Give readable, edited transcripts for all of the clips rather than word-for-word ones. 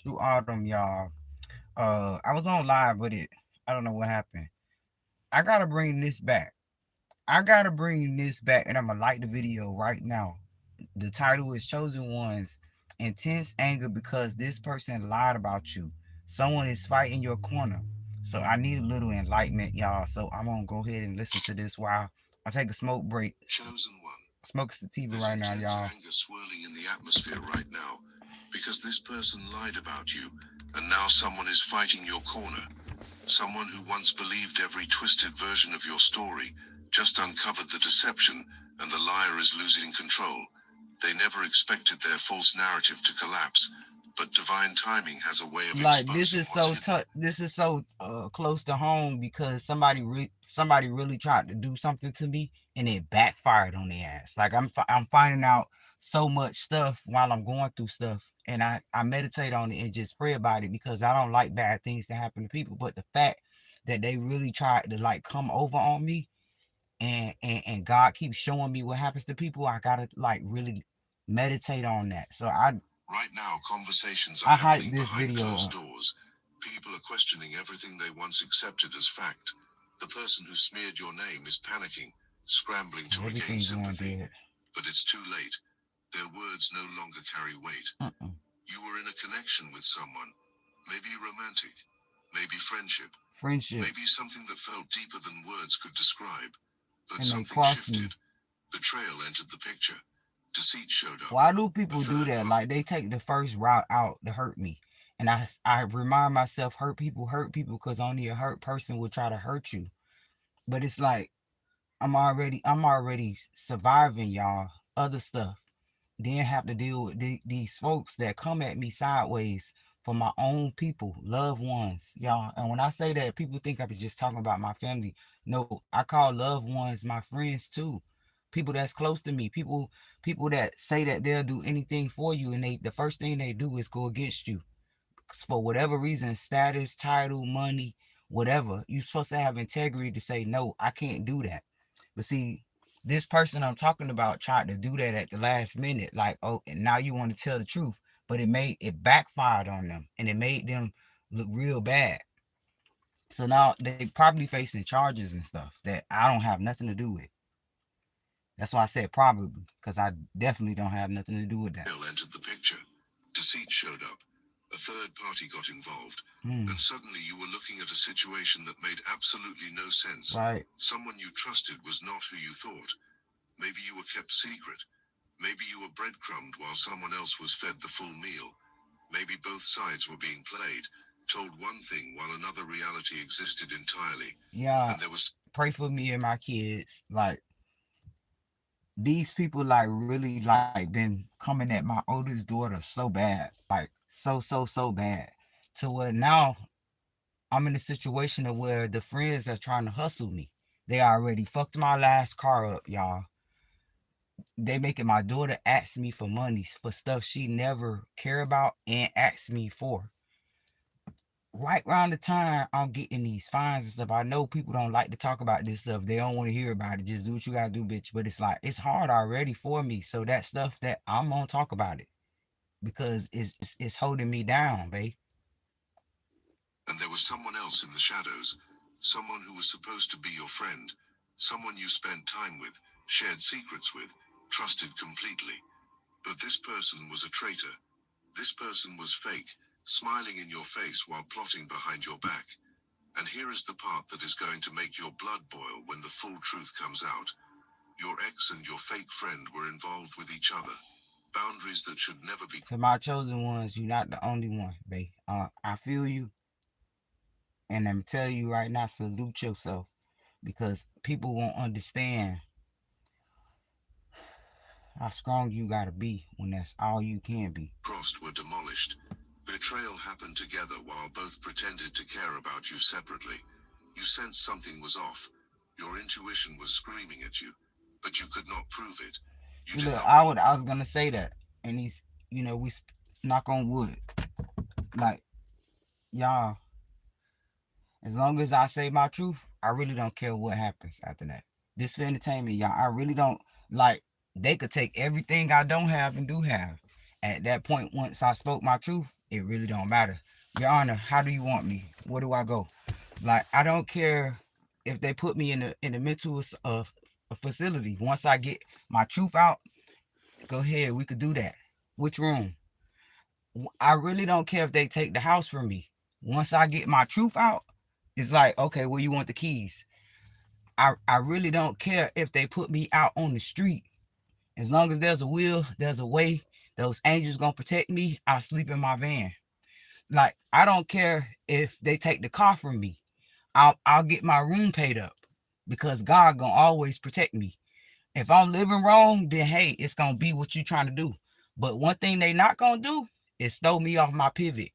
to Autumn, y'all. I was on live, but I don't know what happened. I gotta bring this back. I gotta bring this back, and I'm gonna like the video right now. The title is Chosen Ones: Intense Anger Because This Person Lied About You. Someone is fighting your corner. So I need a little enlightenment, y'all. So I'm gonna go ahead and listen to this while I take a smoke break. Chosen one. Smoke sativa There's right now, intense y'all. anger swirling in the atmosphere right now because this person lied about you, and now someone is fighting your corner. Someone who once believed every twisted version of your story just uncovered the deception, and the liar is losing control. They never expected their false narrative to collapse, but divine timing has a way of Like exposing what's hidden. this is so close to home because somebody really tried to do something to me and it backfired on their ass. Like I'm finding out so much stuff while I'm going through stuff, and I meditate on it and just pray about it because I don't like bad things to happen to people. But the fact that they really tried to like come over on me, and God keeps showing me what happens to people, I gotta like really meditate on that. So Right now, conversations are I hype happening this behind video closed up. doors. People are questioning everything they once accepted as fact. The person who smeared your name is panicking, scrambling to regain Everything going sympathy. good. But it's too late. Their words no longer carry weight. Mm-mm. You were in a connection with someone. Maybe romantic. Maybe friendship. Friendship, Maybe something that felt deeper than words could describe. But and they something cross me. shifted. Betrayal entered the picture. Deceit showed up. Why do A people do third that? party. Like they take the first route out to hurt me, and I remind myself, hurt people, because only a hurt person will try to hurt you. But it's like I'm already surviving, y'all. Other stuff. Then have to deal with these folks that come at me sideways for my own people, loved ones, y'all. And when I say that, people think I'm just talking about my family. No, I call loved ones my friends too. People that's close to me. People that say that they'll do anything for you, and the first thing they do is go against you for whatever reason, status, title, money, whatever. You're supposed to have integrity to say no, I can't do that. But see, this person I'm talking about tried to do that at the last minute. Like, oh, and now you want to tell the truth. But it backfired on them, and it made them look real bad. So now they probably facing charges and stuff that I don't have nothing to do with. That's why I said probably, because I definitely don't have nothing to do with that. Entered the picture. Deceit showed up. A third party got involved. Mm, And suddenly you were looking at a situation that made absolutely no sense. right. Someone you trusted was not who you thought. Maybe you were kept secret. Maybe you were breadcrumbed while someone else was fed the full meal. Maybe both sides were being played, told one thing while another reality existed entirely. Yeah. And there was. Pray for me and my kids. Like these people like really like been coming at my oldest daughter so bad. Like so bad. To where now I'm in a situation of where the friends are trying to hustle me. They already fucked my last car up, y'all. They making my daughter ask me for money for stuff she never care about and ask me for. Right around the time I'm getting these fines and stuff, I know people don't like to talk about this stuff. They don't want to hear about it. Just do what you gotta do, bitch. But it's like it's hard already for me. So that stuff that I'm gonna talk about it because it's holding me down, babe. And there was someone else in the shadows. Someone who was supposed to be your friend. Someone you spent time with, shared secrets with, trusted completely. But this person was a traitor. This person was fake, smiling in your face while plotting behind your back. And here is the part that is going to make your blood boil when the full truth comes out. Your ex and your fake friend were involved with each other. Boundaries that should never be. To my chosen ones, you're not the only one, babe. I feel you, and I'm telling you right now, salute yourself because people won't understand how strong you gotta be when that's all you can be. Crossed were demolished. Betrayal happened together while both pretended to care about you separately. You sensed something was off. Your intuition was screaming at you, but you could not prove it. You See, did look, not. I was gonna say that, and he's, we knock on wood. Like y'all, as long as I say my truth, I really don't care what happens after that. This for entertainment, y'all. I really don't like. They could take everything I don't have and do have. At that point, once I spoke my truth, It really don't matter. Your Honor, how do you want me? Where do I go? Like, I don't care if they put me in the mental facility. Once I get my truth out, go ahead. We could do that. Which room? I really don't care if they take the house from me. Once I get my truth out, it's like, okay, where you want the keys? I really don't care if they put me out on the street. As long as there's a will, there's a way. Those angels gonna protect me. I sleep in my van. Like, I don't care if they take the car from me. I'll get my room paid up because God gonna always protect me. If I'm living wrong, then hey, it's gonna be what you trying to do. But one thing they not gonna do is throw me off my pivot.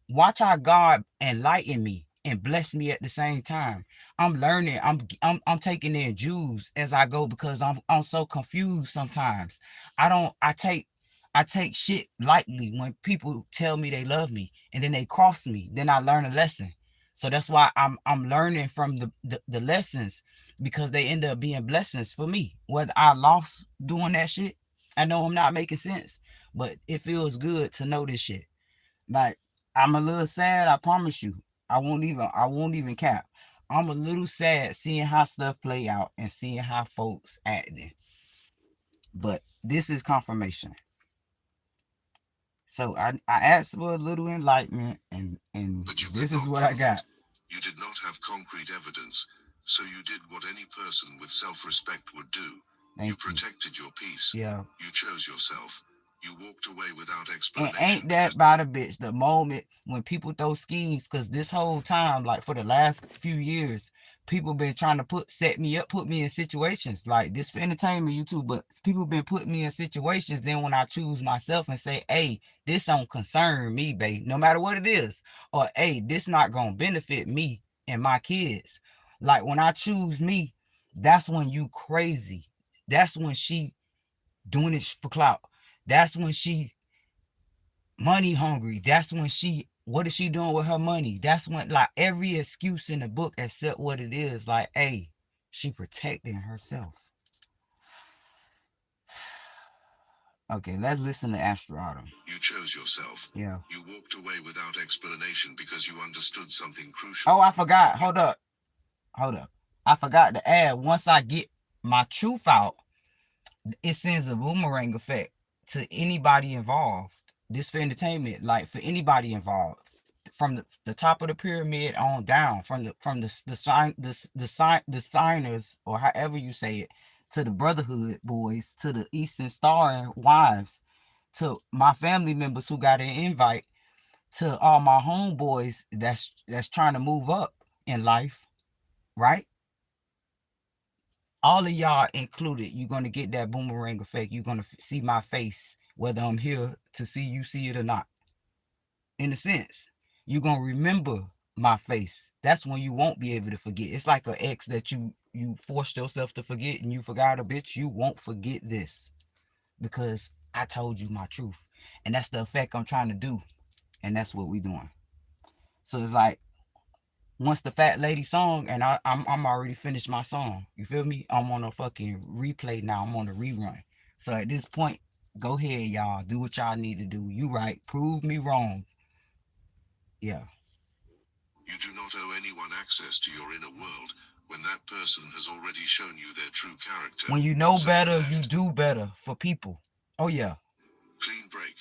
Watch how God enlighten me and bless me at the same time. I'm learning. I'm taking in Jews as I go because I'm so confused sometimes. I take shit lightly when people tell me they love me and then they cross me. Then I learn a lesson. So that's why I'm learning from the lessons because they end up being blessings for me. Whether I lost doing that shit, I know I'm not making sense, but it feels good to know this shit. Like, I'm a little sad, I promise you. I won't even cap. I'm a little sad seeing how stuff play out and seeing how folks acting. But this is confirmation. So I asked for a little enlightenment and But you could this is not what I prove got. it. You did not have concrete evidence, so you did what any person with self-respect would do. You Thank you. protected your peace. Yeah. You chose yourself. You walked away without And explanation ain't because that by the bitch the moment when people throw schemes? Because this whole time, like for the last few years, people been trying to set me up, put me in situations like this for entertainment, YouTube. But people been putting me in situations. Then when I choose myself and say, "Hey, this don't concern me, babe," no matter what it is, or "Hey, this not gonna benefit me and my kids." Like when I choose me, that's when you crazy. That's when she doing it for clout. That's when she money hungry. That's when what is she doing with her money? That's when, like, every excuse in the book except what it is, like, hey, she protecting herself. Okay, let's listen to Astro Autumn. you chose yourself. Yeah. You walked away without explanation because you understood something crucial. Oh, I forgot. Hold up. I forgot to add, once I get my truth out, it sends a boomerang effect to anybody involved. This for entertainment, like for anybody involved, from the top of the pyramid on down, from the signers, or however you say it, to the Brotherhood boys, to the Eastern Star wives, to my family members who got an invite, to all my homeboys that's trying to move up in life, right? All of y'all included, you're going to get that boomerang effect. You're going to see my face, whether I'm here to see you see it or not. In a sense, you're going to remember my face. That's when you won't be able to forget. It's like an ex that you forced yourself to forget and you forgot a bitch. You won't forget this because I told you my truth. And that's the effect I'm trying to do. And that's what we doing. So it's like, once the fat lady song, and I'm already finished my song. You feel me? I'm on a fucking replay now. I'm on a rerun. So at this point, go ahead, y'all. Do what y'all need to do. You right. Prove me wrong. Yeah. You do not owe anyone access to your inner world when that person has already shown you their true character. When you know So better, left. you do better for people. Oh yeah. Clean break.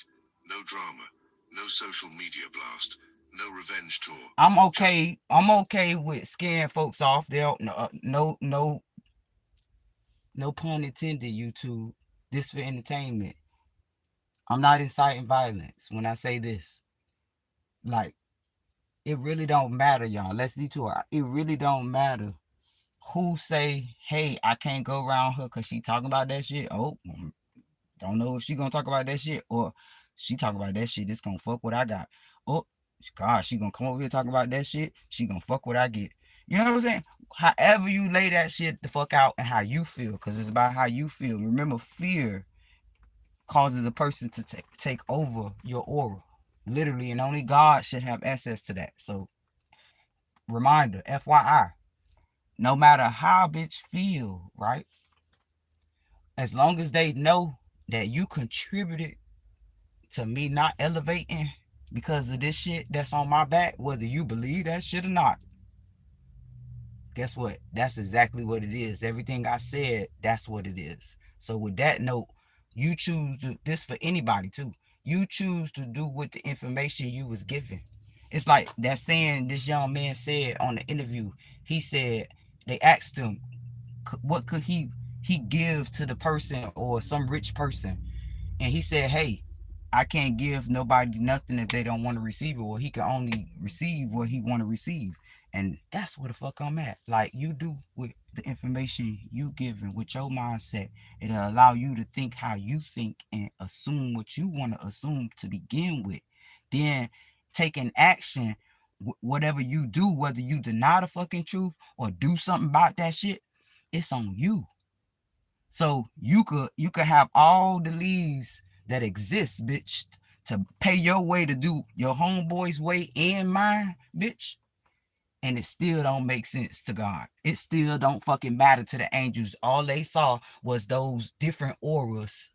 No drama. No social media blast. No revenge tour. I'm okay. I'm okay with scaring folks off. They'll no pun intended, YouTube. This for entertainment. I'm not inciting violence when I say this. Like, it really don't matter, y'all. Let's detour. It really don't matter who say, hey, I can't go around her because she talking about that shit. Oh, don't know if she gonna talk about that shit, or she talk about that shit, this gonna fuck what I got. Oh, God, she gonna come over here talking about that shit, she gonna fuck what I get. You know what I'm saying? However you lay that shit the fuck out and how you feel, because it's about how you feel. Remember, fear causes a person to take over your aura. Literally, and only God should have access to that. So, reminder, FYI, no matter how a bitch feel, right? As long as they know that you contributed to me not elevating, because of this shit that's on my back, whether you believe that shit or not. Guess what? That's exactly what it is. Everything I said, that's what it is. So with that note, you choose to, this for anybody too. You choose to do with the information you was given. It's like that saying this young man said on the interview. He said they asked him what could he give to the person or some rich person, and he said, hey, I can't give nobody nothing if they don't want to receive it. Well, he can only receive what he want to receive. And that's where the fuck I'm at. Like, you do with the information you given with your mindset, it'll allow you to think how you think and assume what you want to assume to begin with. Then taking action, whatever you do, whether you deny the fucking truth or do something about that shit, it's on you. So you could have all the leads that exist, bitch, to pay your way to do your homeboy's way and mine, bitch. And it still don't make sense to God. It still don't fucking matter to the angels. All they saw was those different auras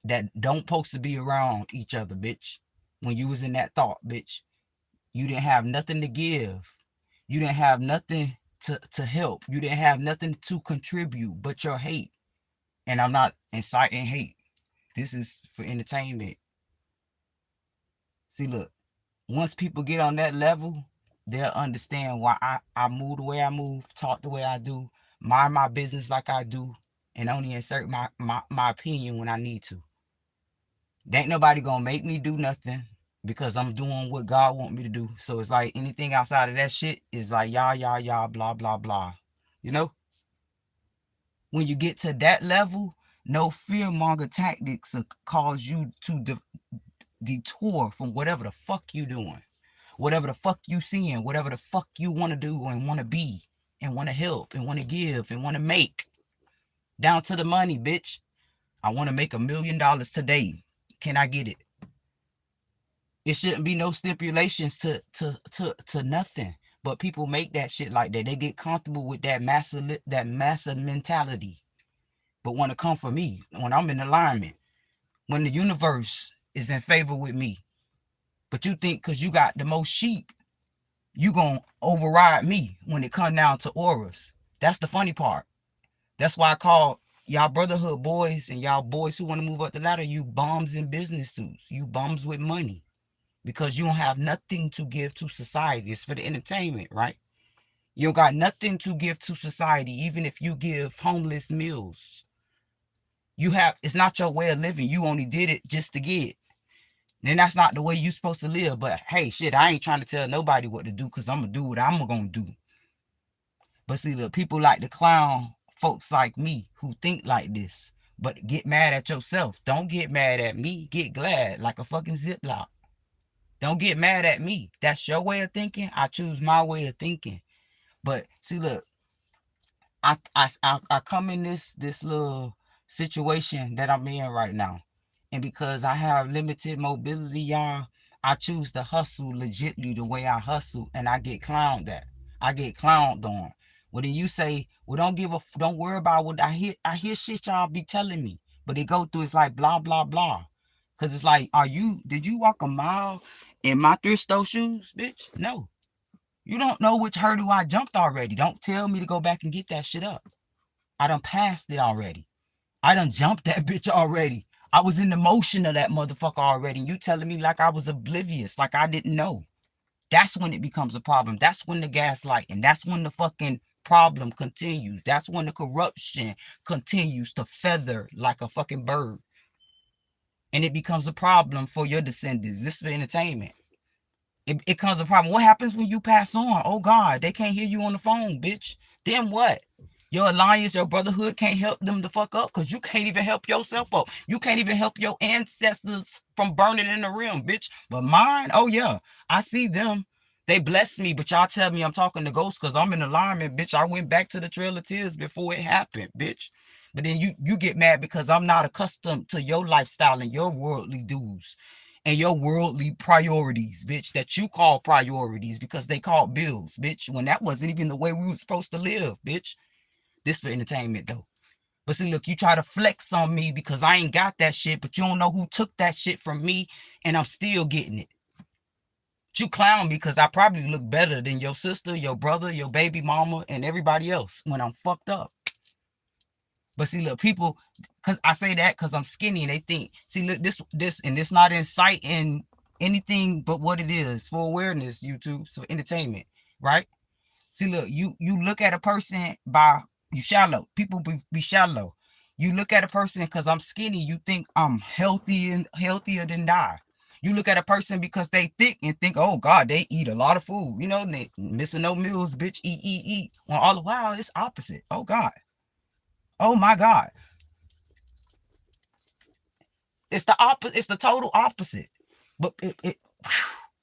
that don't supposed to be around each other, bitch. When you was in that thought, bitch, you didn't have nothing to give. You didn't have nothing to help. You didn't have nothing to contribute but your hate. And I'm not inciting hate. This is for entertainment. See, look, once people get on that level, they'll understand why I move the way I move, talk the way I do, mind my business like I do, and only insert my opinion when I need to. There ain't nobody gonna make me do nothing because I'm doing what God want me to do. So it's like anything outside of that shit is like y'all, blah, blah, blah. You know? When you get to that level, no fearmonger tactics will cause you to detour from whatever the fuck you doing, whatever the fuck you seeing, whatever the fuck you want to do and want to be and want to help and want to give and want to make. Down to the money, bitch. I want to make $1 million today. Can I get it? It shouldn't be no stipulations to nothing. But people make that shit like that. They get comfortable with that massive mentality. But when it come for me, when I'm in alignment, when the universe is in favor with me, but you think because you got the most sheep, you gonna override me when it come down to auras. That's the funny part. That's why I call y'all brotherhood boys and y'all boys who want to move up the ladder, you bums in business suits. You bums with money. Because you don't have nothing to give to society. It's for the entertainment, right? You don't got nothing to give to society, even if you give homeless meals. It's not your way of living. You only did it just to get. Then that's not the way you supposed to live. But hey, shit, I ain't trying to tell nobody what to do because I'm going to do what I'm going to do. But see, look, people like to clown folks like me who think like this. But get mad at yourself. Don't get mad at me. Get glad like a fucking Ziploc. Don't get mad at me. That's your way of thinking. I choose my way of thinking. But see, look, I come in this little situation that I'm in right now. And because I have limited mobility, y'all, I choose to hustle legitly the way I hustle, and I get clowned at. I get clowned on. Well, then you say, well, don't worry about what I hear. I hear shit y'all be telling me. But it go through, it's like blah, blah, blah. Cause it's like, did you walk a mile in my thrift store shoes, bitch? No. You don't know which hurdle I jumped already. Don't tell me to go back and get that shit up. I done passed it already. I done jumped that bitch already. I was in the motion of that motherfucker already. You telling me like I was oblivious, like I didn't know. That's when it becomes a problem. That's when the gaslighting. That's when the fucking problem continues. That's when the corruption continues to feather like a fucking bird. And it becomes a problem for your descendants. This is for entertainment. It becomes a problem. What happens when you pass on? Oh God, they can't hear you on the phone, bitch. Then what? Your alliance, your brotherhood can't help them to fuck up because you can't even help yourself up. You can't even help your ancestors from burning in the rim, bitch. But mine, oh yeah, I see them. They bless me, but y'all tell me I'm talking to ghosts because I'm in alignment, bitch. I went back to the Trail of Tears before it happened, bitch. But then you get mad because I'm not accustomed to your lifestyle and your worldly dues and your worldly priorities, bitch, that you call priorities because they called bills, bitch, when that wasn't even the way we were supposed to live, bitch. This for entertainment, though. But see, look, you try to flex on me because I ain't got that shit, but you don't know who took that shit from me, and I'm still getting it. You clown me because I probably look better than your sister, your brother, your baby mama, and everybody else when I'm fucked up. But see, look, people, because I say that because I'm skinny and they think, see, look, and this not inciting anything but what it is for awareness, YouTube, so entertainment, right? See, look, you look at a person by, you shallow. People be shallow. You look at a person because I'm skinny, you think I'm healthy and healthier than I. You look at a person because they thick and think, oh God, they eat a lot of food. You know, they missing no meals, bitch, eat. Well, all the while, it's opposite. Oh God. Oh my God. It's the opposite. It's the total opposite. But it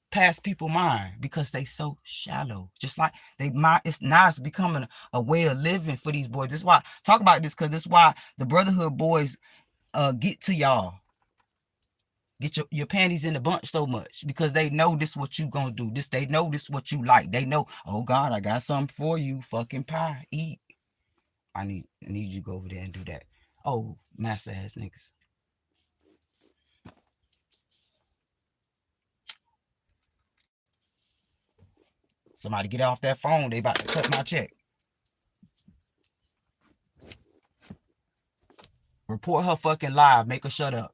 past people mind because they so shallow. Just like they mind, it's becoming a way of living for these boys. This is why talk about this, because this is why the brotherhood boys get to y'all. Get your panties in the bunch so much because they know this what you gonna do. They know this what you like. They know, oh God, I got something for you. Fucking pie. Eat. I need you to go over there and do that. Oh, massa ass niggas. Somebody get off that phone. They about to cut my check. Report her fucking live. Make her shut up.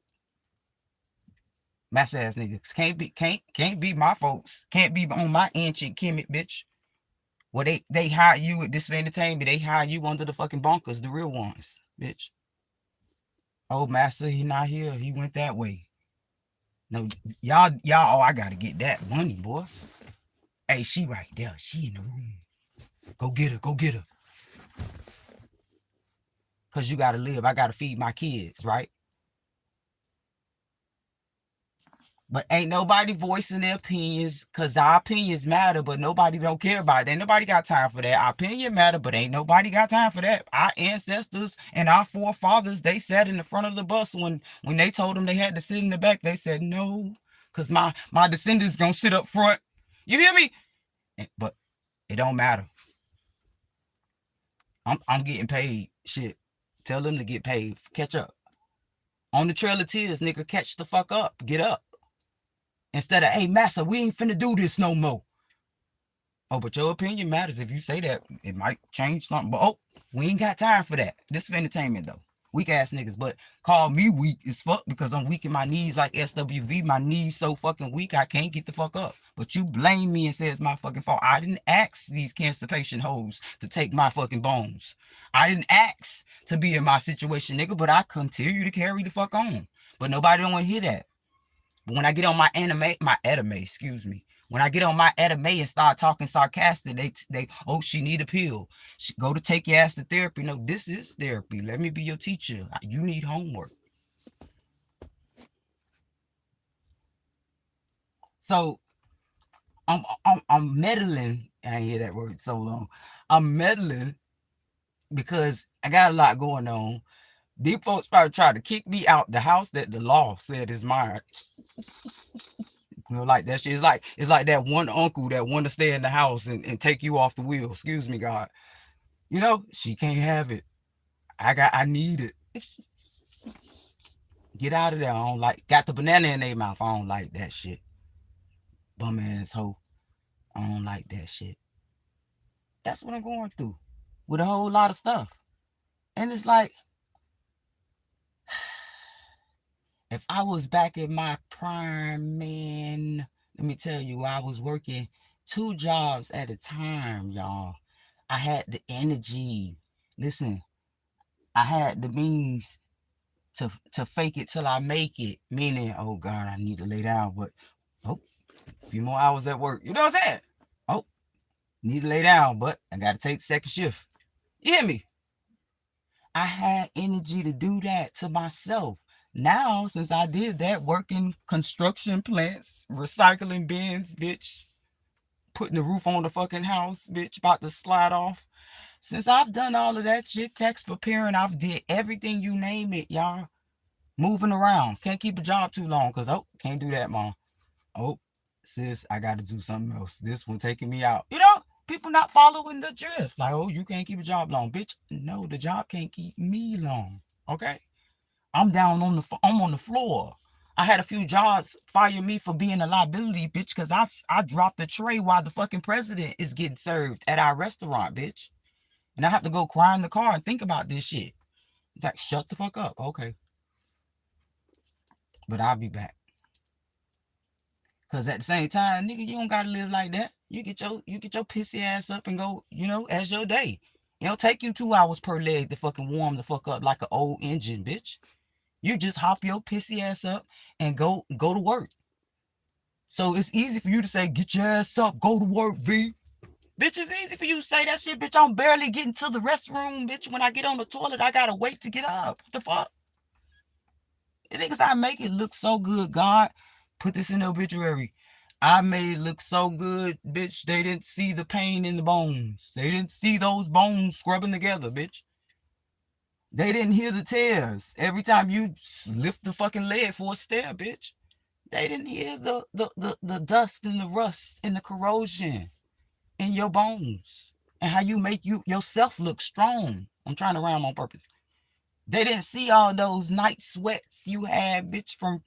Mess ass niggas. Can't be my folks. Can't be on my ancient Kemet, bitch. Well, they hire you at this entertainment. They hire you under the fucking bunkers, the real ones, bitch. Oh, master, he not here. He went that way. No, y'all, oh, I gotta get that money, boy. Hey, she right there. She in the room. Go get her. Cause you gotta live. I gotta feed my kids, right? But ain't nobody voicing their opinions because our opinions matter, but nobody don't care about it. Ain't nobody got time for that. Our opinion matter, but ain't nobody got time for that. Our ancestors and our forefathers, they sat in the front of the bus when they told them they had to sit in the back. They said no, because my descendants gonna sit up front. You hear me? But it don't matter. I'm getting paid. Shit. Tell them to get paid. Catch up. On the Trail of Tears, nigga, catch the fuck up. Get up. Instead of, hey, massa, we ain't finna do this no more. Oh, but your opinion matters. If you say that, it might change something. But, oh, we ain't got time for that. This is entertainment, though. Weak ass niggas. But call me weak as fuck because I'm weak in my knees like SWV. My knees so fucking weak, I can't get the fuck up. But you blame me and say it's my fucking fault. I didn't ask these cancer patient hoes to take my fucking bones. I didn't ask to be in my situation, nigga, but I continue to carry the fuck on. But nobody don't want to hear that. But when I get on my edame, excuse me. When I get on my edame and start talking sarcastic, they oh, she need a pill. Go to take your ass to therapy. No, this is therapy. Let me be your teacher. You need homework. So I'm meddling. I ain't hear that word so long. I'm meddling because I got a lot going on. These folks probably try to kick me out the house that the law said is mine. You know, like that shit. It's like that one uncle that want to stay in the house and take you off the wheel. Excuse me, God. You know, she can't have it. I need it. Get out of there. I don't like, got the banana in their mouth. I don't like that shit. Bum ass hoe. I don't like that shit. That's what I'm going through with a whole lot of stuff. And it's like, if I was back in my prime, man, let me tell you, I was working 2 jobs at a time, y'all. I had the energy. Listen, I had the means to fake it till I make it. Meaning, oh God, I need to lay down, but oh, a few more hours at work. You know what I'm saying? Oh, need to lay down, but I got to take the second shift. You hear me? I had energy to do that to myself. Now, since I did that, working construction plants, recycling bins, bitch, putting the roof on the fucking house, bitch, about to slide off. Since I've done all of that shit, text preparing, I've did everything you name it, y'all. Moving around. Can't keep a job too long because, oh, can't do that, mom. Oh, sis, I got to do something else. This one taking me out. You know, people not following the drift. Like, oh, you can't keep a job long. Bitch, no, the job can't keep me long. Okay? I'm on the floor. I had a few jobs fire me for being a liability, bitch, because I dropped the tray while the fucking president is getting served at our restaurant, bitch. And I have to go cry in the car and think about this shit. Like, shut the fuck up. Okay. But I'll be back. Cause at the same time, nigga, you don't gotta live like that. You get your pissy ass up and go, as your day. It don't take you 2 hours per leg to fucking warm the fuck up like an old engine, bitch. You just hop your pissy ass up and go to work. So it's easy for you to say, get your ass up, go to work, V. Bitch, it's easy for you to say that shit, bitch. I'm barely getting to the restroom, bitch. When I get on the toilet, I gotta wait to get up. What the fuck? The niggas, I make it look so good. God, put this in the obituary. I made it look so good, bitch. They didn't see the pain in the bones. They didn't see those bones scrubbing together, bitch. They didn't hear the tears every time you lift the fucking lid for a stair, bitch. They didn't hear the dust and the rust and the corrosion in your bones and how you make yourself look strong. I'm trying to rhyme on purpose. They didn't see all those night sweats you had, bitch, from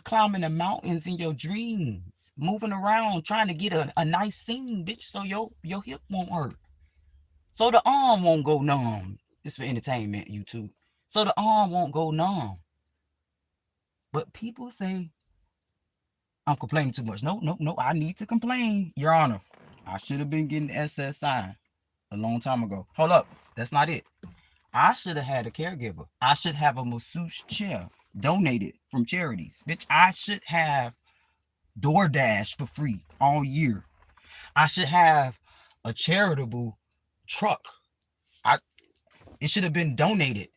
climbing the mountains in your dreams, moving around trying to get a nice scene, bitch, so your hip won't hurt, so the arm won't go numb. It's for entertainment, YouTube. So the arm won't go numb. But people say I'm complaining too much. No, no, no. I need to complain, Your Honor. I should have been getting SSI a long time ago. Hold up. That's not it. I should have had a caregiver. I should have a masseuse chair donated from charities. Bitch, I should have DoorDash for free all year. I should have a charitable truck. It should have been donated.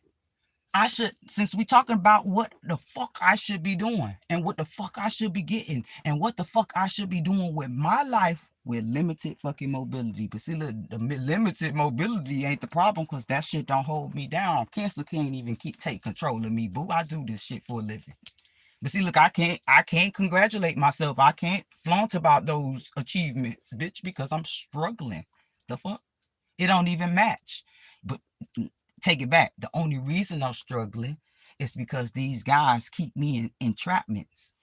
Since we talking about what the fuck I should be doing and what the fuck I should be getting and what the fuck I should be doing with my life with limited fucking mobility. But see, look, the limited mobility ain't the problem because that shit don't hold me down. Cancer can't even take control of me, boo. I do this shit for a living. But see, look, I can't congratulate myself. I can't flaunt about those achievements, bitch, because I'm struggling. The fuck? It don't even match. But take it back. The only reason I'm struggling is because these guys keep me in entrapments.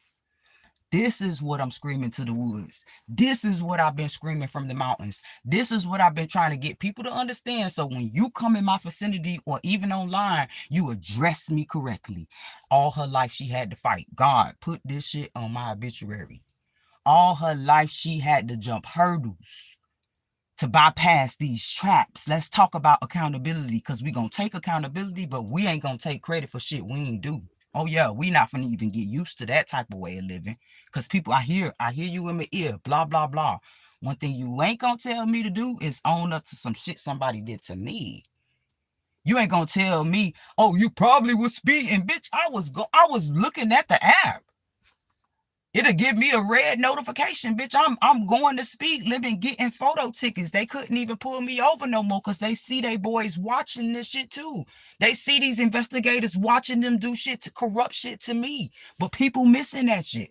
This is what I'm screaming to the woods. This is what I've been screaming from the mountains. This is what I've been trying to get people to understand. So when you come in my vicinity or even online, you address me correctly. All her life she had to fight. God put this shit on my obituary. All her life she had to jump hurdles to bypass these traps. Let's talk about accountability, because we're going to take accountability, but we ain't going to take credit for shit we ain't do. Oh yeah, we not gonna even get used to that type of way of living. Because people, I hear you in my ear, blah, blah, blah. One thing you ain't gonna tell me to do is own up to some shit somebody did to me. You ain't gonna tell me, oh, you probably was speeding. Bitch, I was looking at the app. It'll give me a red notification, bitch. I'm going to speed limit, getting photo tickets. They couldn't even pull me over no more because they see they boys watching this shit too. They see these investigators watching them do shit to corrupt shit to me. But people missing that shit.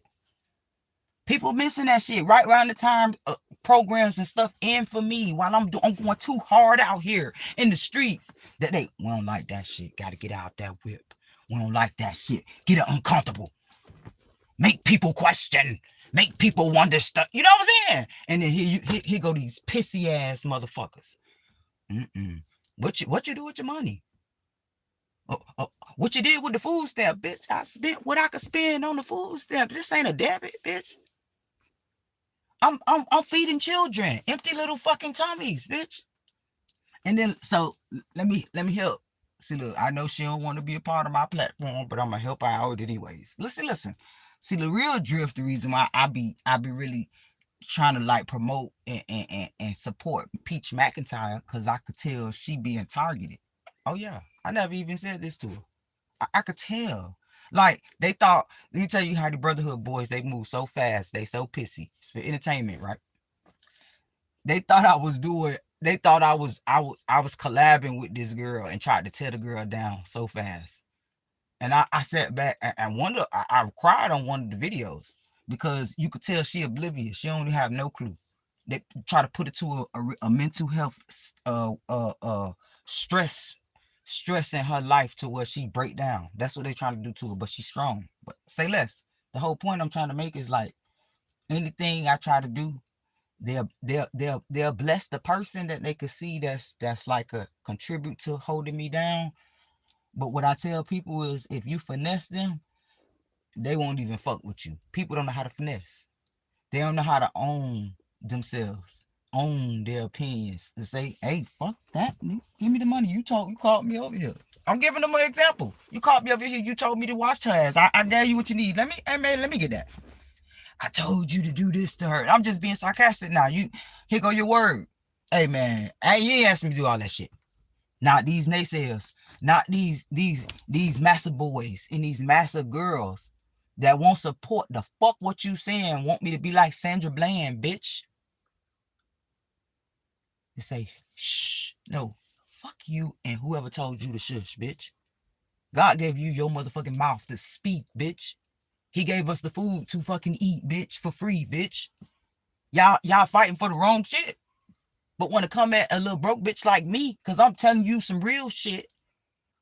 People missing that shit right around the time programs and stuff end for me while I'm going too hard out here in the streets. We don't like that shit. Got to get out that whip. We don't like that shit. Get it uncomfortable. Make people question. Make people wonder stuff. You know what I'm saying? And then here go these pissy ass motherfuckers. What you do with your money? What you did with the food stamp, bitch? I spent what I could spend on the food stamp. This ain't a debit, bitch. I'm feeding children, empty little fucking tummies, bitch. And then so let me help. See, look, I know she don't want to be a part of my platform, but I'm gonna help her out anyways. Listen. See, the real drift, the reason why I be really trying to like promote and support Peach McIntyre, because I could tell she being targeted. Oh yeah, I never even said this to her. I could tell. Like, they thought, let me tell you how the Brotherhood boys, they move so fast, they so pissy. It's for entertainment, right? They thought I was collabing with this girl and tried to tear the girl down so fast. And I sat back and wonder, I cried on one of the videos because you could tell she oblivious. She don't have no clue. They try to put it to a mental health stress in her life to where she break down. That's what they trying to do to her, but she's strong. But say less. The whole point I'm trying to make is like anything I try to do, they'll bless the person that they could see that's like a contribute to holding me down. But what I tell people is if you finesse them, they won't even fuck with you. People don't know how to finesse. They don't know how to own themselves, own their opinions, and say, "Hey, fuck that, nigga. Give me the money. You called me over here. I'm giving them an example. You called me over here. You told me to watch her ass. I gave you what you need. Hey man, let me get that. I told you to do this to her. I'm just being sarcastic now. Here go your word. Hey man, hey, you ain't asked me to do all that shit. Not these naysayers, not these massive boys and these massive girls that won't support the fuck what you saying, want me to be like Sandra Bland, bitch. They say, shh, no, fuck you and whoever told you to shush, bitch. God gave you your motherfucking mouth to speak, bitch. He gave us the food to fucking eat, bitch, for free, bitch. Y'all fighting for the wrong shit. But when it come at a little broke bitch like me, because I'm telling you some real shit,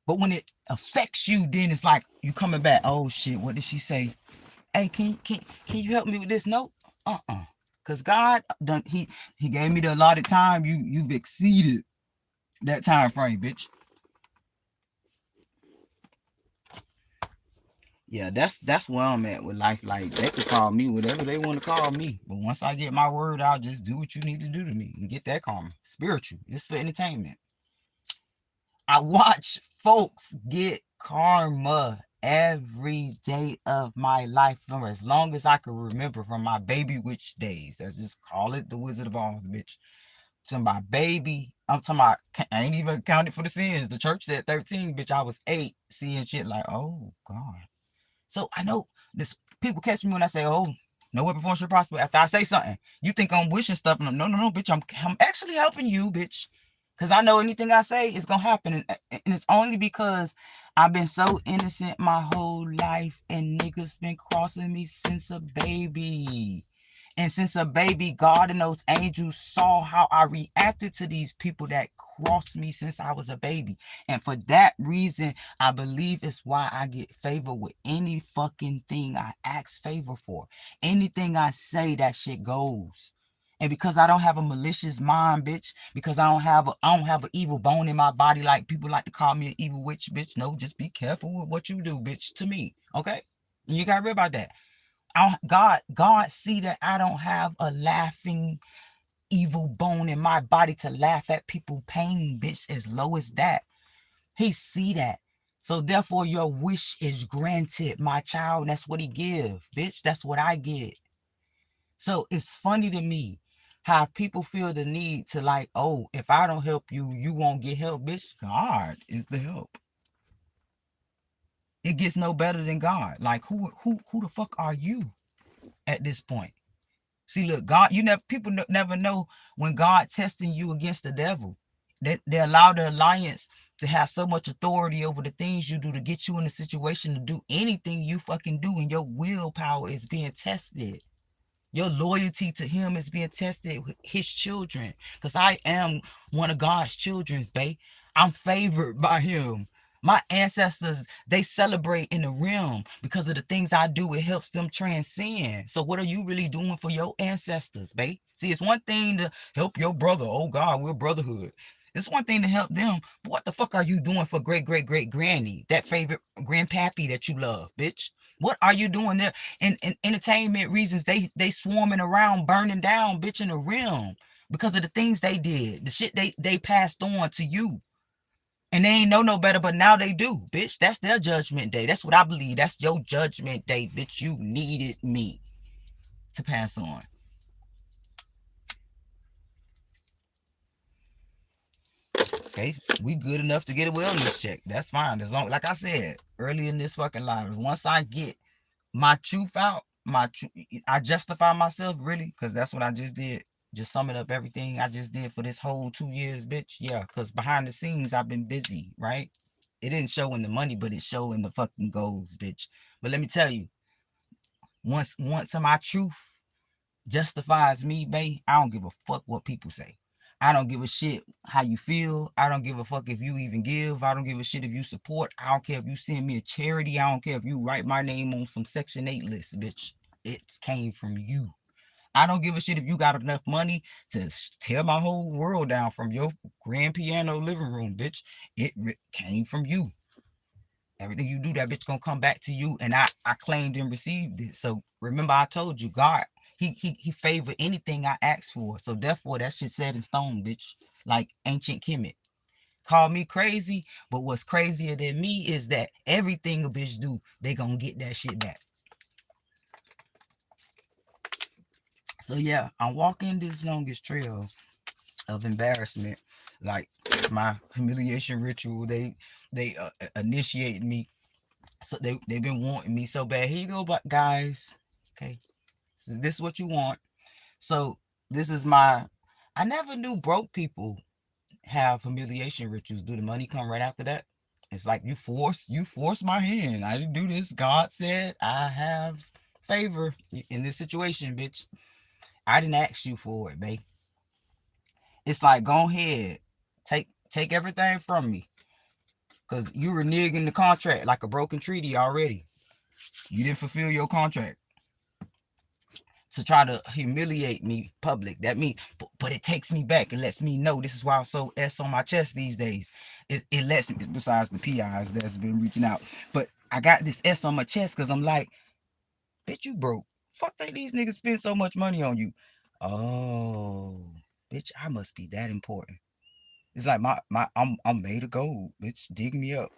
but when it affects you, then it's like you coming back. Oh shit, what did she say? Hey, can you help me with this note? Cause God done he gave me the allotted time. You've exceeded that time frame, bitch. Yeah, that's where I'm at with life. Like they can call me whatever they want to call me, but once I get my word out, just do what you need to do to me and get that karma. Spiritual. This for entertainment. I watch folks get karma every day of my life for as long as I can remember from my baby witch days. Let's just call it the Wizard of Oz, bitch. To my baby, I'm talking about, I ain't even counted for the sins. The church said 13, bitch. I was 8, seeing shit like, oh God. So I know this people catch me when I say, oh, no weapon formed shall prosper. After I say something, you think I'm wishing stuff. And no, bitch. I'm actually helping you, bitch. Because I know anything I say is going to happen. And it's only because I've been so innocent my whole life. And niggas been crossing me since a baby. And since a baby, God and those angels saw how I reacted to these people that crossed me since I was a baby. And for that reason, I believe it's why I get favor with any fucking thing I ask favor for. Anything I say, that shit goes. And because I don't have a malicious mind, bitch, because I don't have an evil bone in my body like people like to call me an evil witch, bitch. No, just be careful with what you do, bitch, to me. Okay? And you gotta realize about that. God see that I don't have a laughing evil bone in my body to laugh at people pain, bitch, as low as that. He see that. So therefore your wish is granted, my child. That's what he give, bitch. That's what I get. So it's funny to me how people feel the need to like, oh, if I don't help you, you won't get help, bitch. God is the help. It gets no better than God. Like who the fuck are you at this point? See, look, God, people never know when God testing you against the devil. They allow the alliance to have so much authority over the things you do to get you in a situation to do anything you fucking do, and your willpower is being tested. Your loyalty to him is being tested with his children. Because I am one of God's children, babe. I'm favored by him. My ancestors, they celebrate in the realm because of the things I do. It helps them transcend. So what are you really doing for your ancestors, babe? See, it's one thing to help your brother. Oh God, we're brotherhood. It's one thing to help them. But what the fuck are you doing for great granny, that favorite grandpappy that you love, bitch? What are you doing there? And entertainment reasons, they swarming around, burning down, bitch, in the realm because of the things they did, the shit they passed on to you. And they ain't know no better, but now they do, bitch. That's their judgment day. That's what I believe. That's your judgment day, bitch. You needed me to pass on. Okay, we good enough to get a wellness check. That's fine. As long, like I said early in this fucking life, once I get my truth out, I justify myself really, because that's what I just did. Just summing up everything I just did for this whole 2 years, bitch. Yeah, because behind the scenes, I've been busy, right? It didn't show in the money, but it showed in the fucking goals, bitch. But let me tell you, once my truth justifies me, babe, I don't give a fuck what people say. I don't give a shit how you feel. I don't give a fuck if you even give. I don't give a shit if you support. I don't care if you send me a charity. I don't care if you write my name on some Section 8 list, bitch. It came from you. I don't give a shit if you got enough money to tear my whole world down from your grand piano living room, bitch. It came from you. Everything you do, that bitch gonna come back to you. And I claimed and received it. So remember, I told you, God, he favored anything I asked for. So therefore, that shit set in stone, bitch. Like ancient Kemet. Call me crazy, but what's crazier than me is that everything a bitch do, they gonna get that shit back. So yeah, I'm walking this longest trail of embarrassment, like my humiliation ritual. They initiate me, so they've been wanting me so bad. Here you go, but guys, okay, so this is what you want. So this is my. I never knew broke people have humiliation rituals. Do the money come right after that? It's like you force my hand. I didn't do this. God said I have favor in this situation, bitch. I didn't ask you for it, babe. It's like, go ahead, take everything from me, cause you reneging the contract like a broken treaty already. You didn't fulfill your contract to try to humiliate me public. That means, but it takes me back. It lets me know. This is why I'm so S on my chest these days. It lets me, besides the PIs that's been reaching out, but I got this S on my chest because I'm like, bitch, you broke. Fuck they these niggas spend so much money on you. Oh, bitch, I must be that important. It's like I'm made of gold, bitch. Dig me up.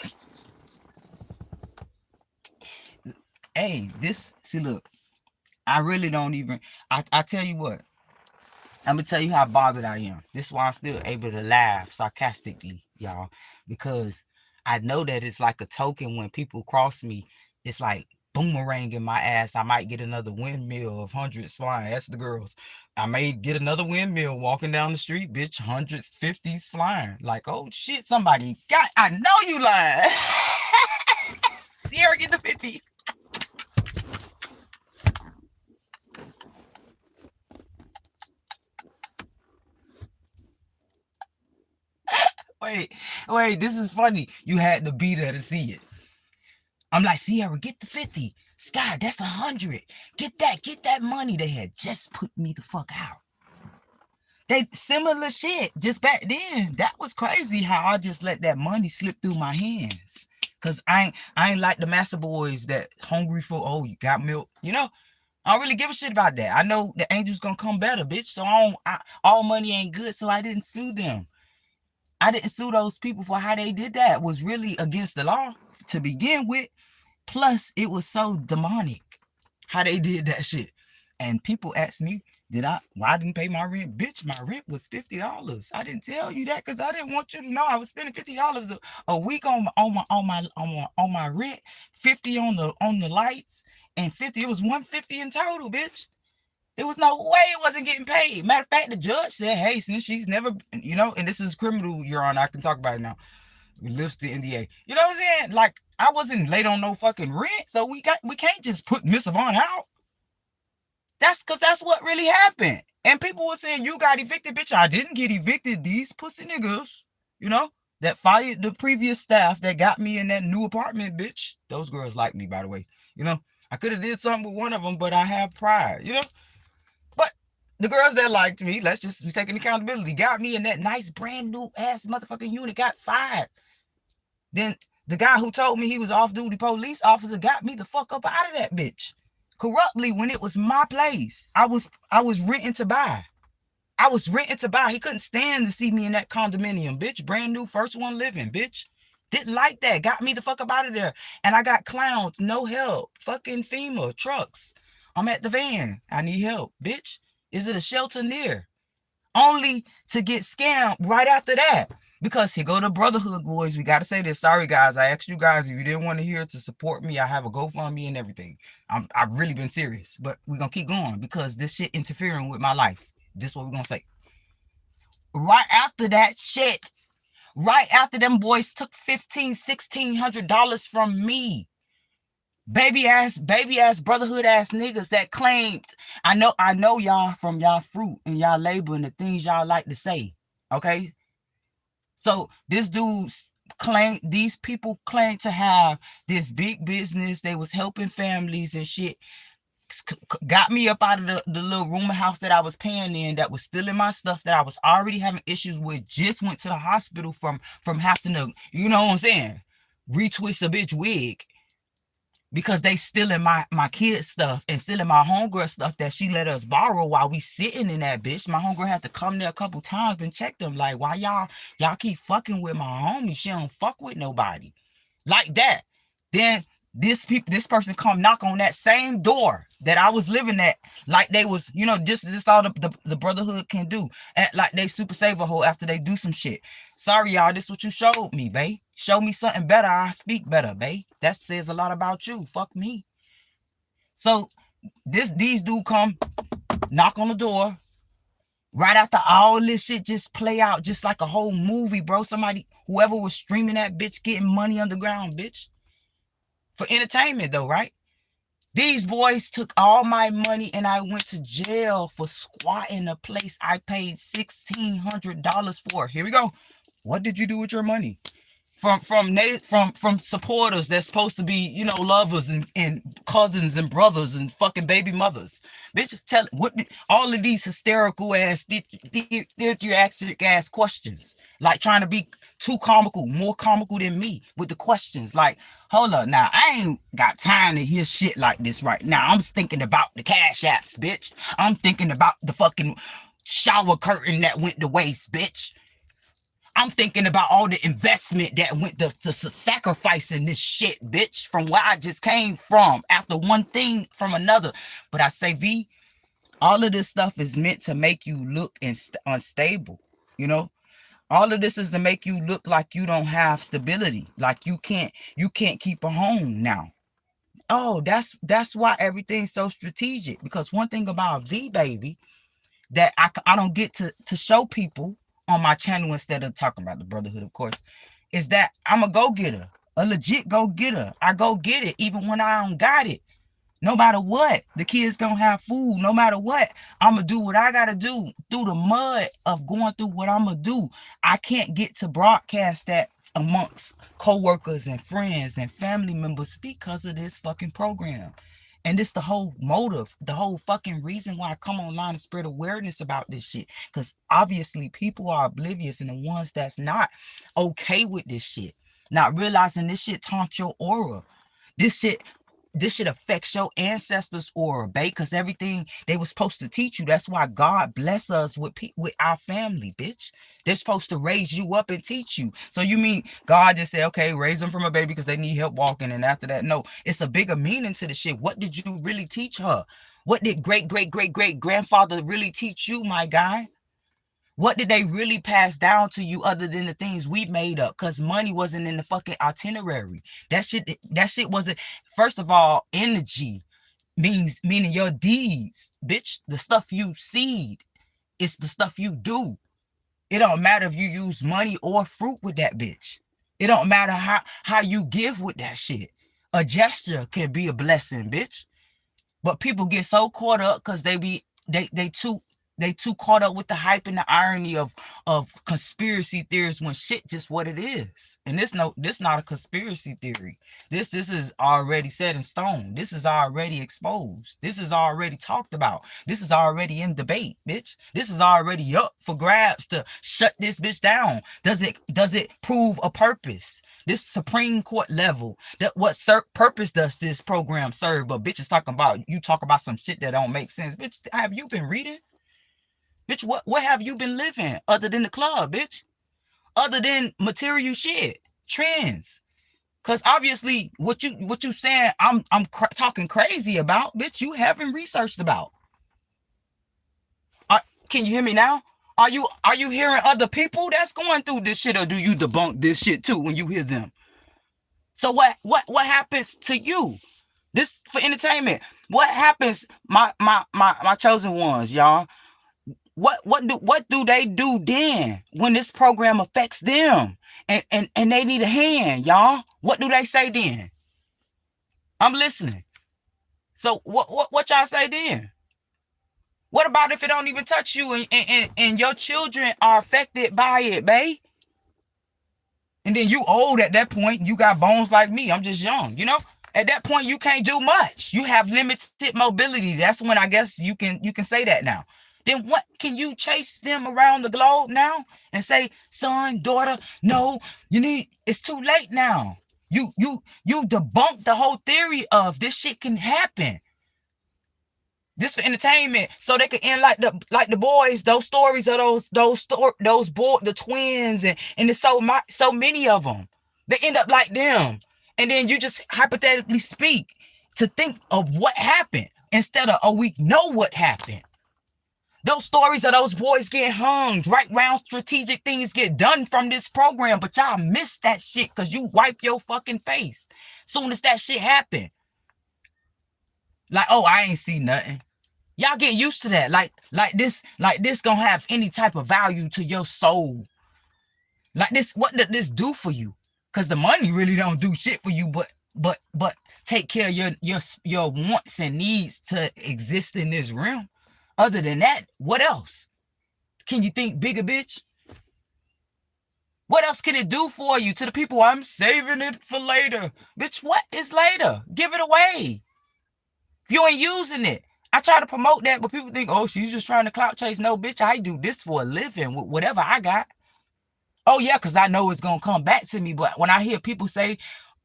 Hey, see, look, I really don't even. I tell you what. I'm gonna tell you how bothered I am. This is why I'm still able to laugh sarcastically, y'all, because I know that it's like a token when people cross me. It's like boomerang in my ass. I might get another windmill of hundreds flying. That's the girls. I may get another windmill walking down the street, bitch. Hundreds, fifties flying. Like, oh shit, somebody got. I know you lying. Sierra, get the 50. Wait, this is funny. You had to be there to see it. I'm like, Sierra, get the 50. Sky, that's 100. Get that money. They had just put me the fuck out. They similar shit. Just back then, that was crazy how I just let that money slip through my hands. Cause I ain't like the master boys that hungry for, oh, you got milk. You know, I don't really give a shit about that. I know the angels gonna come better, bitch. So all money ain't good. So I didn't sue them. I didn't sue those people for how they did that. It was really against the law to begin with. Plus, it was so demonic how they did that shit. And people ask me, why I didn't pay my rent? Bitch, my rent was $50. I didn't tell you that because I didn't want you to know I was spending $50 a week on my rent, 50 on the lights, and 50. It was 150 in total, bitch. There was no way it wasn't getting paid. Matter of fact, the judge said, hey, since she's never, and this is criminal, Your Honor, I can talk about it now. We lifts the NDA. You know what I'm saying? Like, I wasn't late on no fucking rent, so we can't just put Miss Yvonne out. That's because that's what really happened. And people were saying, you got evicted, bitch. I didn't get evicted. These pussy niggas, that fired the previous staff that got me in that new apartment, bitch. Those girls like me, by the way. I could have did something with one of them, but I have pride, But the girls that liked me, let's just be taking accountability, got me in that nice brand new ass motherfucking unit, got fired. Then the guy who told me he was off-duty police officer got me the fuck up out of that bitch. Corruptly when it was my place. I was renting to buy. I was renting to buy. He couldn't stand to see me in that condominium, bitch. Brand new, first one living, bitch. Didn't like that. Got me the fuck up out of there. And I got clowns, no help. Fucking FEMA, trucks. I'm at the van. I need help, bitch. Is it a shelter near? Only to get scammed right after that. Because here go the Brotherhood boys. We got to say this. Sorry, guys. I asked you guys if you didn't want to hear to support me. I have a GoFundMe and everything. I've really been serious. But we're going to keep going because this shit interfering with my life. This is what we're going to say. Right after that shit, right after them boys took $1,600 from me. Baby ass Brotherhood ass niggas that claimed. I know y'all from y'all fruit and y'all labor and the things y'all like to say. Okay, so these people claim to have this big business. They was helping families and shit. Got me up out of the little rooming house that I was paying in, that was stealing my stuff that I was already having issues with. Just went to the hospital from having to, you know what I'm saying, retwist a bitch wig because they stealing my kids stuff and stealing my homegirl stuff that she let us borrow while we sitting in that bitch. My homegirl had to come there a couple times and check them, like, why y'all keep fucking with my homie? She don't fuck with nobody like that. Then this person come knock on that same door that I was living at, like they was, just all the brotherhood can do. Act like they super save a hoe after they do some shit. Sorry, y'all, this what you showed me, babe. Show me something better, I speak better, babe. That says a lot about you. Fuck me. So these dude come knock on the door right after all this shit just play out just like a whole movie, bro. Somebody, whoever was streaming that bitch, getting money underground, bitch. For entertainment though, right? These boys took all my money and I went to jail for squatting a place I paid $1,600 for. Here we go. What did you do with your money? From supporters that's supposed to be, lovers and cousins and brothers and fucking baby mothers. Bitch, tell what all of these hysterical ass theatric ass questions, like trying to be too comical, more comical than me with the questions. Like, hold up, now I ain't got time to hear shit like this right now. I'm thinking about the cash apps, bitch. I'm thinking about the fucking shower curtain that went to waste, bitch. I'm thinking about all the investment that went to sacrificing this shit, bitch, from where I just came from, after one thing from another. But I say, V, all of this stuff is meant to make you look unstable, you know? All of this is to make you look like you don't have stability, like you can't keep a home now. Oh, that's why everything's so strategic. Because one thing about V, baby, that I don't get to show people on my channel, instead of talking about the brotherhood, of course, is that I'm a go-getter, a legit go-getter. I go get it even when I don't got it. No matter what, the kids gonna have food. No matter what, I'm gonna do what I gotta do through the mud of going through what I'm gonna do. I can't get to broadcast that amongst co-workers and friends and family members because of this fucking program. And this the whole motive, the whole fucking reason why I come online and spread awareness about this shit. Because obviously people are oblivious, and the ones that's not okay with this shit, not realizing this shit taunt your aura. This shit affects your ancestors' aura, babe, because everything they were supposed to teach you. That's why God bless us with our family, bitch. They're supposed to raise you up and teach you. So you mean God just said, okay, raise them from a baby because they need help walking, and after that, no, it's a bigger meaning to the shit. What did you really teach her? What did great grandfather really teach you, my guy? What did they really pass down to you other than the things we made up? Because money wasn't in the fucking itinerary. That shit wasn't. First of all, energy meaning your deeds, bitch. The stuff you seed, it's the stuff you do. It don't matter if you use money or fruit with that bitch. It don't matter how you give with that shit. A gesture can be a blessing, bitch. But people get so caught up because they too caught up with the hype and the irony of conspiracy theories, when shit just what it is. And this not a conspiracy theory. This is already set in stone. This is already exposed. This is already talked about. This is already in debate, bitch. This is already up for grabs to shut this bitch down. Does it prove a purpose? This Supreme Court level, that what purpose does this program serve? But bitches talking about, you talk about some shit that don't make sense. Bitch, have you been reading? Bitch, what have you been living other than the club, bitch? Other than material shit, trends. Cause obviously what you saying I'm talking crazy about, bitch, you haven't researched about. Can you hear me now? Are you hearing other people that's going through this shit, or do you debunk this shit too when you hear them? So what happens to you? This for entertainment. What happens, my chosen ones, y'all? What do they do then when this program affects them and they need a hand, y'all? What do they say then? I'm listening. So what y'all say then? What about if it don't even touch you and your children are affected by it, babe? And then you old at that point, you got bones like me. I'm just young, you know? At that point, you can't do much. You have limited mobility. That's when I guess you can say that now. Then what can you chase them around the globe now and say, son, daughter, no, it's too late now. You debunk the whole theory of this shit can happen. This for entertainment, so they can end like the boys. Those stories of those the twins, and there's so many of them. They end up like them, and then you just hypothetically speak to think of what happened instead of, oh, we know what happened. Those stories of those boys getting hung, right round strategic things get done from this program, but y'all miss that shit because you wipe your fucking face soon as that shit happened. Like, oh, I ain't see nothing. Y'all get used to that. Like this gonna have any type of value to your soul. Like this, what did this do for you? Because the money really don't do shit for you, but take care of your wants and needs to exist in this realm. Other than that, what else? Can you think bigger, bitch? What else can it do for you? To the people, I'm saving it for later. Bitch, what is later? Give it away. If you ain't using it. I try to promote that, but people think, oh, she's just trying to clout chase. No, bitch, I do this for a living with whatever I got. Oh, yeah, because I know it's going to come back to me. But when I hear people say,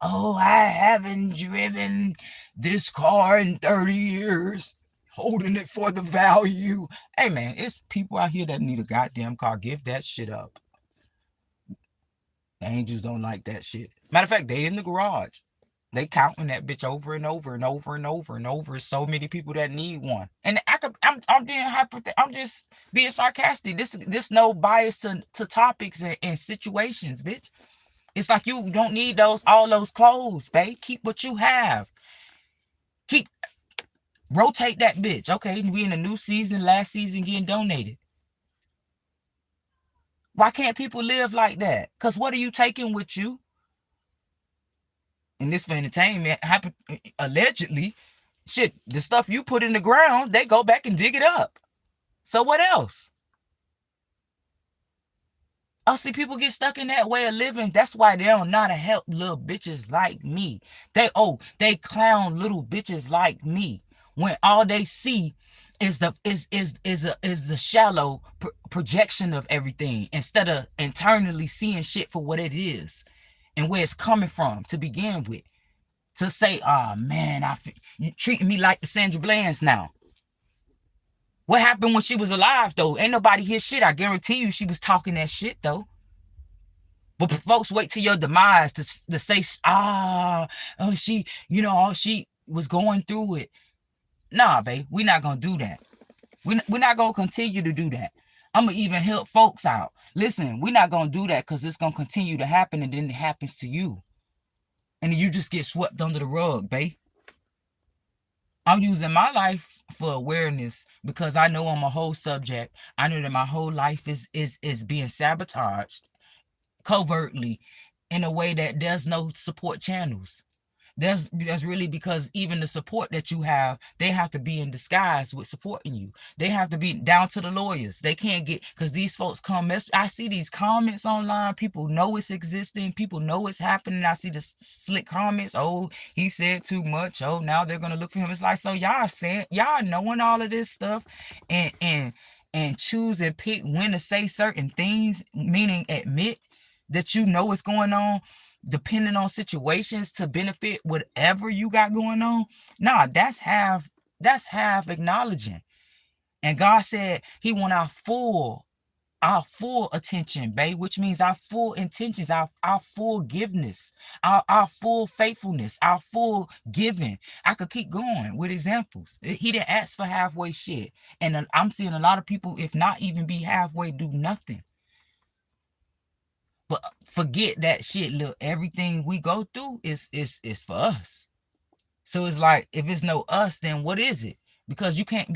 oh, I haven't driven this car in 30 years, holding it for the value. Hey, man, it's people out here that need a goddamn car. Give that shit up. The angels don't like that shit. Matter of fact, they in the garage. They counting that bitch over and over and over and over and over. So many people that need one. And I'm just being sarcastic. This no bias to topics and situations, bitch. It's like you don't need all those clothes, babe. Keep what you have. Rotate that bitch. Okay, we in a new season, last season getting donated. Why can't people live like that? Because what are you taking with you? And this for entertainment, allegedly, shit, the stuff you put in the ground, they go back and dig it up. So what else? I see people get stuck in that way of living. That's why they don't know how to help little bitches like me. They clown little bitches like me when all they see is the shallow projection of everything instead of internally seeing shit for what it is. And where it's coming from to begin with. To say, oh man, you treating me like the Sandra Bland's now. What happened when she was alive though? Ain't nobody hear shit. I guarantee you she was talking that shit though. But folks wait till your demise to say, she was going through it. Nah, babe, we're not gonna do that. We're not gonna continue to do that. I'm going to even help folks out. Listen, we're not going to do that because it's going to continue to happen and then it happens to you. And then you just get swept under the rug, babe. I'm using my life for awareness because I know I'm a whole subject. I know that my whole life is being sabotaged covertly in a way that there's no support channels. That's really because even the support that you have, they have to be in disguise with supporting you. They have to be down to the lawyers. They can't get, because these folks I see these comments online. People know it's existing. People know it's happening. I see the slick comments. Oh, he said too much. Oh, now they're going to look for him. It's like, so y'all knowing all of this stuff and choose and pick when to say certain things, meaning admit that you know what's going on, depending on situations to benefit whatever you got going on. Nah, that's half acknowledging. And God said he want our full attention, babe, which means our full intentions, our full forgiveness, our full faithfulness, our full giving. I could keep going with examples. He didn't ask for halfway shit. And I'm seeing a lot of people, if not even be halfway, do nothing. But forget that shit. Look, everything we go through is for us. So it's like, if it's no us, then what is it? Because you can't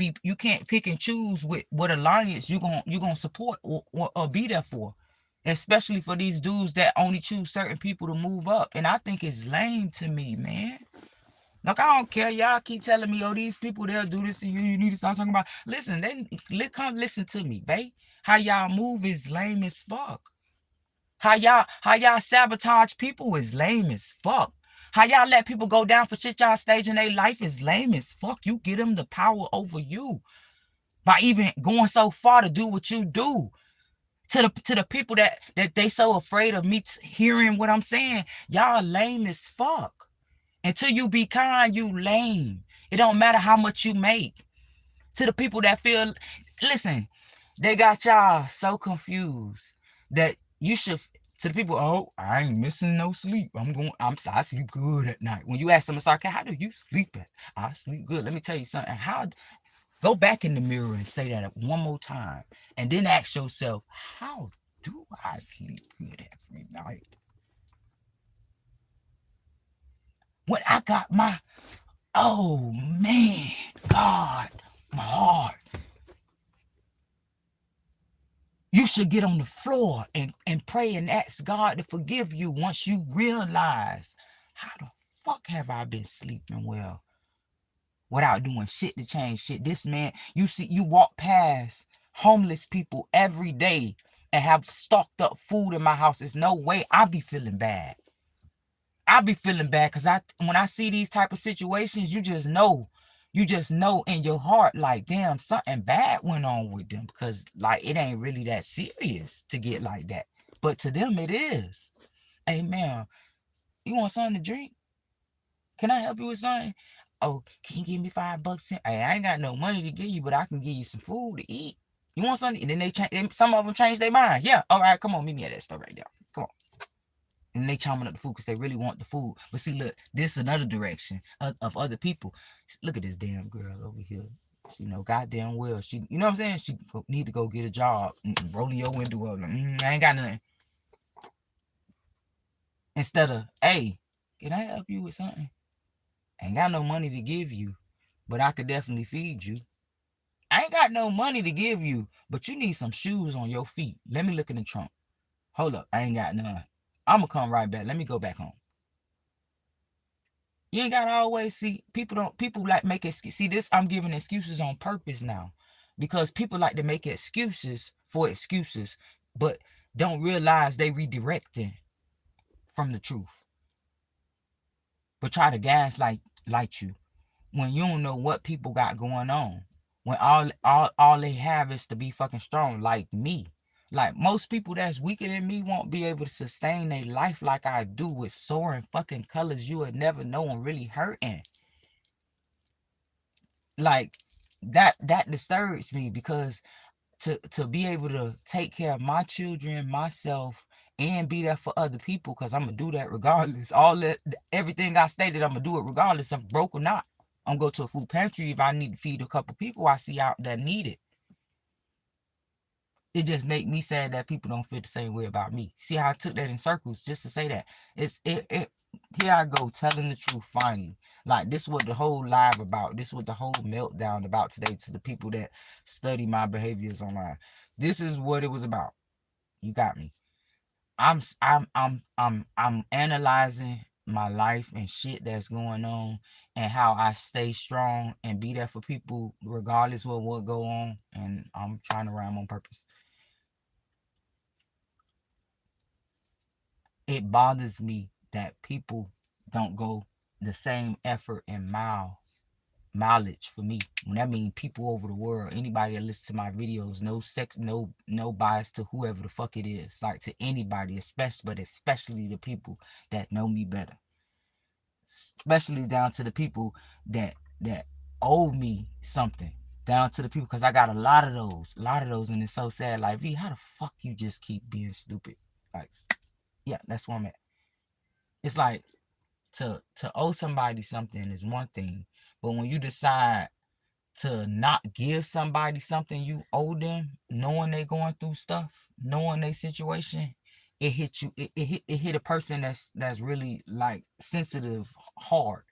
pick and choose with what alliance you gonna support or be there for. Especially for these dudes that only choose certain people to move up. And I think it's lame to me, man. Like, I don't care. Y'all keep telling me, oh, these people, they'll do this to you. You need to start talking about. Listen, come listen to me, babe. How y'all move is lame as fuck. How y'all sabotage people is lame as fuck. How y'all let people go down for shit y'all stage in their life is lame as fuck. You get them the power over you by even going so far to do what you do. To the people that they so afraid of me hearing what I'm saying, y'all lame as fuck. Until you be kind, you lame. It don't matter how much you make. To the people that feel, listen, they got y'all so confused that you should. To the people, oh, I ain't missing no sleep. I sleep good at night. When you ask them, okay, how do you sleep at? I sleep good. Let me tell you something. Go back in the mirror and say that one more time, and then ask yourself, how do I sleep good every night? When I got my, oh man, God, my heart. You should get on the floor and pray and ask God to forgive you once you realize, how the fuck have I been sleeping well without doing shit to change shit? This man, you walk past homeless people every day and have stocked up food in my house. There's no way I be feeling bad. I be feeling bad because when I see these type of situations, you just know in your heart, like, damn, something bad went on with them, because like it ain't really that serious to get like that. But to them it is. Hey man, you want something to drink? Can I help you with something? Oh, can you give me $5? Hey, I ain't got no money to give you, but I can give you some food to eat. You want something? And then some of them change their mind. Yeah, all right, come on, meet me at that store right there. Come on. And they chomping up the food because they really want the food. But see, look, this is another direction of other people. Look at this damn girl over here. You know, goddamn well, you know what I'm saying? She need to go get a job. Rolling your window up. I ain't got nothing. Instead of, hey, can I help you with something? I ain't got no money to give you, but I could definitely feed you. I ain't got no money to give you, but you need some shoes on your feet. Let me look in the trunk. Hold up, I ain't got none. I'm gonna come right back. Let me go back home. You ain't gotta always see people like make excuses. See, this, I'm giving excuses on purpose now, because people like to make excuses for excuses, but don't realize they redirecting from the truth. But try to gaslight you when you don't know what people got going on. When all they have is to be fucking strong, like me. Like most people that's weaker than me won't be able to sustain their life like I do, with soaring fucking colors you would never know and really hurting. Like that disturbs me, because to be able to take care of my children, myself, and be there for other people, because I'm gonna do that regardless. Everything I stated, I'm gonna do it regardless if broke or not. I'm gonna go to a food pantry if I need to feed a couple people I see out that need it. It just make me sad that people don't feel the same way about me. See how I took that in circles just to say that. Here I go telling the truth finally. Like, this is what the whole live about. This is what the whole meltdown about today, to the people that study my behaviors online. This is what it was about. You got me. I'm analyzing my life and shit that's going on, and how I stay strong and be there for people regardless of what go on. And I'm trying to rhyme on purpose. It bothers me that people don't go the same effort and mileage for me. When that means people over the world, anybody that listens to my videos, no bias to whoever the fuck it is, like to anybody, especially the people that know me better, especially down to the people that owe me something, down to the people, because I got a lot of those, and it's so sad. Like, V, how the fuck you just keep being stupid? Like, yeah, that's where I'm at. It's like, to owe somebody something is one thing, but when you decide to not give somebody something you owe them, knowing they going through stuff, knowing their situation, it hit you. It hit a person that's really like sensitive hard,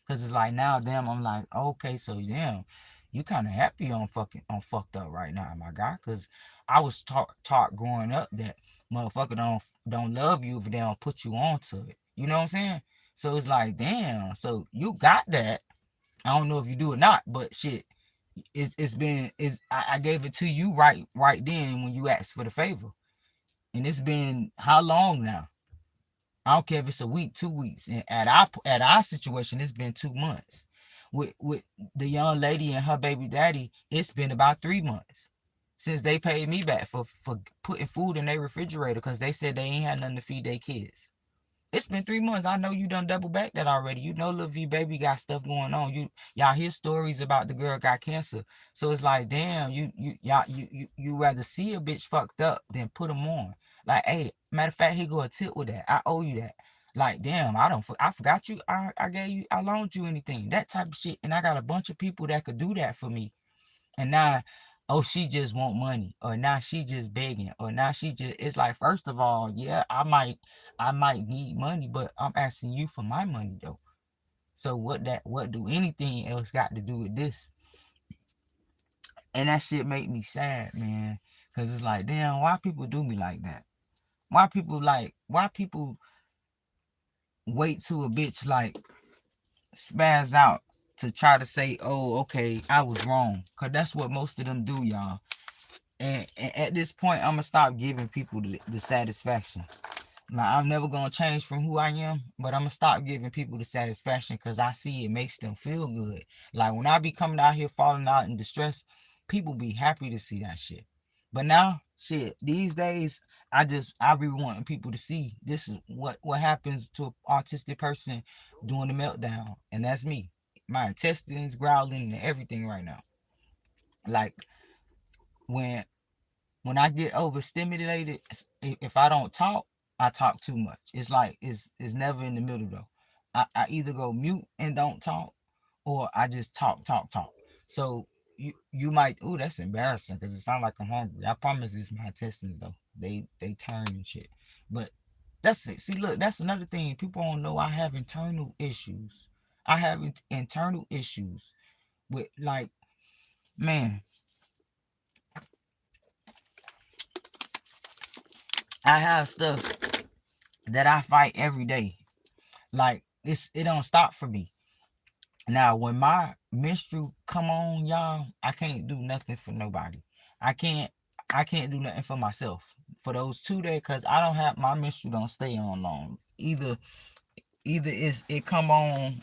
because it's like, now, damn, I'm like, okay, so damn, you kind of happy on fucked up right now, my guy, because I was taught growing up that motherfucker don't love you if they don't put you onto it. You know what I'm saying? So it's like, damn. So you got that. I don't know if you do or not, but shit, I gave it to you right then when you asked for the favor, and it's been how long now? I don't care if it's a week, 2 weeks, and at our situation, it's been 2 months. With the young lady and her baby daddy, it's been about 3 months since they paid me back for putting food in their refrigerator because they said they ain't had nothing to feed their kids. It's been 3 months. I know you done double back that already. You know Lil V baby got stuff going on. Y'all hear stories about the girl got cancer. So it's like, damn, you rather see a bitch fucked up than put them on. Like, hey, matter of fact, here go a tip with that. I owe you that. Like, damn, I forgot you. I gave you, I loaned you anything. That type of shit. And I got a bunch of people that could do that for me. And now, oh, she just want money, or now she just begging, or now she just, it's like, first of all, yeah, I might need money, but I'm asking you for my money though. So what do anything else got to do with this? And that shit make me sad, man. Cause it's like, damn, why people do me like that? Why people wait till a bitch like spaz out to try to say, oh, okay, I was wrong. Cause that's what most of them do, y'all. And at this point, I'm gonna stop giving people the satisfaction. Like, I'm never gonna change from who I am, but I'm gonna stop giving people the satisfaction because I see it makes them feel good. Like when I be coming out here falling out in distress, people be happy to see that shit. But now, shit, these days, I be wanting people to see this is what happens to an autistic person during the meltdown, and that's me. My intestines growling and everything right now. Like when when I get overstimulated, if I don't talk, I talk too much. It's like it's never in the middle though. I either go mute and don't talk, or I just talk. So you might, oh, that's embarrassing because it sounds like I'm hungry. I promise it's my intestines though. They turn and shit. But that's it. See, look, that's another thing. People don't know I have internal issues. I have internal issues with, like, man, I have stuff that I fight every day. Like, it don't stop for me. Now, when my menstrual come on, y'all, I can't do nothing for nobody. I can't I can't do nothing for myself for those 2 days because I don't have my menstrual don't stay on long. Either it come on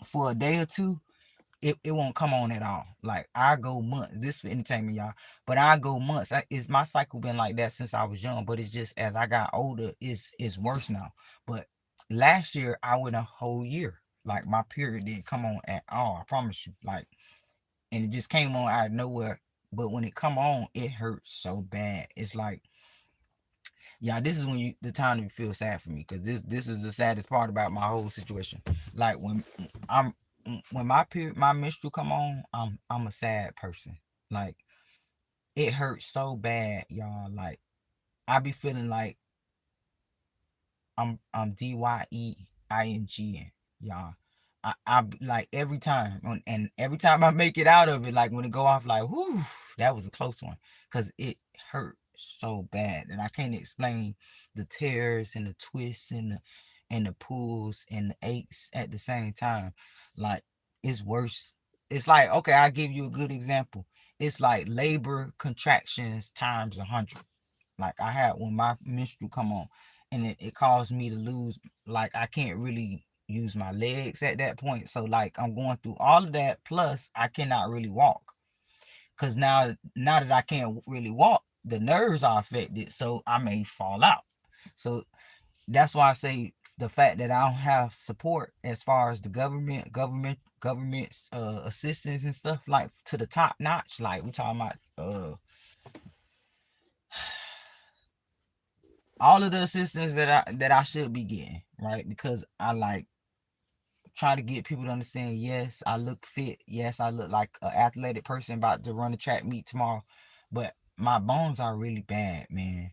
for a day or two, it won't come on at all. Like, I go months. This for entertainment, y'all. But I go months. It's my cycle been like that since I was young. But it's just as I got older, it's worse now. But last year I went a whole year. Like, my period didn't come on at all. I promise you. Like, and it just came on out of nowhere. But when it come on, it hurts so bad. It's like, yeah, this is when the time to feel sad for me, because this is the saddest part about my whole situation. Like, I'm when my menstrual come on, I'm a sad person. Like, it hurts so bad, y'all. Like, I be feeling like I'm DYEING, y'all. I like every time, and every time I make it out of it, like when it go off, like, whoo, that was a close one, cause it hurt so bad, and I can't explain the tears and the twists and the pulls and the aches at the same time. Like, it's worse. It's like, okay, I'll give you a good example. It's like labor contractions times 100. Like, I had when my menstrual come on, and it caused me to lose, like, I can't really use my legs at that point. So, like, I'm going through all of that, plus I cannot really walk. Cause now that I can't really walk, the nerves are affected. So I may fall out. So that's why I say the fact that I don't have support as far as the government's assistance and stuff, like, to the top notch. Like, we talking about all of the assistance that I should be getting, right? Because I, like, try to get people to understand, yes, I look fit. Yes, I look like an athletic person about to run a track meet tomorrow. But my bones are really bad, man.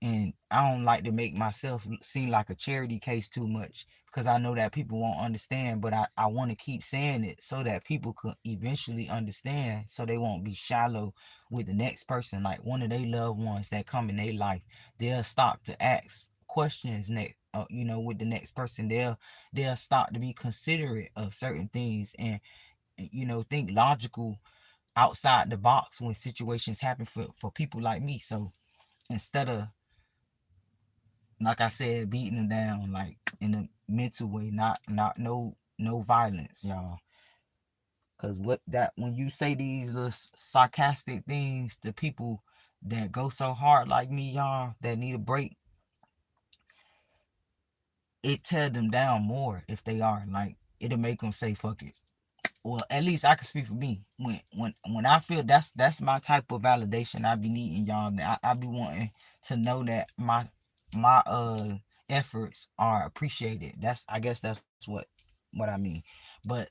And I don't like to make myself seem like a charity case too much, because I know that people won't understand. But I want to keep saying it so that people could eventually understand, so they won't be shallow with the next person. Like, one of their loved ones that come in their life, they'll stop to ask questions next, with the next person. They'll start to be considerate of certain things, and think logical outside the box when situations happen for people like me. So instead of, like I said, beating them down like in a mental way, not no violence, y'all. Cause when you say these little sarcastic things to people that go so hard like me, y'all, that need a break, it tear them down more. If they are like, it'll make them say fuck it. Well, at least I can speak for me. When I feel that's my type of validation I be needing, y'all. I be wanting to know that my efforts are appreciated. I guess that's what I mean. But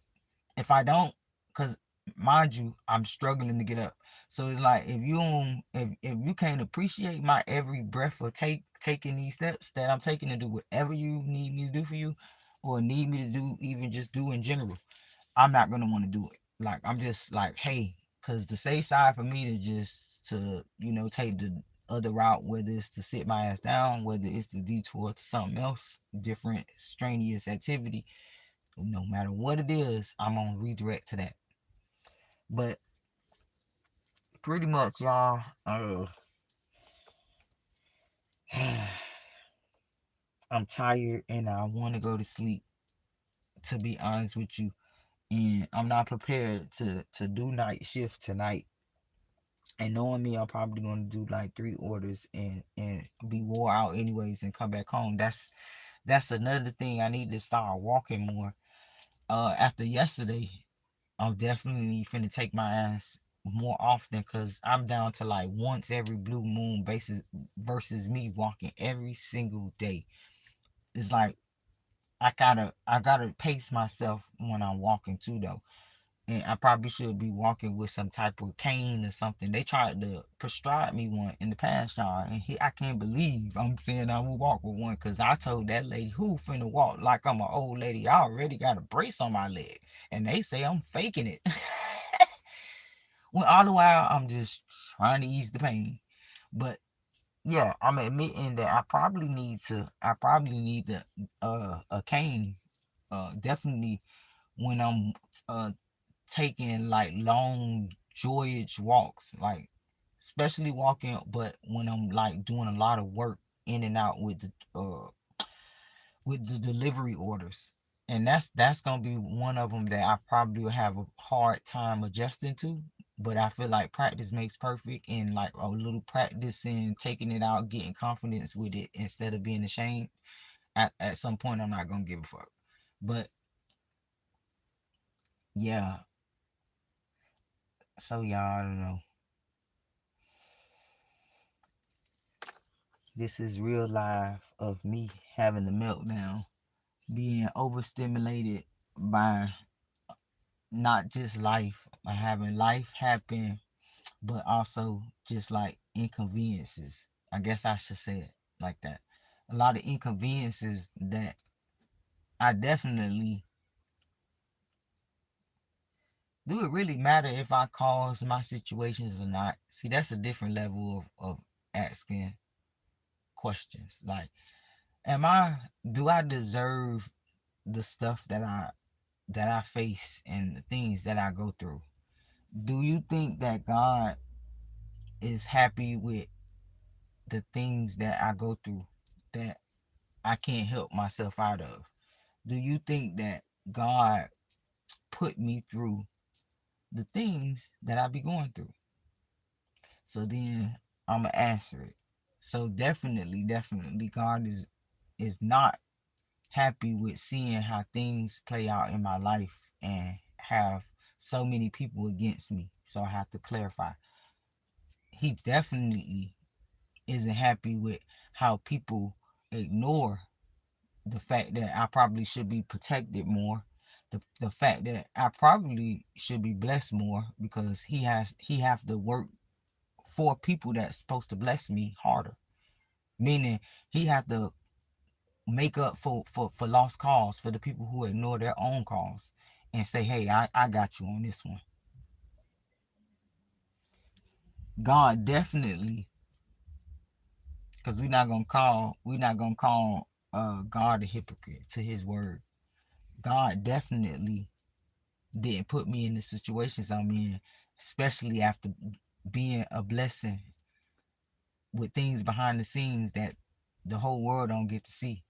if I don't, cause mind you, I'm struggling to get up. So it's like, if you can't appreciate my every breath or taking these steps that I'm taking to do whatever you need me to do for you, or need me to do, even just do in general, I'm not gonna want to do it. Like, I'm just like, hey, cause the safe side for me to just to take the other route, whether it's to sit my ass down, whether it's to detour to something else, different strenuous activity, no matter what it is, I'm gonna redirect to that. But pretty much, y'all, I'm tired and I want to go to sleep. To be honest with you, and I'm not prepared to do night shift tonight. And knowing me, I'm probably gonna do like 3 orders and be wore out anyways and come back home. That's another thing. I need to start walking more. After yesterday, I'm definitely finna take my ass more often, because I'm down to like once every blue moon basis versus me walking every single day. It's like I gotta pace myself when I'm walking too, though. And I probably should be walking with some type of cane or something. They tried to prescribe me one in the past, y'all, and I can't believe I'm saying I will walk with one, because I told that lady who finna walk like I'm an old lady. I already got a brace on my leg, and they say I'm faking it. When all the while I'm just trying to ease the pain. But yeah, I'm admitting that I probably need a cane. Definitely when I'm taking like long joyous walks, like especially walking, but when I'm like doing a lot of work in and out with the delivery orders. And that's gonna be one of them that I probably will have a hard time adjusting to. But I feel like practice makes perfect, and like a little practice and taking it out, getting confidence with it instead of being ashamed. At some point, I'm not gonna give a fuck. But yeah, so y'all, I don't know. This is real life of me having the meltdown, being overstimulated by not just life, by having life happen, but also just like inconveniences. I guess I should say it like that. A lot of inconveniences that I definitely, do it really matter if I cause my situations or not? See, that's a different level of asking questions. Like, am I, do I deserve the stuff that I face and the things that I go through? Do you think that God is happy with the things that I go through that I can't help myself out of? Do you think that God put me through the things that I be going through? So then I'm gonna answer it. So definitely, God is not happy with seeing how things play out in my life and have so many people against me. So I have to clarify. He definitely isn't happy with how people ignore the fact that I probably should be protected more. The fact that I probably should be blessed more, because he have to work for people that's supposed to bless me harder. Meaning he have to make up for lost cause for the people who ignore their own cause and say, hey, I got you on this one. God definitely Because we're not gonna call God a hypocrite to his word. God definitely didn't put me in the situations I'm in, especially after being a blessing with things behind the scenes that the whole world don't get to see.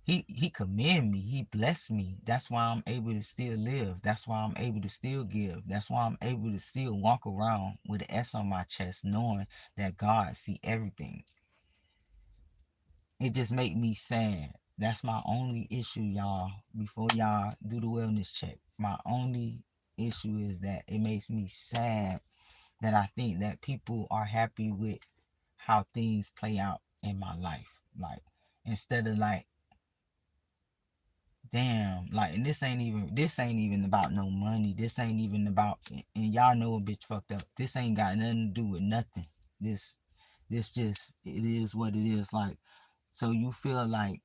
He commend me. He blessed me. That's why I'm able to still live. That's why I'm able to still give. That's why I'm able to still walk around with an S on my chest, knowing that God see everything. It just make me sad. That's my only issue, y'all. Before y'all do the wellness check, my only issue is that it makes me sad that I think that people are happy with how things play out in my life. Like, instead of like, damn, like, and this ain't even about no money. This ain't even about, and y'all know a bitch fucked up. This ain't got nothing to do with nothing. This just, it is what it is. Like, so you feel like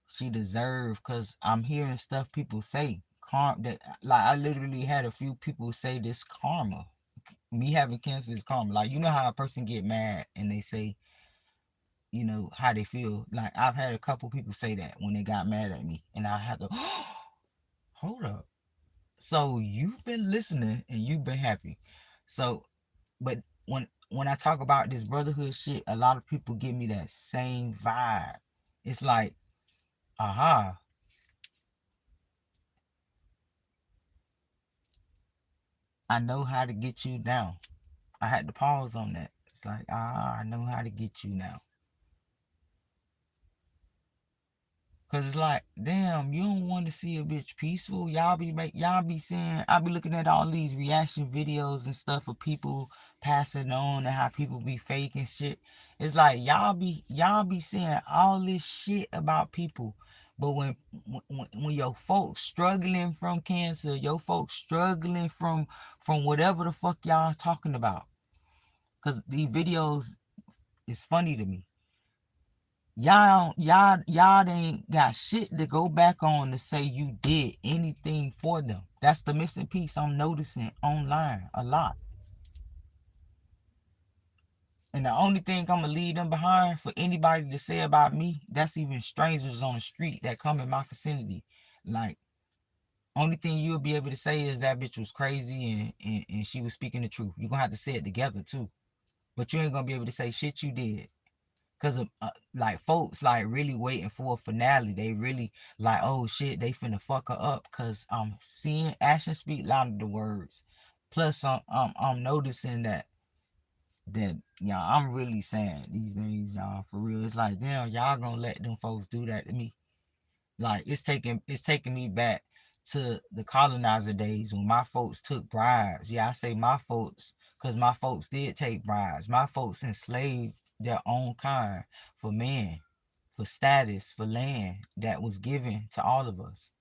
she deserved, because I'm hearing stuff people say that, like, I literally had a few people say this karma. Me having cancer is karma. Like, you know how a person get mad and they say, you know, how they feel. Like, I've had a couple people say that when they got mad at me, and I had to hold up. So you've been listening and you've been happy. So, but when I talk about this brotherhood shit, a lot of people give me that same vibe. It's like, aha, I know how to get you down. I had to pause on that. It's like, I know how to get you now. Cause it's like, damn, you don't want to see a bitch peaceful. Y'all be saying, I be looking at all these reaction videos and stuff of people passing on and how people be fake and shit. It's like y'all be saying all this shit about people. But when your folks struggling from cancer, your folks struggling from whatever the fuck y'all talking about. Cause these videos is funny to me. Y'all ain't got shit to go back on to say you did anything for them. That's the missing piece I'm noticing online a lot. And the only thing I'm gonna leave them behind for anybody to say about me, that's even strangers on the street that come in my vicinity. Like, only thing you'll be able to say is that bitch was crazy and she was speaking the truth. You're gonna have to say it together too. But you ain't gonna be able to say shit you did. Cause of like, folks like really waiting for a finale. They really like, oh shit, they finna fuck her up. Cause I'm seeing actions speak louder than the words. Plus, I'm noticing that y'all, I'm really sad these days, y'all. For real, it's like, damn, y'all gonna let them folks do that to me? Like, it's taking me back to the colonizer days when my folks took bribes. Yeah, I say my folks, because my folks did take bribes. My folks enslaved their own kind for men, for status, for land that was given to all of us.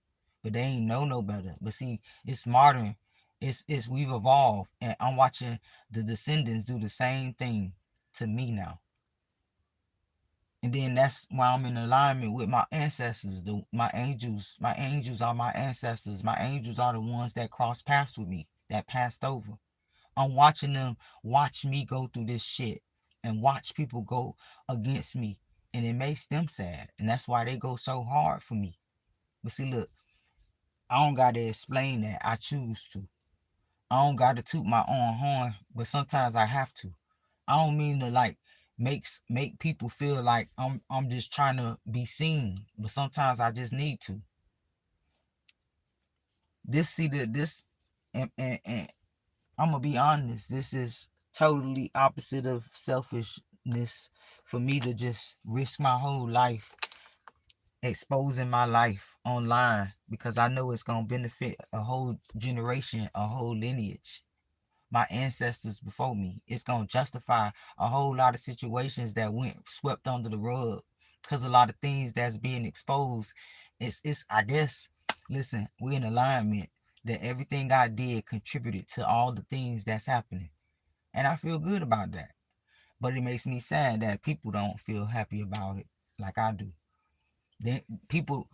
But they ain't know no better. But see, it's modern. It's we've evolved, and I'm watching the descendants do the same thing to me now. And then that's why I'm in alignment with my ancestors. My angels. My angels are my ancestors. My angels are the ones that crossed paths with me, that passed over. I'm watching them watch me go through this shit and watch people go against me. And it makes them sad. And that's why they go so hard for me. But see, look, I don't gotta explain that. I choose to. I don't gotta toot my own horn, but sometimes I have to. I don't mean to like make people feel like I'm just trying to be seen, but sometimes I just need to. This and I'm gonna be honest. This is totally opposite of selfishness for me to just risk my whole life exposing my life online because I know it's gonna benefit a whole generation, a whole lineage, my ancestors before me. It's gonna justify a whole lot of situations that went swept under the rug because a lot of things that's being exposed. It's I guess, listen, we're in alignment that everything I did contributed to all the things that's happening. And I feel good about that. But it makes me sad that people don't feel happy about it like I do. Then people,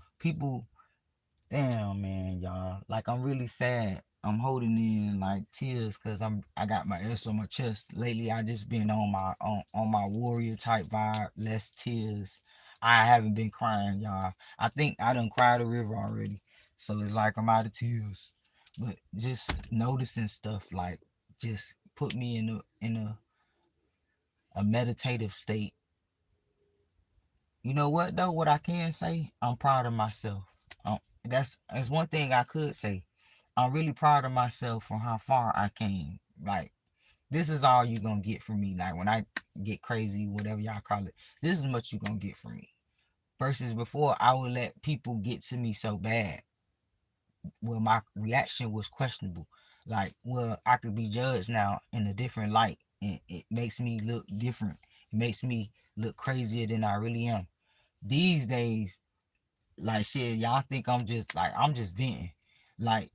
damn man, y'all. Like, I'm really sad I'm holding in like tears because I got my S on my chest. Lately I just been on my warrior type vibe, less tears. I haven't been crying, y'all. I think I done cried a river already. So it's like I'm out of tears. But just noticing stuff like just put me in a meditative state. You know what though? What I can say, I'm proud of myself. That's one thing I could say. I'm really proud of myself for how far I came. Like this is all you gonna get from me. Like when I get crazy, whatever y'all call it, this is what you gonna get from me. Versus before, I would let people get to me so bad, where my reaction was questionable. Like, well, I could be judged now in a different light, and it makes me look different. It makes me look crazier than I really am. These days, like shit, y'all think I'm just venting. Like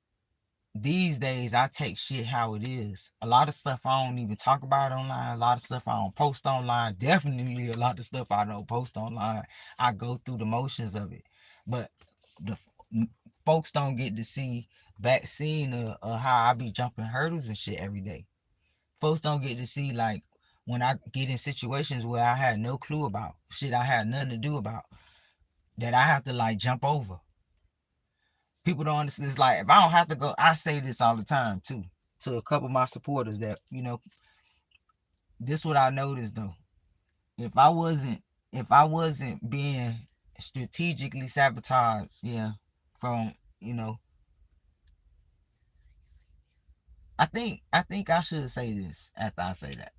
these days I take shit how it is. A lot of stuff I don't even talk about online. A lot of stuff I don't post online. Definitely a lot of stuff I don't post online. I go through the motions of it. But the folks don't get to see back scene of how I be jumping hurdles and shit every day. Folks don't get to see like when I get in situations where I had no clue about shit I had nothing to do about that I have to like jump over. People don't understand. It's like if I don't have to go, I say this all the time too to a couple of my supporters that this what I noticed though. If I wasn't being strategically sabotaged, yeah, from you know, I think I should say this after I say that.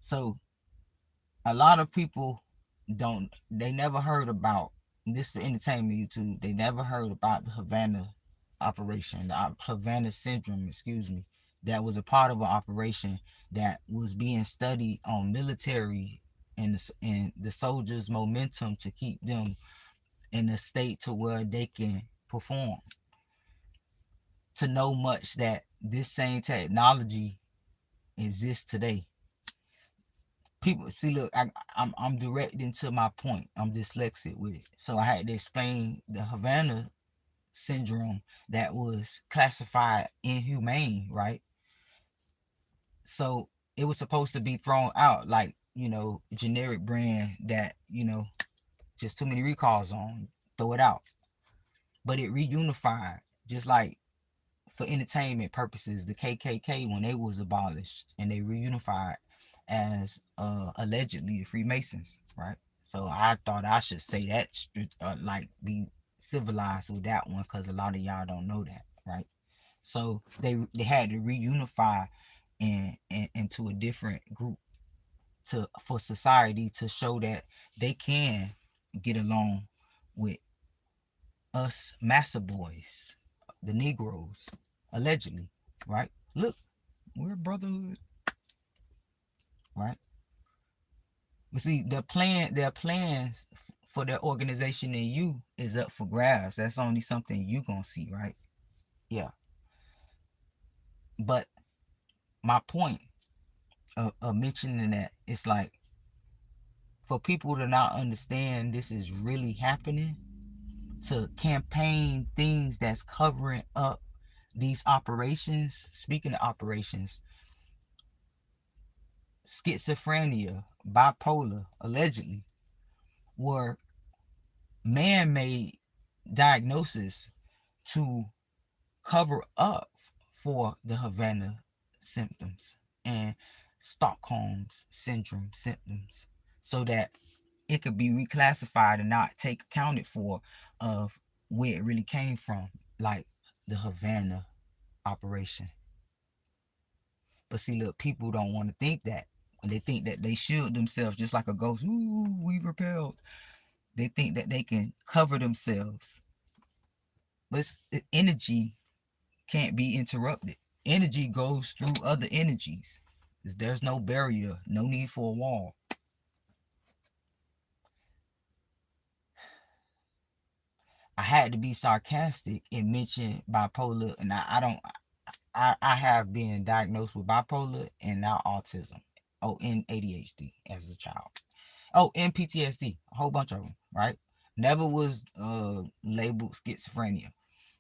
So a lot of people they never heard about this for entertainment YouTube. They never heard about the Havana operation, the Havana syndrome, excuse me, that was a part of an operation that was being studied on military and the soldiers' momentum to keep them in a state to where they can perform. To know much that this same technology exists today. People see, look, I'm directing to my point. I'm dyslexic with it, so I had to explain the Havana syndrome that was classified inhumane, right? So it was supposed to be thrown out like generic brand that just too many recalls on, throw it out. But it reunified, just like for entertainment purposes, the KKK when they was abolished and they reunified as allegedly the Freemasons, right? So I thought I should say that, like be civilized with that one, because a lot of y'all don't know that, right? So they had to reunify and into a different group for society to show that they can get along with us massa boys, the Negroes, allegedly, right? Look, we're brotherhood, right? But see, their plans for their organization and you is up for grabs. That's only something you gonna see, right? Yeah. But my point of mentioning that, it's like for people to not understand this is really happening, to campaign things that's covering up these operations. Speaking of operations, schizophrenia, bipolar, allegedly, were man-made diagnosis to cover up for the Havana symptoms and Stockholm's syndrome symptoms, so that it could be reclassified and not take accounted for of where it really came from, like the Havana operation. But see, look, people don't want to think that. When they think that they shield themselves just like a ghost, ooh, we repelled. They think that they can cover themselves. But energy can't be interrupted. Energy goes through other energies. There's no barrier, no need for a wall. I had to be sarcastic and mention bipolar, and I don't. I have been diagnosed with bipolar and now autism. Oh, and ADHD as a child. Oh, and PTSD. A whole bunch of them, right? Never was labeled schizophrenia.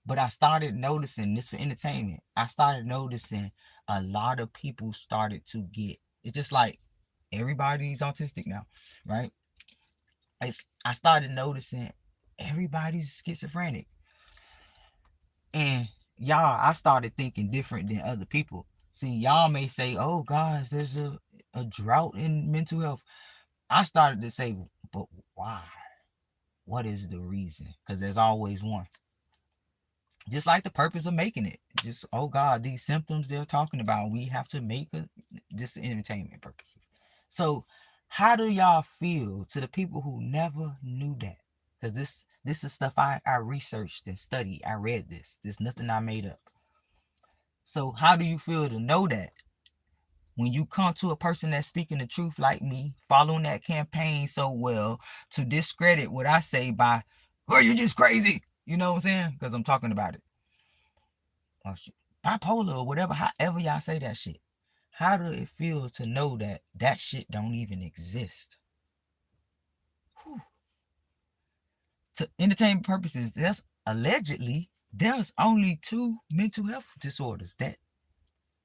But I started noticing this for entertainment. I started noticing a lot of people started to get. It's just like everybody's autistic now, right? I started noticing everybody's schizophrenic, and y'all, I started thinking different than other people. See, y'all may say, "Oh, guys, there's a drought in mental health." I started to say, "But why? What is the reason?" Because there's always one. Just like the purpose of making it. Just, oh God, these symptoms they're talking about, we have to make this entertainment purposes. So how do y'all feel to the people who never knew that? Because this is stuff I researched and studied. I read this. This nothing I made up. So how do you feel to know that when you come to a person that's speaking the truth like me, following that campaign so well, to discredit what I say by, "Well, you're just crazy." You know what I'm saying? Because I'm talking about it. Or bipolar or whatever, however y'all say that shit. How do it feel to know that that shit don't even exist? Whew. To entertainment purposes, there's only 2 mental health disorders that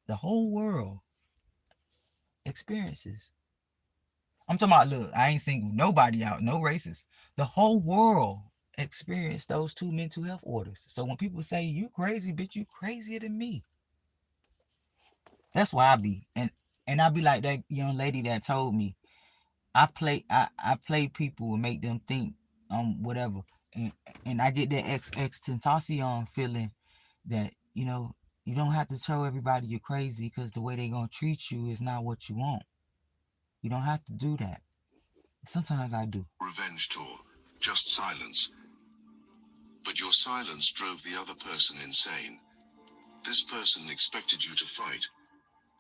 the whole world experiences. I'm talking about, look, I ain't single nobody out, no races. The whole world experienced those 2 mental health orders. So when people say, "You crazy, bitch, you crazier than me." That's why I be. And I be like that young lady that told me, I play people and make them think whatever. And I get that Tentacion feeling that, you don't have to tell everybody you're crazy, because the way they gonna treat you is not what you want. You don't have to do that. Sometimes I do. Revenge tour. Just silence. But your silence drove the other person insane. This person expected you to fight.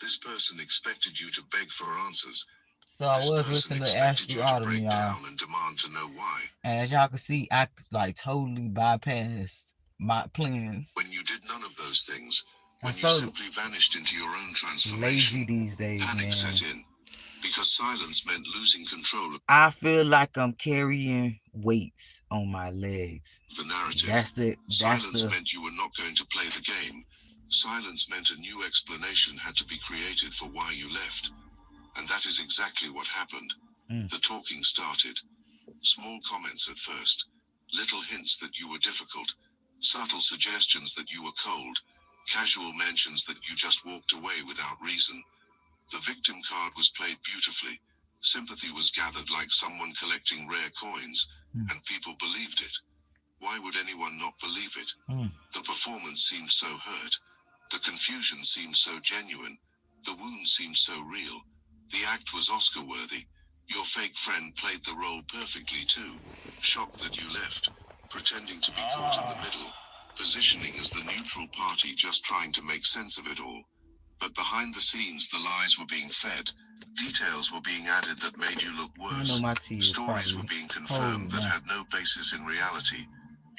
This person expected you to beg for answers. So I was listening to Astro Autumn, break y'all. down and demand to know why. And as y'all can see, I like totally bypassed my plans. When you did none of those things, when you simply vanished into your own transformation, lazy these days, panic man. set in. Because silence meant losing control of. I feel like I'm carrying weights on my legs. The narrative. Silence meant you were not going to play the game. Silence meant a new explanation had to be created for why you left. And that is exactly what happened. The talking started. Small comments at first. Little hints that you were difficult. Subtle suggestions that you were cold. Casual mentions that you just walked away without reason. The victim card was played beautifully. Sympathy was gathered like someone collecting rare coins, and people believed it. Why would anyone not believe it? The performance seemed so hurt. The confusion seemed so genuine. The wound seemed so real. The act was Oscar-worthy. Your fake friend played the role perfectly too. Shocked that you left. Pretending to be caught in the middle. Positioning as the neutral party, just trying to make sense of it all. But behind the scenes, the lies were being fed. Details were being added that made you look worse. Stories were being confirmed that had no basis in reality.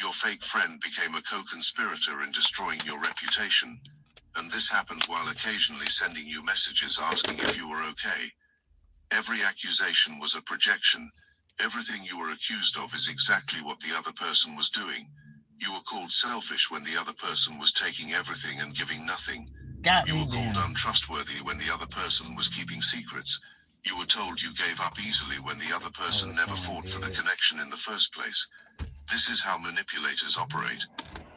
Your fake friend became a co-conspirator in destroying your reputation. And this happened while occasionally sending you messages asking if you were okay. Every accusation was a projection. Everything you were accused of is exactly what the other person was doing. You were called selfish when the other person was taking everything and giving nothing. You were called untrustworthy when the other person was keeping secrets. You were told you gave up easily when the other person never fought for the connection in the first place. This is how manipulators operate.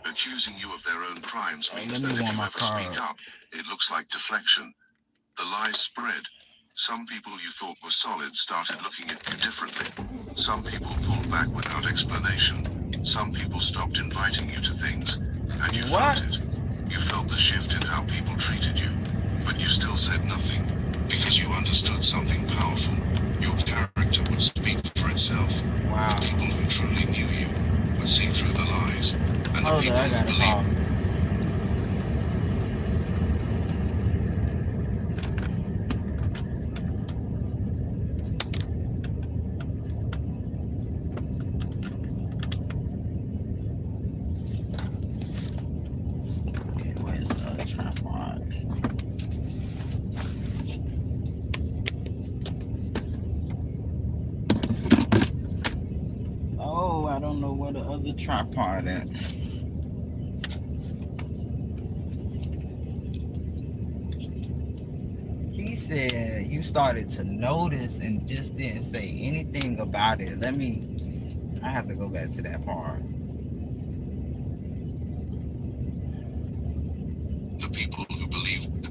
Accusing you of their own crimes means that if you ever speak up, it looks like deflection. The lies spread. Some people you thought were solid started looking at you differently. Some people pulled back without explanation. Some people stopped inviting you to things. And you felt it. You felt the shift in how people treated you. But you still said nothing. Because you understood something powerful. Your character would speak for itself. Wow. The people who truly knew you would see through the lies. And the people who believed. I don't know where the other tripod at. said you started to notice and just didn't say anything about it. I have to go back to that part. The people who believed.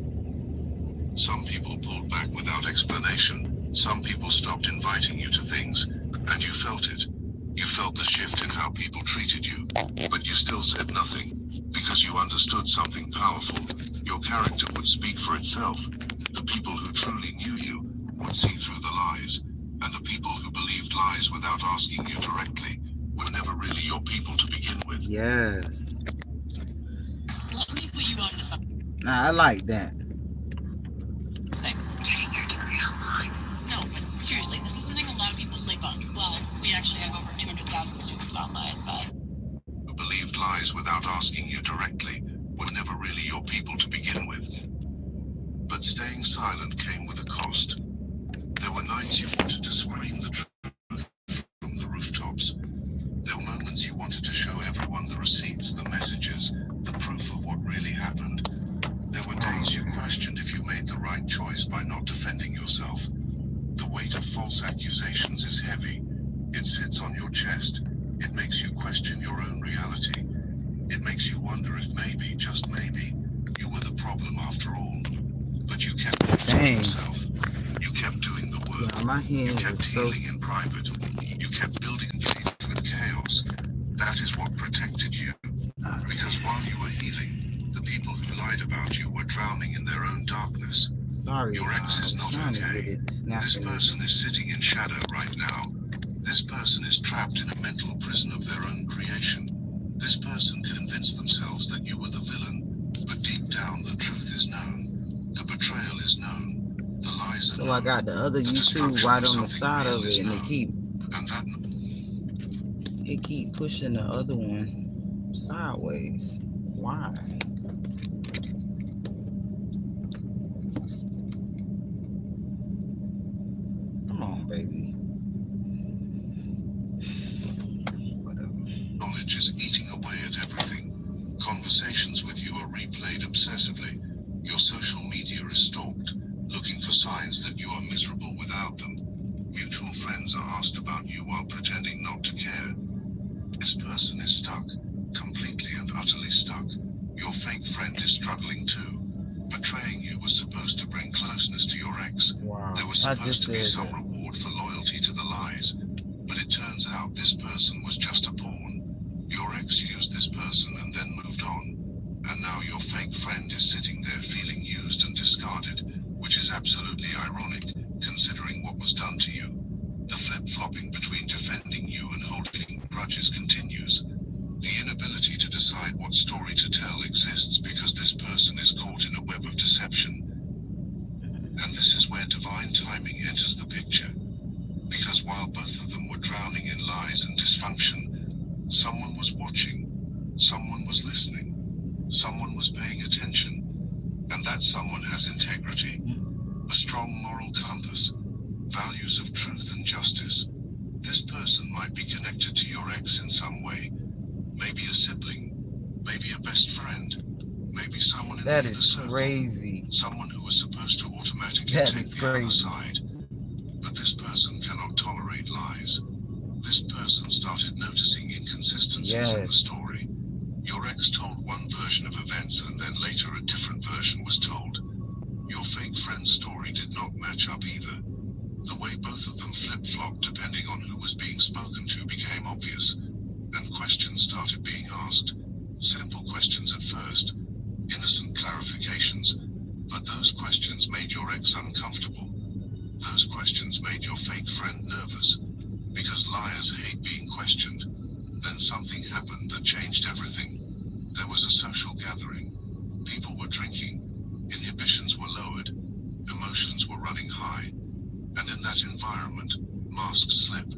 Some people pulled back without explanation. Some people stopped inviting you to things, and you felt it. You felt the shift in how people treated you, but you still said nothing, because you understood something powerful. Your character would speak for itself. The people who truly knew you would see through the lies, and the people who believed lies without asking you directly were never really your people to begin with. Yes. Let me put you on to something. Nah, I like that. Getting your degree online. No, but seriously, this is something a lot of people sleep on. Well, we actually have over 200,000 students online, but... Who believed lies without asking you directly were never really your people to begin with. But staying silent came with a cost. There were nights you wanted to scream the truth from the rooftops. There were moments you wanted to show everyone the receipts, the messages, the proof of what really happened. There were days you questioned if you made the right choice by not defending yourself. The weight of false accusations is heavy. It sits on your chest. It makes you question your own reality. It makes you wonder if maybe, just maybe, you were the problem after all. But you kept losing yourself. You kept doing the work. Yeah, my You hands kept are healing so... in private. You kept building faith with chaos. That is what protected you. Because while you were healing, the people who lied about you were drowning in their own darkness. Sorry, Your ex is not okay. This person is sitting in shadow right now. This person is trapped in a mental prison of their own creation. This person convinced themselves that you were the villain, but deep down the truth is known. The betrayal is known. The lies are known. So I got the other YouTube right on the side of it, and it keep pushing the other one sideways. Why? Come on, baby. Whatever. Knowledge is eating away at everything. Conversations with you are replayed obsessively. Your social media is stalked, looking for signs that you are miserable without them. Mutual friends are asked about you while pretending not to care. This person is stuck, completely and utterly stuck. Your fake friend is struggling too. Betraying you was supposed to bring closeness to your ex. Wow. There was supposed to be some reward for loyalty to the lies. But it turns out this person was just a pawn. Your ex used this person and then moved on. And now your fake friend is sitting there feeling used and discarded, which is absolutely ironic, considering what was done to you. The flip-flopping between defending you and holding grudges continues. The inability to decide what story to tell exists because this person is caught in a web of deception. And this is where divine timing enters the picture. Because while both of them were drowning in lies and dysfunction, someone was watching, someone was listening, someone was paying attention, and that someone has integrity, a strong moral compass, values of truth and justice. This person might be connected to your ex in some way, maybe a sibling, maybe a best friend, maybe someone in the inner circle, crazy. Someone who was supposed to automatically take the other side. But this person cannot tolerate lies. This person started noticing inconsistencies in the story. Your ex told one version of events and then later a different version was told. Your fake friend's story did not match up either. The way both of them flip-flopped depending on who was being spoken to became obvious, and questions started being asked. Simple questions at first, innocent clarifications, but those questions made your ex uncomfortable. Those questions made your fake friend nervous, because liars hate being questioned. Then something happened that changed everything. There was a social gathering. People were drinking. Inhibitions were lowered. Emotions were running high. And in that environment, masks slip.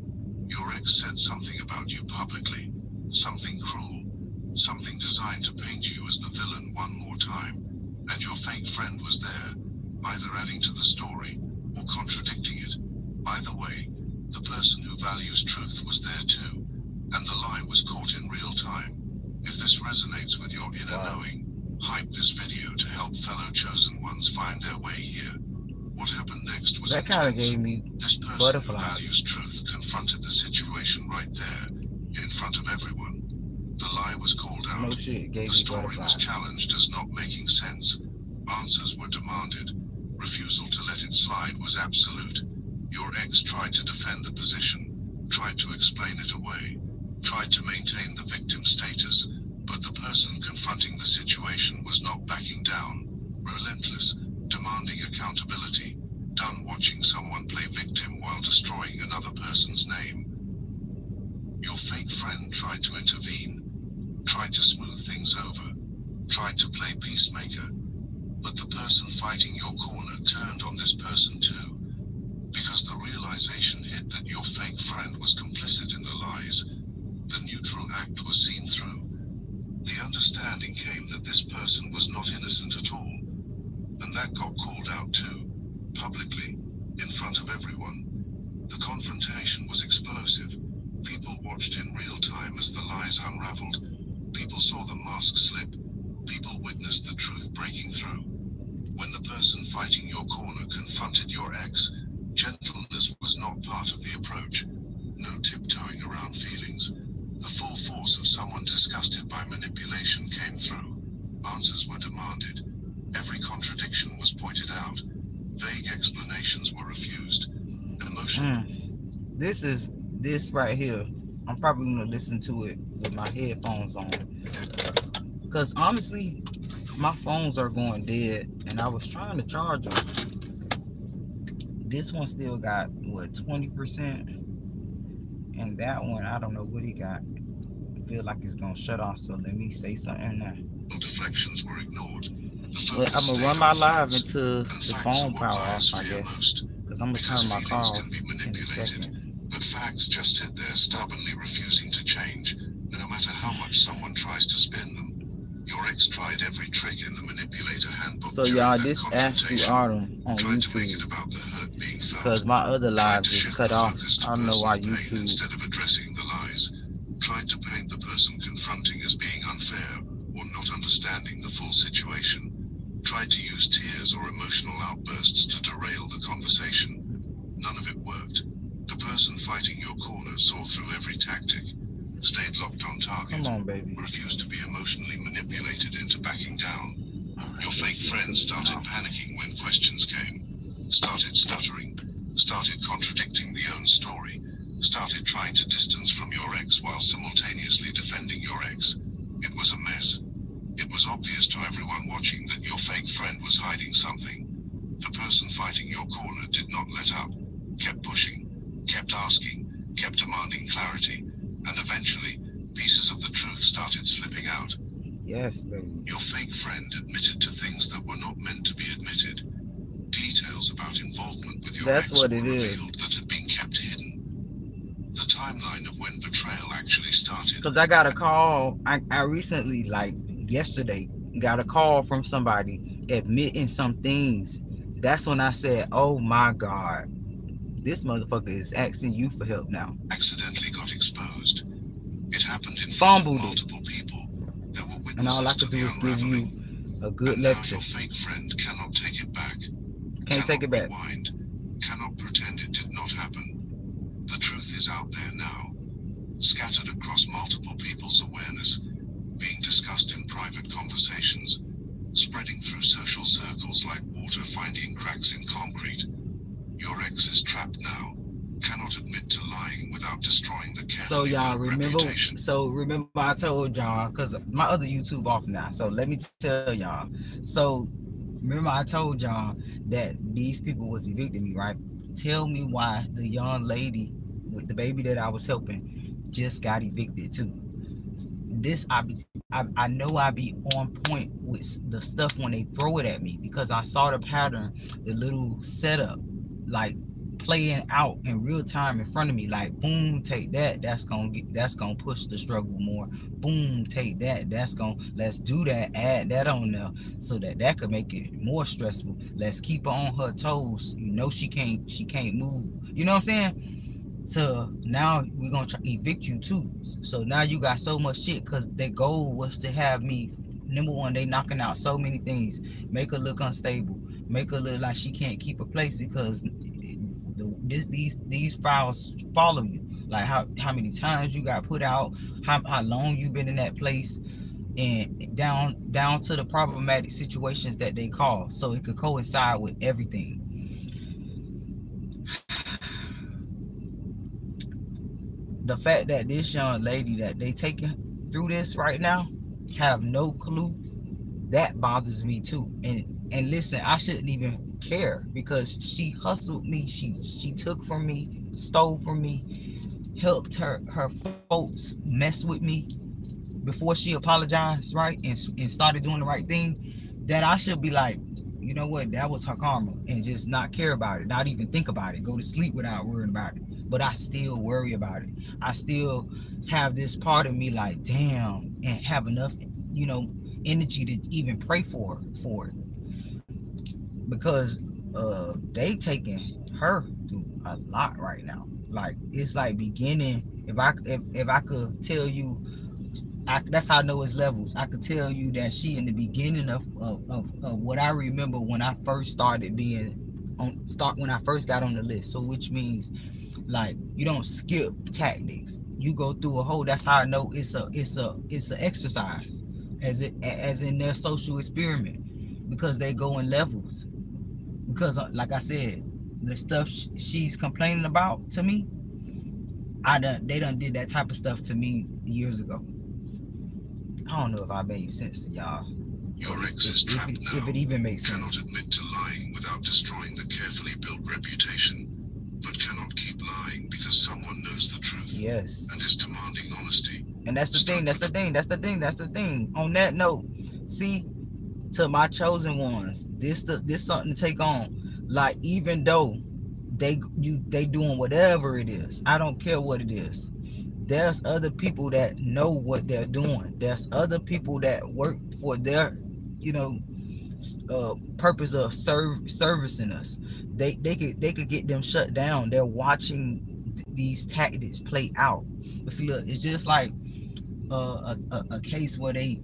Your ex said something about you publicly. Something cruel. Something designed to paint you as the villain one more time. And your fake friend was there, either adding to the story or contradicting it. Either way, the person who values truth was there too, and the lie was caught in real time. If this resonates with your inner knowing, hype this video to help fellow chosen ones find their way here. What happened next was That kind of intense. gave me This person who butterflies. values truth confronted the situation right there, in front of everyone. The lie was called out. No shit, gave The me story was butterflies. challenged as not making sense. Answers were demanded. Refusal to let it slide was absolute. Your ex tried to defend the position, tried to explain it away, tried to maintain the victim status, but the person confronting the situation was not backing down. Relentless, demanding accountability, done watching someone play victim while destroying another person's name. Your fake friend tried to intervene, tried to smooth things over, tried to play peacemaker, but the person fighting your corner turned on this person too, because the realization hit that your fake friend was complicit in the lies. The neutral act was seen through. The understanding came that this person was not innocent at all, and that got called out too, publicly, in front of everyone. The confrontation was explosive. People watched in real time as the lies unraveled. People saw the mask slip. People witnessed the truth breaking through. When the person fighting your corner confronted your ex, gentleness was not part of the approach. No tiptoeing around feelings. The full force of someone disgusted by manipulation came through. Answers were demanded. Every contradiction was pointed out. Vague explanations were refused. Emotion. This right here, I'm probably gonna listen to it with my headphones on, because honestly my phones are going dead and I was trying to charge them. This one still got what, 20%, and that one I don't know what he got. I feel like it's gonna shut off, so let me say something now. Deflections were ignored. But I'm gonna run my live into the phone power off, I guess, because I'm gonna turn my car off in a second. But facts just sit there stubbornly refusing to change, no matter how much someone tries to spin them. Your ex tried every trick in the manipulator handbook. So y'all, this Ashley Autumn on YouTube, because my other live is cut off. I don't know why YouTube. Instead of addressing the lies, tried to paint the person confronting as being unfair or not understanding the full situation. Tried to use tears or emotional outbursts to derail the conversation. None of it worked. The person fighting your corner saw through every tactic, stayed locked on target, Come on, baby. refused to be emotionally manipulated into backing down. Your fake friend started panicking when questions came, started stuttering, started contradicting the own story, started trying to distance from your ex while simultaneously defending your ex. It was a mess. It was obvious to everyone watching that your fake friend was hiding something. The person fighting your corner did not let up, kept pushing, kept asking, kept demanding clarity, and eventually, pieces of the truth started slipping out. Yes, baby. Your fake friend admitted to things that were not meant to be admitted. Details about involvement with your ex were revealed that had been kept hidden. The timeline of when betrayal actually started. Because I got a call, I recently, like yesterday, got a call from somebody admitting some things. That's when I said, oh my God, this motherfucker is asking you for help now. Accidentally got exposed. It happened in front of multiple people. There were witnesses, and all I could do is give you a good lecture. Now your fake friend cannot take it back. Can't take it back. Rewind, cannot pretend it did not happen. The truth is out there now, scattered across multiple people's awareness, being discussed in private conversations, spreading through social circles like water finding cracks in concrete. Your ex is trapped now, cannot admit to lying without destroying the carefully built reputation. So remember I told y'all, because my other YouTube off now, so let me tell y'all. So remember I told y'all that these people was evicting me, right? Tell me why the young lady with the baby that I was helping just got evicted too. This I know I be on point with the stuff when they throw it at me, because I saw the pattern, the little setup, like playing out in real time in front of me. Like, boom, take that. That's gonna push the struggle more. Boom, take that. Let's do that. Add that on there so that could make it more stressful. Let's keep her on her toes. You know she can't move. You know what I'm saying? So now we're gonna try evict you too. So now you got so much shit, because their goal was to have me, number one, they knocking out so many things, make her look unstable, make her look like she can't keep a place because these files follow you. Like how many times you got put out, how long you been in that place, and down to the problematic situations that they cause, so it could coincide with everything. The fact that this young lady that they taking through this right now have no clue, that bothers me too. And listen, I shouldn't even care because she hustled me, she took from me, stole from me, helped her folks mess with me before she apologized, right, and started doing the right thing. That I should be like, you know what, that was her karma, and just not care about it, not even think about it, go to sleep without worrying about it. But I still worry about it. I still have this part of me like, damn, and have enough, energy to even pray for it, because they taking her through a lot right now. Like, it's like beginning, if I could tell you, that's how I know it's levels. I could tell you that she in the beginning of what I remember when I first started when I first got on the list. So which means, like, you don't skip tactics. You go through a whole. That's how I know it's an exercise, as in their social experiment, because they go in levels. Because like I said, the stuff she's complaining about to me, they done did that type of stuff to me years ago. I don't know if I made sense to y'all. Your ex is trapped now. If it even makes sense. Cannot admit to lying without destroying the carefully built reputation, but cannot keep lying because someone knows the truth. Yes. And is demanding honesty. And that's the thing. On that note, see, to my chosen ones, this something to take on. Like, even though they doing whatever it is, I don't care what it is. There's other people that know what they're doing. There's other people that work for their, purpose of servicing us. They could get them shut down. They're watching these tactics play out. But see, look, it's just like a case where they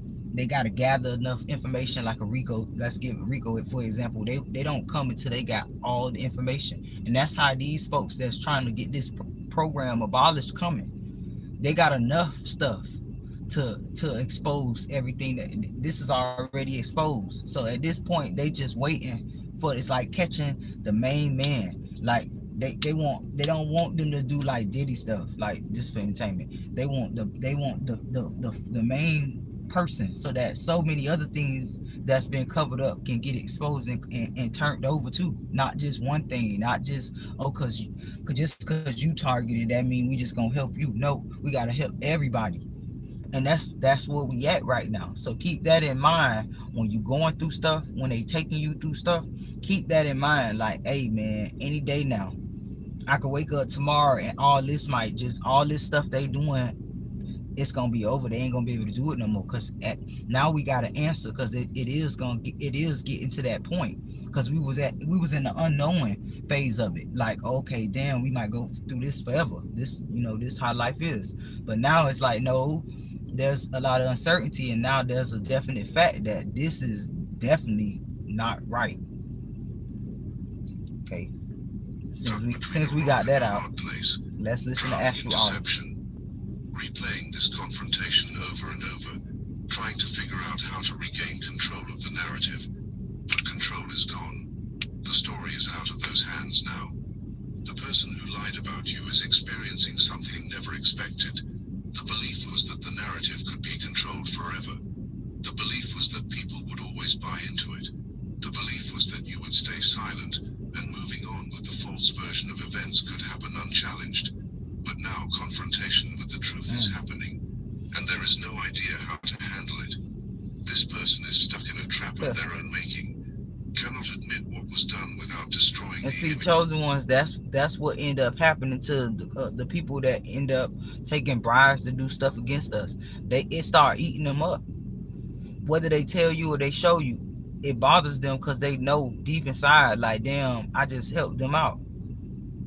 got to gather enough information, like a RICO. Let's give RICO for example. They don't come until they got all the information, and that's how these folks that's trying to get this program abolished coming. They got enough stuff to expose everything that this is already exposed. So at this point, they just waiting for, it's like catching the main man. Like they don't want them to do like Diddy stuff, like just for entertainment. They want the main person, so that so many other things that's been covered up can get exposed and turned over too. Not just one thing, not just cause you targeted, that mean we just gonna help you. No, we gotta help everybody. And that's where we at right now. So keep that in mind when you going through stuff, when they taking you through stuff. Keep that in mind. Like, hey man, any day now, I could wake up tomorrow and all this stuff they doing, it's gonna be over. They ain't gonna be able to do it no more. Cause now we got to answer. Cause it is getting to that point. Cause we was in the unknowing phase of it. Like, okay, damn, we might go through this forever. This, this how life is. But now it's like, no, there's a lot of uncertainty, and now there's a definite fact that this is definitely not right. Okay. Since we got that out, let's listen to Astral Deception. Replaying this confrontation over and over, trying to figure out how to regain control of the narrative. But control is gone. The story is out of those hands now. The person who lied about you is experiencing something never expected. The belief was that the narrative could be controlled forever. The belief was that people would always buy into it. The belief was that you would stay silent, and moving on with the false version of events could happen unchallenged. But now confrontation with the truth is happening, and there is no idea how to handle it. This person is stuck in a trap of their own making, cannot admit what was done without destroying. And see, chosen ones, that's what ended up happening to the people that end up taking bribes to do stuff against us. It start eating them up. Whether they tell you or they show you, it bothers them because they know deep inside, like, damn, I just helped them out.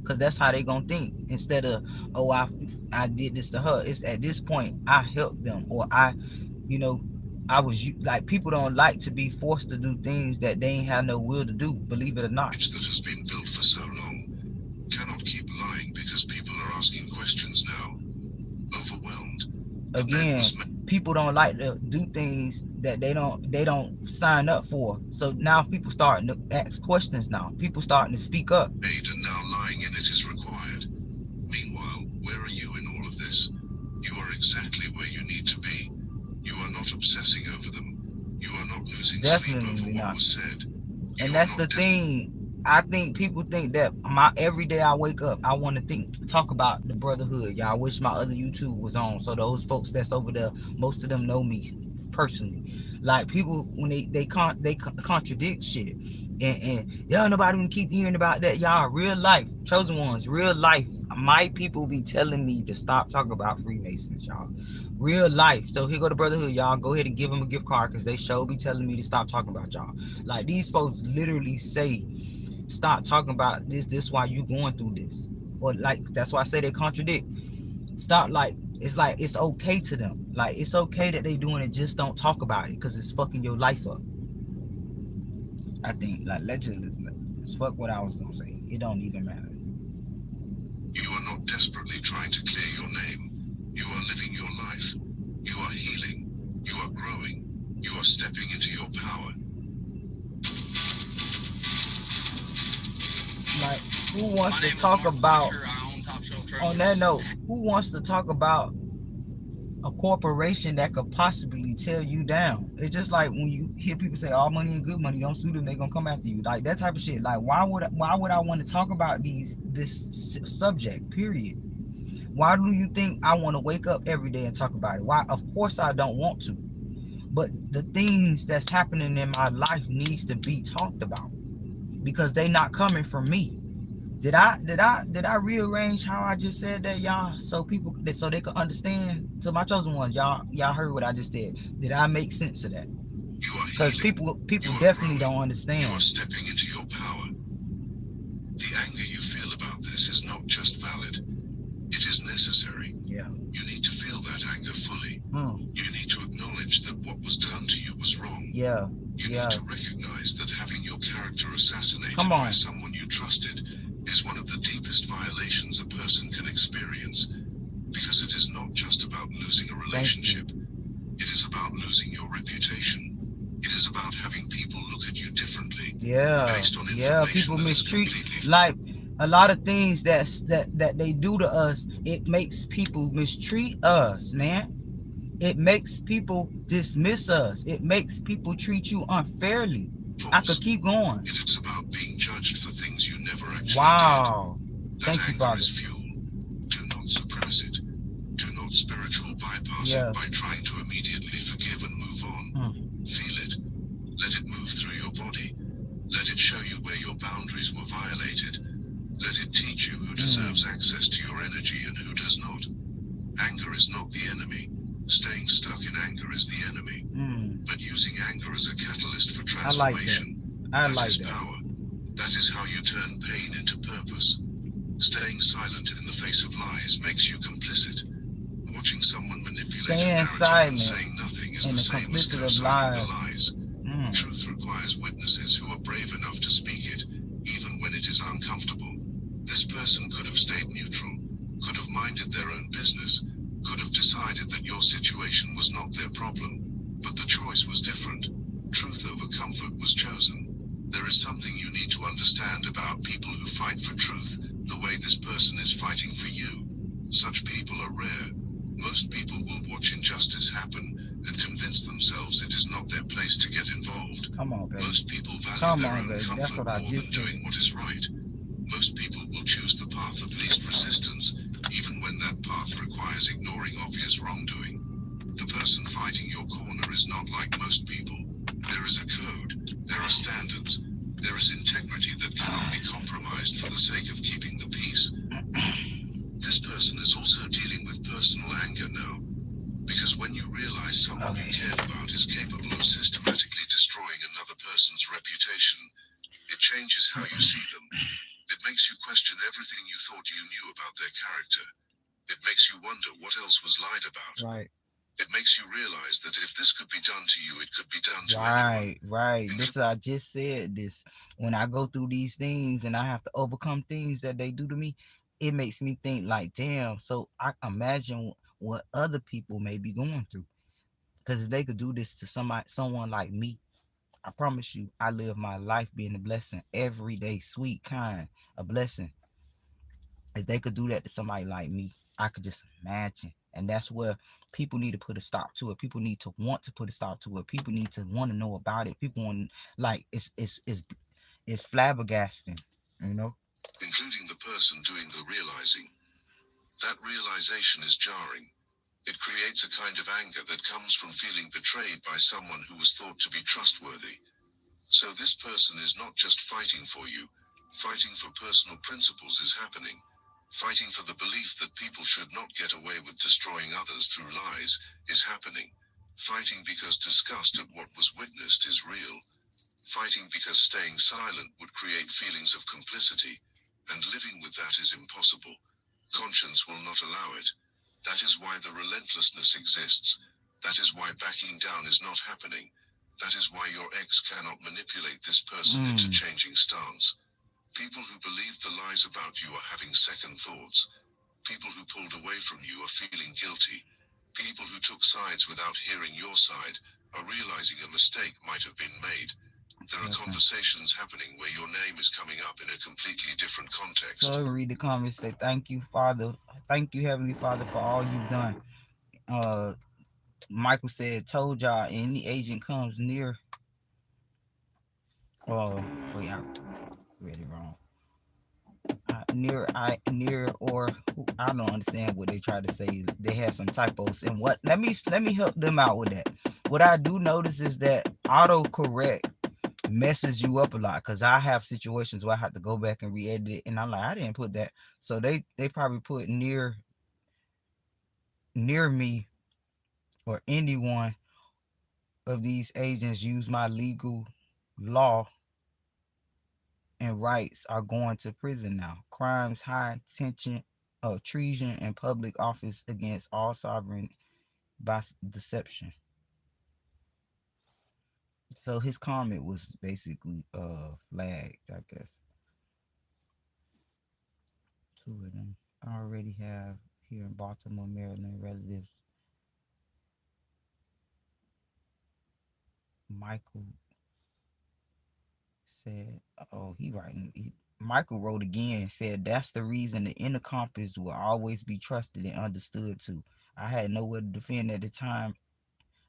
Because that's how they gonna think. Instead of, oh, I did this to her. It's at this point, I helped them, or I like, people don't like to be forced to do things that they ain't have no will to do, believe it or not. That has been built for so long cannot keep lying because people are asking questions now. Overwhelmed. Again, people don't like to do things that they don't sign up for. So now people starting to ask questions now. People starting to speak up. And now lying in it is required. Meanwhile, where are you in all of this? You are exactly where you need to be. You are not obsessing over them. You are not losing sleep over what was said. And that's the thing. I think people think that every day I wake up, I want to talk about the brotherhood. Y'all, I wish my other YouTube was on, so those folks that's over there, most of them know me personally. Like, people, when they contradict shit, and y'all, nobody can keep hearing about that. Y'all, real life, chosen ones, real life, my people be telling me to stop talking about Freemasons, y'all. Real life. So here go the brotherhood, y'all. Go ahead and give them a gift card, because they sure be telling me to stop talking about y'all. Like, these folks literally say, stop talking about this why you going through this. Or, like, that's why I say they contradict. Stop. Like, it's okay to them. Like, it's okay that they doing it, just don't talk about it, because it's fucking your life up. I think, like, it's fuck what I was gonna say. It don't even matter. You are not desperately trying to clear your name. You are living your life. You are healing. You are growing. You are stepping into your power. Like, who wants to talk about, on that note, who wants to talk about a corporation that could possibly tear you down? It's just like when you hear people say all money and good money, don't sue them, they gonna come after you. Like, that type of shit. Like, why would I want to talk about this subject, period? Why do you think I want to wake up every day and talk about it? Why? Of course I don't want to, but the things that's happening in my life needs to be talked about, because they not coming from me. Did I rearrange how I just said that, y'all, so they could understand? To my chosen ones, y'all heard what I just said. Did I make sense of that? Because people definitely don't understand. You are stepping into your power. The anger you feel about this is not just valid. It is necessary. Yeah. You need to feel that anger fully. You need to acknowledge that what was done to you was wrong. Yeah. You need to recognize that having your character assassinated by someone you trusted is one of the deepest violations a person can experience, because it is not just about losing a relationship. It is about losing your reputation. It is about having people look at you differently. Based on people mistreat, like, a lot of things that they do to us. It makes people mistreat us, man. It makes people dismiss us. It makes people treat you unfairly. I could keep going. It is about being judged for things you never actually did. Thank you, Father. Is fuel. Do not suppress it. Do not spiritual bypass it by trying to immediately forgive and move on. Feel it. Let it move through your body. Let it show you where your boundaries were violated. Let it teach you who deserves access to your energy and who does not. Anger is not the enemy. Staying stuck in anger is the enemy. But using anger as a catalyst for transformation, that is power. That is how you turn pain into purpose. Staying silent in the face of lies makes you complicit. Watching someone manipulate a narrative and saying nothing is the same as co-signing the lies. Truth requires witnesses who are brave enough to speak it, even when it is uncomfortable. This person could have stayed neutral, could have minded their own business, could have decided that your situation was not their problem, but the choice was different. Truth over comfort was chosen. There is something you need to understand about people who fight for truth, the way this person is fighting for you. Such people are rare. Most people will watch injustice happen and convince themselves it is not their place to get involved. Come on, baby. Most people value their own comfort That's what I more just than doing what is right. Most people will choose the path of least resistance, even when that path requires ignoring obvious wrongdoing. The person fighting your corner is not like most people. There is a code, there are standards, there is integrity that cannot be compromised for the sake of keeping the peace. This person is also dealing with personal anger now, because when you realize someone you cared about is capable of systematically destroying another person's reputation, it changes how you see them. It makes you question everything you thought you knew about their character. It makes you wonder what else was lied about. Right. It makes you realize that if this could be done to you, it could be done to anyone. Right. This I just said this. When I go through these things and I have to overcome things that they do to me, it makes me think like, damn. So I imagine what other people may be going through. Because if they could do this to someone like me, I promise you, I live my life being a blessing every day, sweet, kind, a blessing. If they could do that to somebody like me, I could just imagine. And that's where people need to put a stop to it. People need to want to put a stop to it. People need to want to know about it. People want, like, it's flabbergasting, you know. Including the person doing the realizing. That realization is jarring. It creates a kind of anger that comes from feeling betrayed by someone who was thought to be trustworthy. So this person is not just fighting for you. Fighting for personal principles is happening. Fighting for the belief that people should not get away with destroying others through lies is happening. Fighting because disgust at what was witnessed is real. Fighting because staying silent would create feelings of complicity, and living with that is impossible. Conscience will not allow it. That is why the relentlessness exists. That is why backing down is not happening. That is why your ex cannot manipulate this person into changing stance. People who believed the lies about you are having second thoughts. People who pulled away from you are feeling guilty. People who took sides without hearing your side are realizing a mistake might have been made. There are conversations happening where your name is coming up in a completely different context. So I read the comments, say, thank you, Father. Thank you, Heavenly Father, for all you've done. Michael said, told y'all any agent comes near. Oh, wait, I read it wrong. Near or I don't understand what they tried to say. They had some typos and what. Let me help them out with that. What I do notice is that autocorrect messes you up a lot, because I have situations where I have to go back and re-edit it, and I'm like, I didn't put that. So they probably put near me or anyone of these agents use my legal law and rights are going to prison now. Crimes, high tension of treason and public office against all sovereign by deception. So his comment was basically flagged, I guess. Two of them. I already have here in Baltimore, Maryland, relatives. Michael said, oh, Michael wrote again and said, that's the reason the inner compass will always be trusted and understood too. I had nowhere to defend at the time.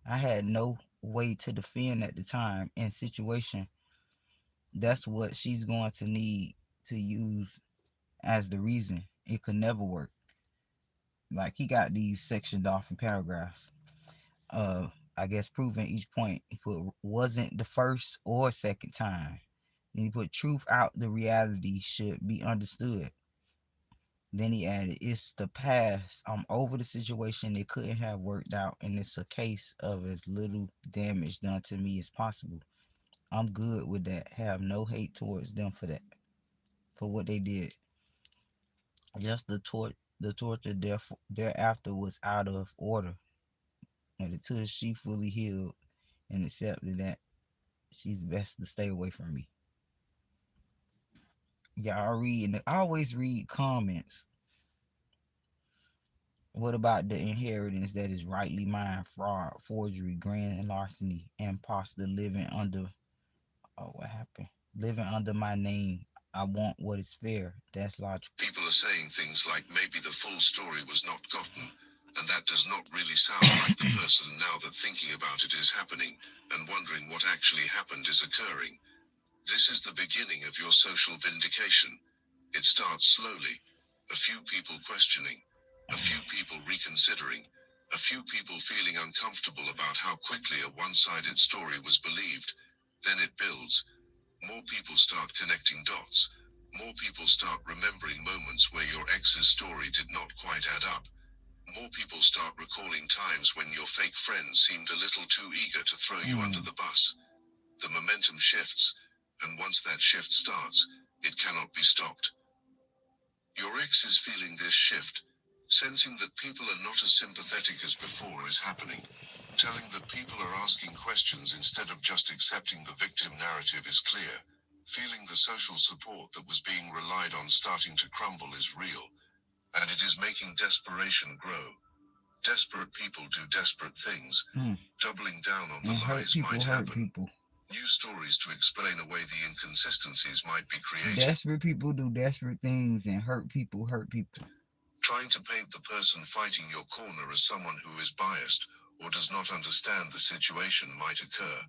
I had no way to defend at the time and situation. That's what she's going to need to use as the reason. It could never work. Like, he got these sectioned off in paragraphs. I guess proving each point. He put wasn't the first or second time. Then he put truth out the reality should be understood. Then he added, it's the past. I'm over the situation. It couldn't have worked out. And it's a case of as little damage done to me as possible. I'm good with that. Have no hate towards them for that. For what they did. Just the torture thereafter was out of order. And until she fully healed and accepted that, she's best to stay away from me. Y'all read, I always read comments. What about the inheritance that is rightly mine? Fraud, forgery, grand larceny, imposter living under. Oh, what happened? Living under my name. I want what is fair. That's logical. People are saying things like maybe the full story was not gotten, and that does not really sound like the person now that thinking about it is happening, and wondering what actually happened is occurring. This is the beginning of your social vindication. It starts slowly. A few people questioning. A few people reconsidering. A few people feeling uncomfortable about how quickly a one-sided story was believed. Then it builds. More people start connecting dots. More people start remembering moments where your ex's story did not quite add up. More people start recalling times when your fake friend seemed a little too eager to throw you under the bus. The momentum shifts, and once that shift starts, it cannot be stopped. Your ex is feeling this shift. Sensing that people are not as sympathetic as before is happening. Telling that people are asking questions instead of just accepting the victim narrative is clear. Feeling the social support that was being relied on starting to crumble is real, and it is making desperation grow. Desperate people do desperate things. Doubling down on the And hurt lies people might hurt happen. people. New stories to explain away the inconsistencies might be created. Desperate people do desperate things, and hurt people hurt people. Trying to paint the person fighting your corner as someone who is biased or does not understand the situation might occur.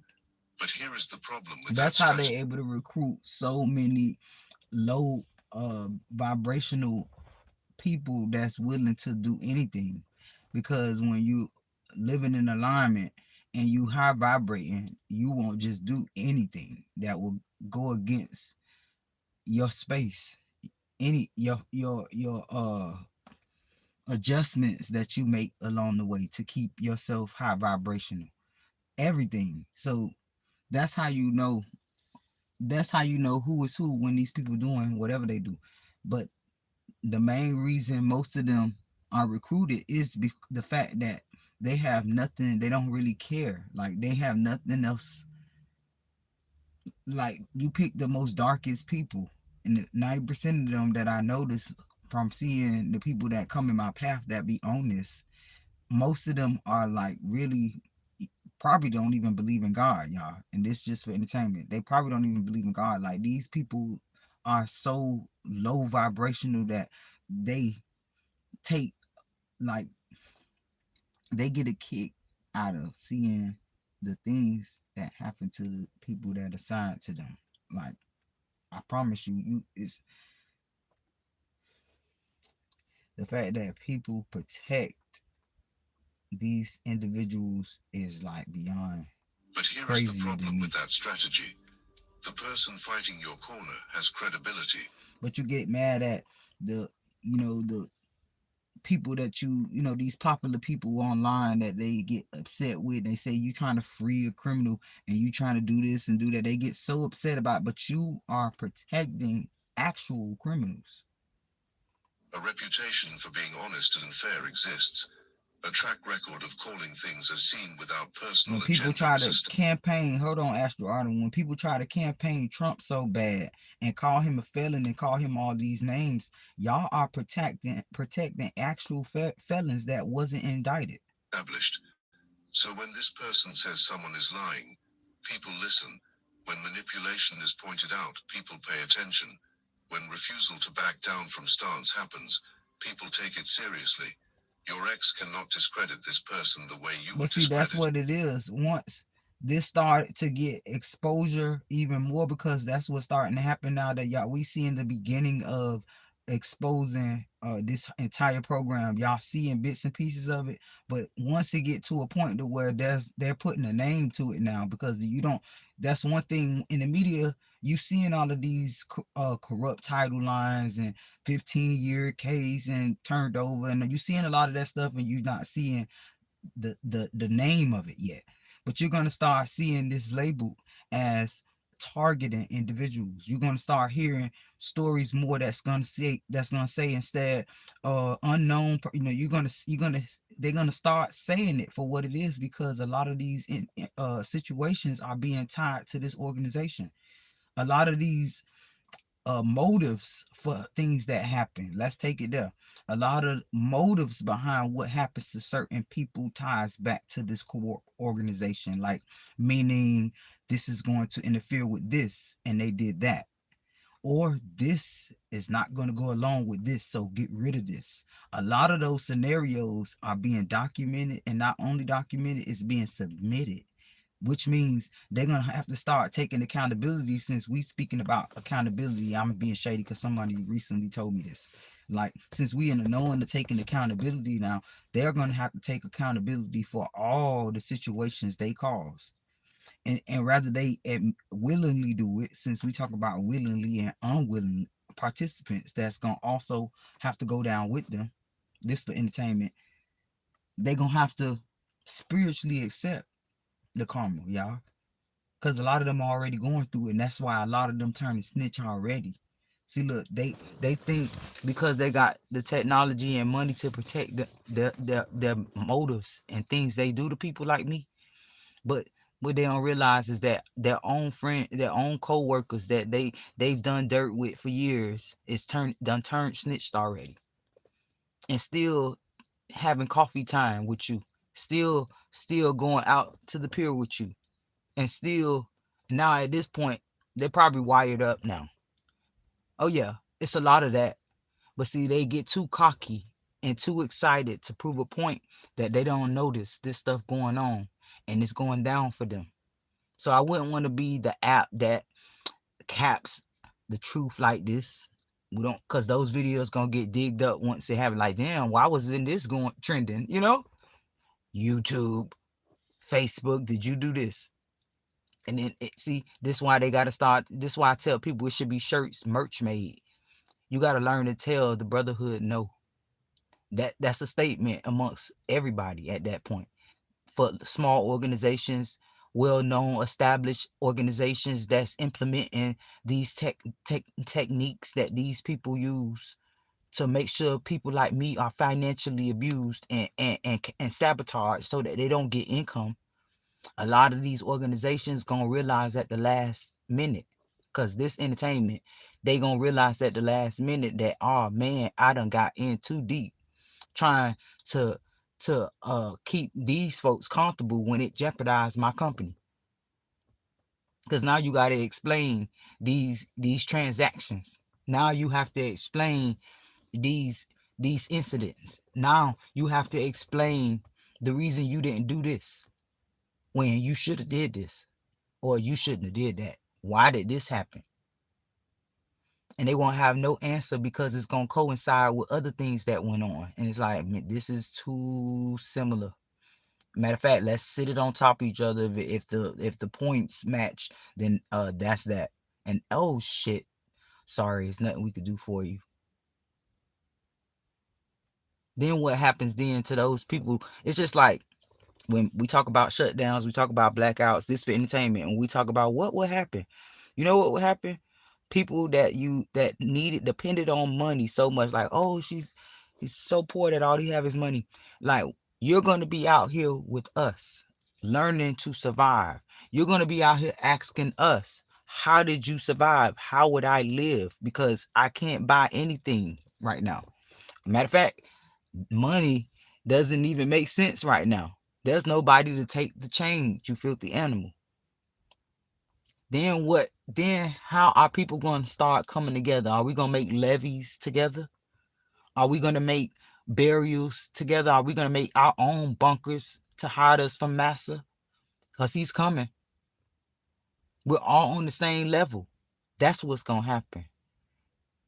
But here is the problem with That's that how strategy. they're able to recruit so many low vibrational people that's willing to do anything. Because when you living in alignment and you high vibrating, you won't just do anything that will go against your space. Any your adjustments that you make along the way to keep yourself high vibrational. Everything. So that's how you know who is who when these people doing whatever they do. But the main reason most of them are recruited is the fact that they have nothing, they don't really care, like they have nothing else. Like, you pick the most darkest people, and 90% of them that I notice from seeing the people that come in my path that be on this, most of them are like really probably don't even believe in God, y'all. And this just for entertainment. They probably don't even believe in God. Like, these people are so low vibrational that they take, like, they get a kick out of seeing the things that happen to the people that are assigned to them. Like, I promise you, it's the fact that people protect these individuals is like beyond. But here is crazy the to problem me. with that strategy. The person fighting your corner has credibility. But you get mad at the people that these popular people online that they get upset with. They say you trying to free a criminal and you trying to do this and do that. They get so upset about it, but you are protecting actual criminals. A reputation for being honest and fair exists. A track record of calling things as seen without personal When people agenda try to resistance. campaign, hold on, Astro Arden, when people try to campaign Trump so bad and call him a felon and call him all these names, y'all are protecting actual felons that wasn't indicted. Established. So when this person says someone is lying, people listen. When manipulation is pointed out, people pay attention. When refusal to back down from stance happens, people take it seriously. Your ex cannot discredit this person the way you would But see, discredit. that's what it is. Once this started to get exposure even more, because that's what's starting to happen now, that y'all we see in the beginning of exposing this entire program. Y'all seeing bits and pieces of it, but once it get to a point to where they're putting a name to it now, because you don't. That's one thing in the media. You seeing all of these corrupt title lines and 15-year case and turned over, and you seeing a lot of that stuff, and you're not seeing the name of it yet. But you're going to start seeing this labeled as targeting individuals. You're going to start hearing stories more that's going to say instead unknown, they're going to start saying it for what it is, because a lot of these situations are being tied to this organization. A lot of these motives for things that happen. Let's take it there. A lot of motives behind what happens to certain people ties back to this organization, like meaning this is going to interfere with this and they did that, or this is not going to go along with this, so get rid of this. A lot of those scenarios are being documented, and not only documented, it's being submitted, which means they're going to have to start taking accountability. Since we speaking about accountability, I'm being shady because somebody recently told me this. Like, since we in the knowing to taking accountability now, they're going to have to take accountability for all the situations they caused. And rather they willingly do it, since we talk about willingly and unwilling participants that's going to also have to go down with them, this for entertainment, they're going to have to spiritually accept the karma, y'all, because a lot of them are already going through it, and that's why a lot of them turn to snitch already. See, look, they think because they got the technology and money to protect their motives and things they do to people like me. But what they don't realize is that their own friend, their own co-workers that they've done dirt with for years is turned snitched already, and still having coffee time with you, still going out to the pier with you, and still now at this point they're probably wired up now. Oh yeah, it's a lot of that. But see, they get too cocky and too excited to prove a point that they don't notice this stuff going on and it's going down for them. So I wouldn't want to be the app that caps the truth like this. We don't, cause those videos gonna get digged up once they have it. Like, damn, why wasn't this going trending? You know, YouTube, Facebook, did you do this? And then see, this why they gotta start. This why I tell people it should be shirts, merch made. You gotta learn to tell the brotherhood no. That's a statement amongst everybody at that point. For small organizations, well-known, established organizations that's implementing these techniques that these people use to make sure people like me are financially abused and sabotaged so that they don't get income. A lot of these organizations gonna realize at the last minute, because this entertainment, they gonna realize at the last minute that, oh man, I done got in too deep trying to keep these folks comfortable when it jeopardized my company. Because now you got to explain these transactions. Now you have to explain these incidents. Now you have to explain the reason you didn't do this when you should have did this, or you shouldn't have did that. Why did this happen? And they won't have no answer because it's going to coincide with other things that went on. And it's like, man, this is too similar. Matter of fact, let's sit it on top of each other. If the points match, then that's that. And oh shit, sorry, it's nothing we could do for you. Then what happens then to those people? It's just like when we talk about shutdowns, we talk about blackouts, this for entertainment, and we talk about what would happen. You know what would happen? People that depended on money so much, like, oh, he's so poor that all he have is money. Like, you're gonna be out here with us, learning to survive. You're gonna be out here asking us, how did you survive? How would I live? Because I can't buy anything right now. Matter of fact, money doesn't even make sense right now. There's nobody to take the change, you filthy animal. Then what? Then how are people going to start coming together? Are we going to make levees together? Are we going to make burials together? Are we going to make our own bunkers to hide us from Massa? Because he's coming. We're all on the same level. That's what's going to happen.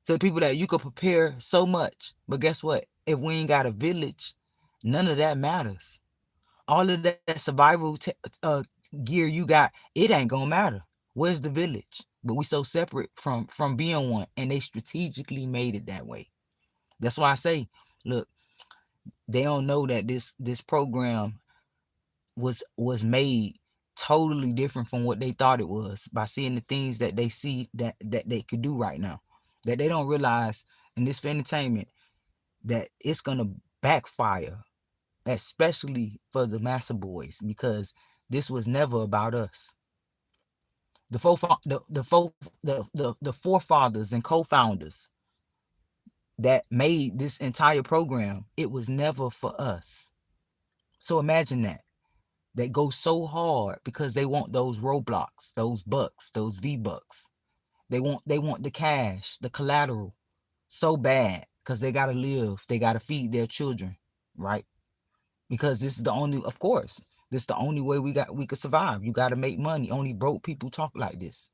To the people that you could prepare so much. But guess what? If we ain't got a village, none of that matters. All of that survival gear you got, it ain't going to matter. Where's the village? But we so separate from being one, and they strategically made it that way. That's why I say, look, they don't know that this program was made totally different from what they thought it was by seeing the things that they see that they could do right now. That they don't realize in this for entertainment that it's gonna backfire, especially for the Massa boys, because this was never about us. The forefathers and co-founders that made this entire program, it was never for us. So imagine that. They go so hard because they want those Roblox, those bucks, those V-bucks. They want the cash, the collateral so bad because they got to live. They got to feed their children, right? Because this is the only, of course, this is the only way we could survive. You got to make money. Only broke people talk like this.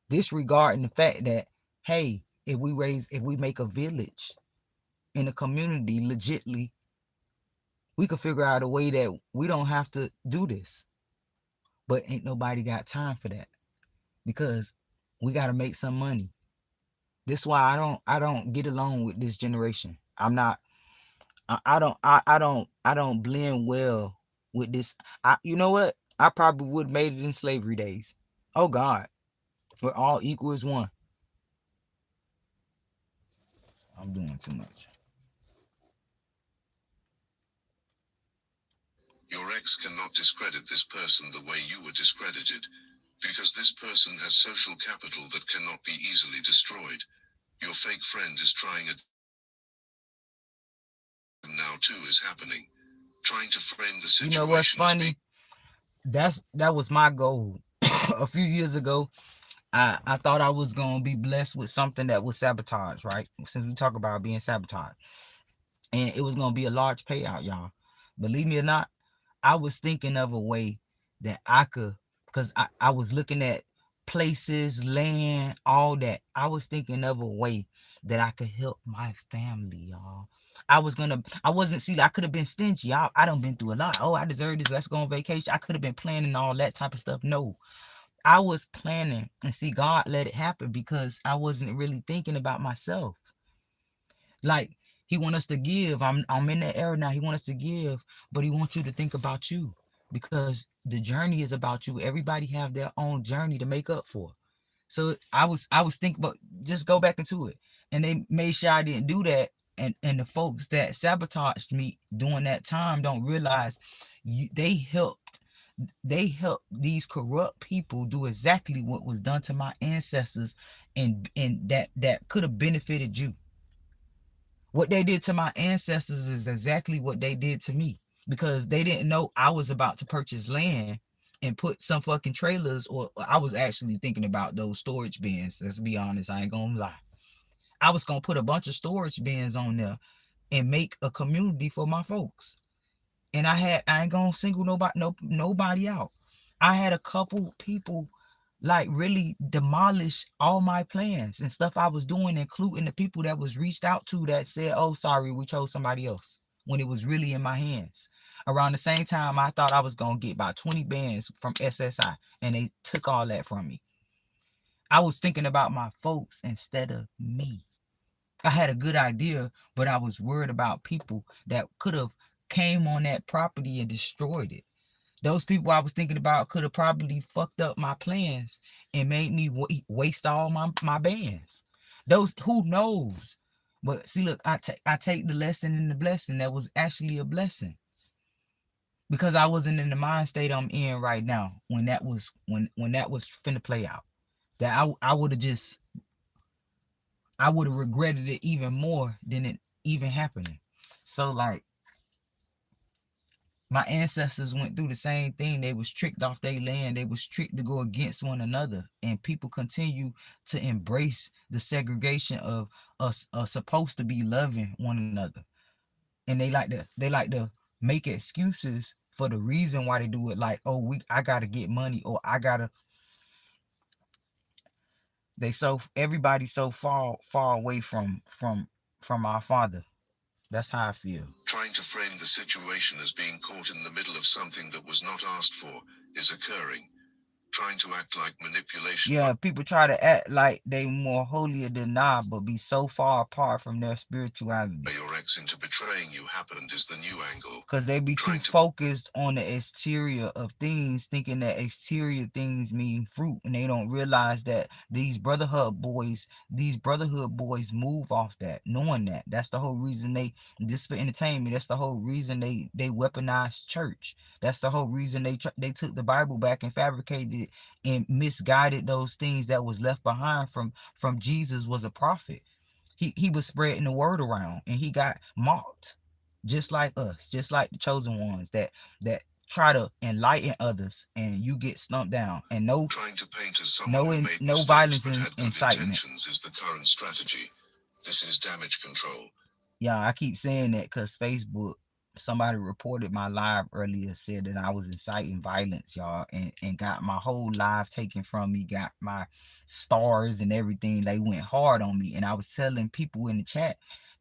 Disregarding the fact that, hey, if we make a village in a community legitly, we could figure out a way that we don't have to do this. But ain't nobody got time for that because we got to make some money. This is why I don't get along with this generation. I don't blend well with this. You know what? I probably would have made it in slavery days. Oh God, we're all equal as one. I'm doing too much. Your ex cannot discredit this person the way you were discredited, because this person has social capital that cannot be easily destroyed. Your fake friend is trying it, and now too is happening. Trying to frame the situation. You know what's funny? That was my goal. A few years ago, I thought I was gonna be blessed with something that was sabotage, right? Since we talk about being sabotaged, and it was gonna be a large payout, y'all. Believe me or not, I was thinking of a way that I could, because I was looking at places, land, all that. I was thinking of a way that I could help my family, y'all. I wasn't, see, I could have been stingy. I done been through a lot. Oh, I deserve this. Let's go on vacation. I could have been planning all that type of stuff. No, I was planning, and see, God let it happen because I wasn't really thinking about myself. Like, he want us to give. I'm in that era now. He want us to give, but he wants you to think about you, because the journey is about you. Everybody have their own journey to make up for. So I was thinking, but just go back into it. And they made sure I didn't do that. And the folks that sabotaged me during that time don't realize they helped these corrupt people do exactly what was done to my ancestors, and that could have benefited you. What they did to my ancestors is exactly what they did to me, because they didn't know I was about to purchase land and put some fucking trailers, or I was actually thinking about those storage bins. Let's be honest, I ain't gonna lie. I was gonna put a bunch of storage bins on there and make a community for my folks. And I ain't gonna single nobody out. I had a couple people like really demolish all my plans and stuff I was doing, including the people that was reached out to that said, oh, sorry, we chose somebody else, when it was really in my hands. Around the same time, I thought I was going to get about 20 bands from SSI, and they took all that from me. I was thinking about my folks instead of me. I had a good idea, but I was worried about people that could have came on that property and destroyed it. Those people I was thinking about could have probably fucked up my plans and made me waste all my bands. Those, who knows? But see, look, I take the lesson and the blessing. That was actually a blessing, because I wasn't in the mind state I'm in right now when that was finna play out. That I would have regretted it even more than it even happening. So like, my ancestors went through the same thing. They was tricked off their land. They was tricked to go against one another. And people continue to embrace the segregation of us supposed to be loving one another. And they like to make excuses for the reason why they do it. Like, oh, I gotta get money, or everybody's so far away from our Father. That's how I feel. Trying to frame the situation as being caught in the middle of something that was not asked for is occurring. Trying to act like manipulation. Yeah, people try to act like they more holier than thou, but be so far apart from their spirituality. Your ex into betraying you happened is the new angle. Because they be too focused on the exterior of things, thinking that exterior things mean fruit, and they don't realize that these brotherhood boys move off that, knowing that. That's the whole reason this for entertainment. That's the whole reason they weaponized church. That's the whole reason they took the Bible back and fabricated it and misguided those things that was left behind from Jesus was a prophet. He was spreading the word around, and he got mocked, just like us, just like the chosen ones that try to enlighten others, and you get stumped down. And trying to paint as someone no violence and incitement is the current strategy. This is damage control. Yeah, I keep saying that because Facebook, somebody reported my live earlier, said that I was inciting violence, y'all, and got my whole live taken from me, got my stars and everything. They went hard on me, and I was telling people in the chat,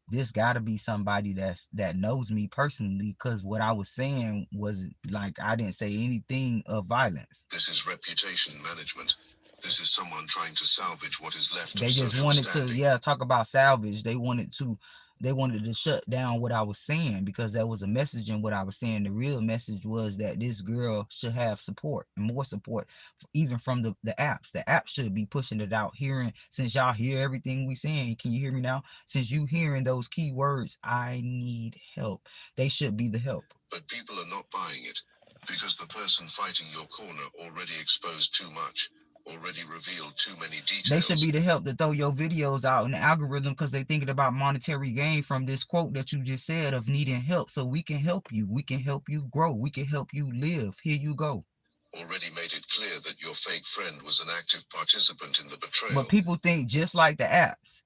this gotta be somebody that knows me personally, because what I was saying was like, I didn't say anything of violence. This is reputation management. This is someone trying to salvage what is left. They just wanted to, yeah, talk about salvage. They wanted to they wanted to shut down what I was saying because there was a message in what I was saying. The real message was that this girl should have support, more support, even from the apps. The apps should be pushing it out. Hearing, since y'all hear everything we saying, can you hear me now? Since you hearing those key words, I need help, they should be the help. But people are not buying it because the person fighting your corner already exposed too much, already revealed too many details. They should be the help to throw your videos out in the algorithm because they thinking about monetary gain from this quote that you just said of needing help. So we can help you. We can help you grow. We can help you live. Here you go. Already made it clear that your fake friend was an active participant in the betrayal. But people think just like the apps.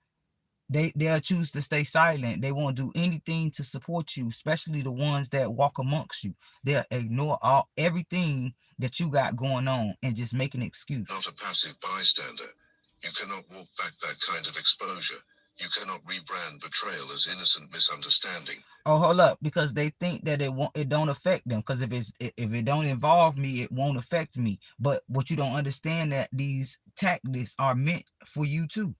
They'll choose to stay silent. They won't do anything to support you, especially the ones that walk amongst you. They'll ignore everything that you got going on and just make an excuse. Not a passive bystander. You cannot walk back that kind of exposure. You cannot rebrand betrayal as innocent misunderstanding. Oh, hold up, because they think that it don't affect them. Because if it don't involve me, it won't affect me. But what you don't understand that these tactics are meant for you too.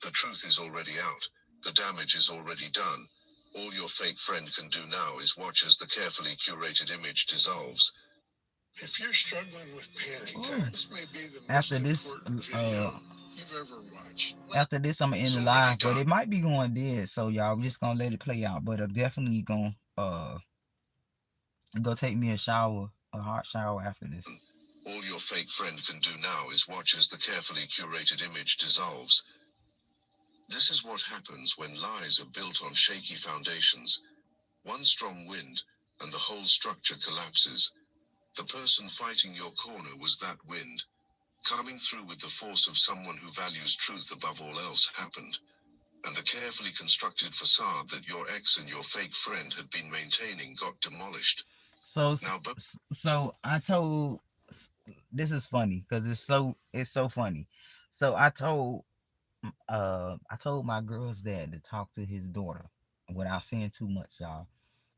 The truth is already out. The damage is already done. All your fake friend can do now is watch as the carefully curated image dissolves. If you're struggling with panic, this may be the most After this, important video you've ever watched. After this, I'm gonna end the live, but it might be going dead. So y'all, we're just gonna let it play out. But I'm definitely gonna go take me a hot shower after this. All your fake friend can do now is watch as the carefully curated image dissolves. This is what happens when lies are built on shaky foundations. One strong wind, and the whole structure collapses. The person fighting your corner was that wind. Coming through with the force of someone who values truth above all else happened. And the carefully constructed facade that your ex and your fake friend had been maintaining got demolished. So I told, this is funny because it's so funny. So I told my girl's dad to talk to his daughter without saying too much, y'all.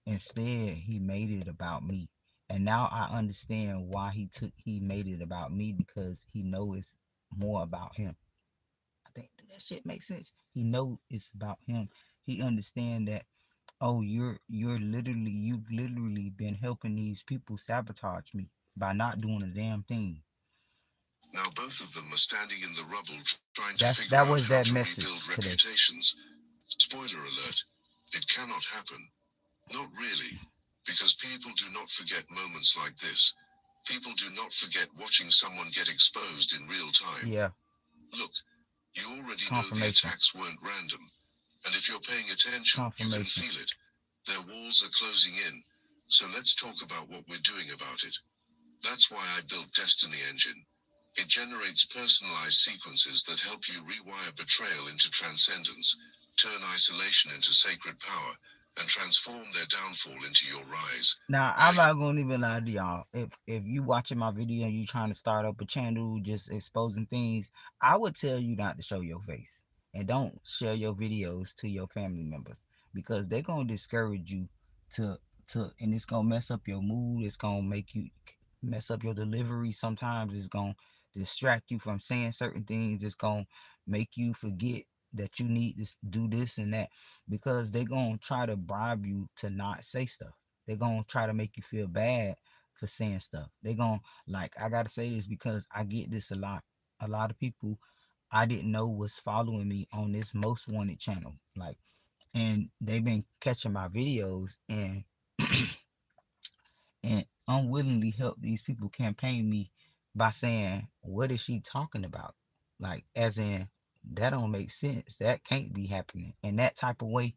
Instead, he made it about me. And now I understand why he made it about me, because he knows it's more about him. I think that shit makes sense. He knows it's about him. He understand that, oh, you've literally been helping these people sabotage me by not doing a damn thing. Now both of them are standing in the rubble trying to figure out how to rebuild reputations. Spoiler alert, it cannot happen. Not really, because people do not forget moments like this. People do not forget watching someone get exposed in real time. Yeah. Look, you already know the attacks weren't random. And if you're paying attention, you can feel it. Their walls are closing in. So let's talk about what we're doing about it. That's why I built Destiny Engine. It generates personalized sequences that help you rewire betrayal into transcendence, turn isolation into sacred power, and transform their downfall into your rise. Now, I'm not gonna even lie to y'all. If you watching my video and you trying to start up a channel just exposing things, I would tell you not to show your face. And don't share your videos to your family members, because they're gonna discourage you and it's gonna mess up your mood. It's gonna make you mess up your delivery. Sometimes it's gonna distract you from saying certain things. It's gonna make you forget that you need to do this and that, because they're gonna try to bribe you to not say stuff. They're gonna try to make you feel bad for saying stuff. They're gonna, like, I gotta say this because I get this a lot. A lot of people I didn't know was following me on this Most Wanted channel, like, and they've been catching my videos and and unwillingly help these people campaign me by saying, what is she talking about? Like, as in, that don't make sense. That can't be happening in that type of way.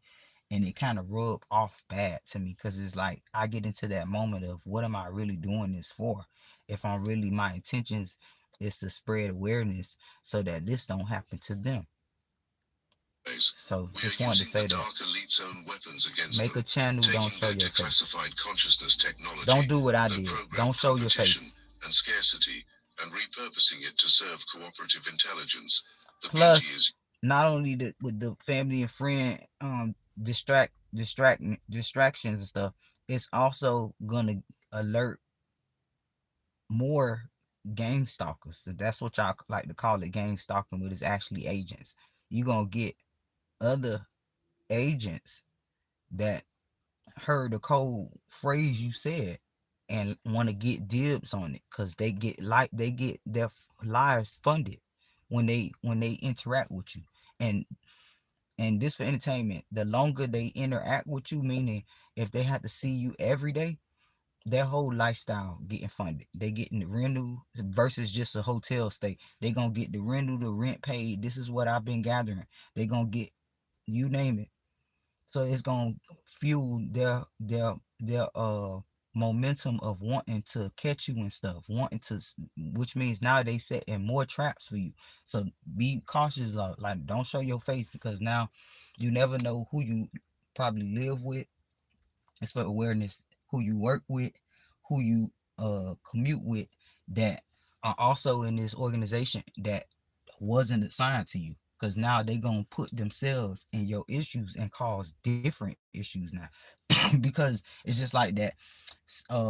And it kind of rub off bad to me, because it's like I get into that moment of, what am I really doing this for? If I'm really, my intentions is to spread awareness so that this don't happen to them. So just wanted to say that. Make a channel, don't show your face. Don't do what I did. Don't show your face. And scarcity, and repurposing it to serve cooperative intelligence. Plus, not only with the family and friend distractions and stuff, it's also gonna alert more gang stalkers. That's what y'all like to call it, gang stalking, but it's actually agents. You're gonna get other agents that heard the cold phrase you said and want to get dibs on it, because they get their lives funded when they interact with you. And this for entertainment, the longer they interact with you, meaning if they have to see you every day, their whole lifestyle getting funded. They getting the rental versus just a hotel stay. They gonna get the rental, the rent paid. This is what I've been gathering. They gonna get, you name it. So it's gonna fuel their momentum of wanting to catch you and stuff, which means now they setting more traps for you. So be cautious of, like, don't show your face, because now you never know who you probably live with. It's for awareness, who you work with, who you commute with, that are also in this organization that wasn't assigned to you, because now they gonna put themselves in your issues and cause different issues now. Because it's just like that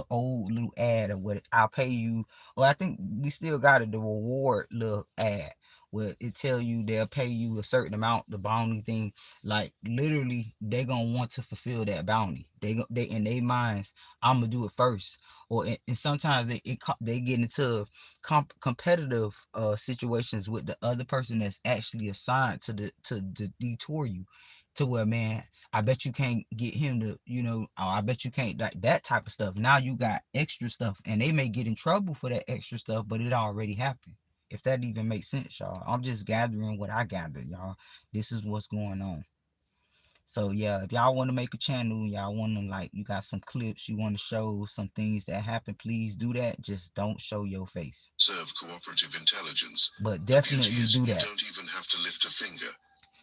old little ad of what I'll pay you. Well, I think we still got it, the reward little ad where it tell you they'll pay you a certain amount, the bounty thing. Like literally they gonna want to fulfill that bounty. They in their minds, I'm gonna do it first. Or and sometimes they get into competitive situations with the other person that's actually assigned to detour you, to where, man, I bet you can't get him to, I bet you can't, like that type of stuff. Now you got extra stuff, and they may get in trouble for that extra stuff, but it already happened. If that even makes sense, y'all. I'm just gathering what I gathered, y'all. This is what's going on. So yeah, if y'all want to make a channel, y'all want to, like, you got some clips, you want to show some things that happen, please do that. Just don't show your face. Serve cooperative intelligence. But definitely do that. You don't even have to lift a finger.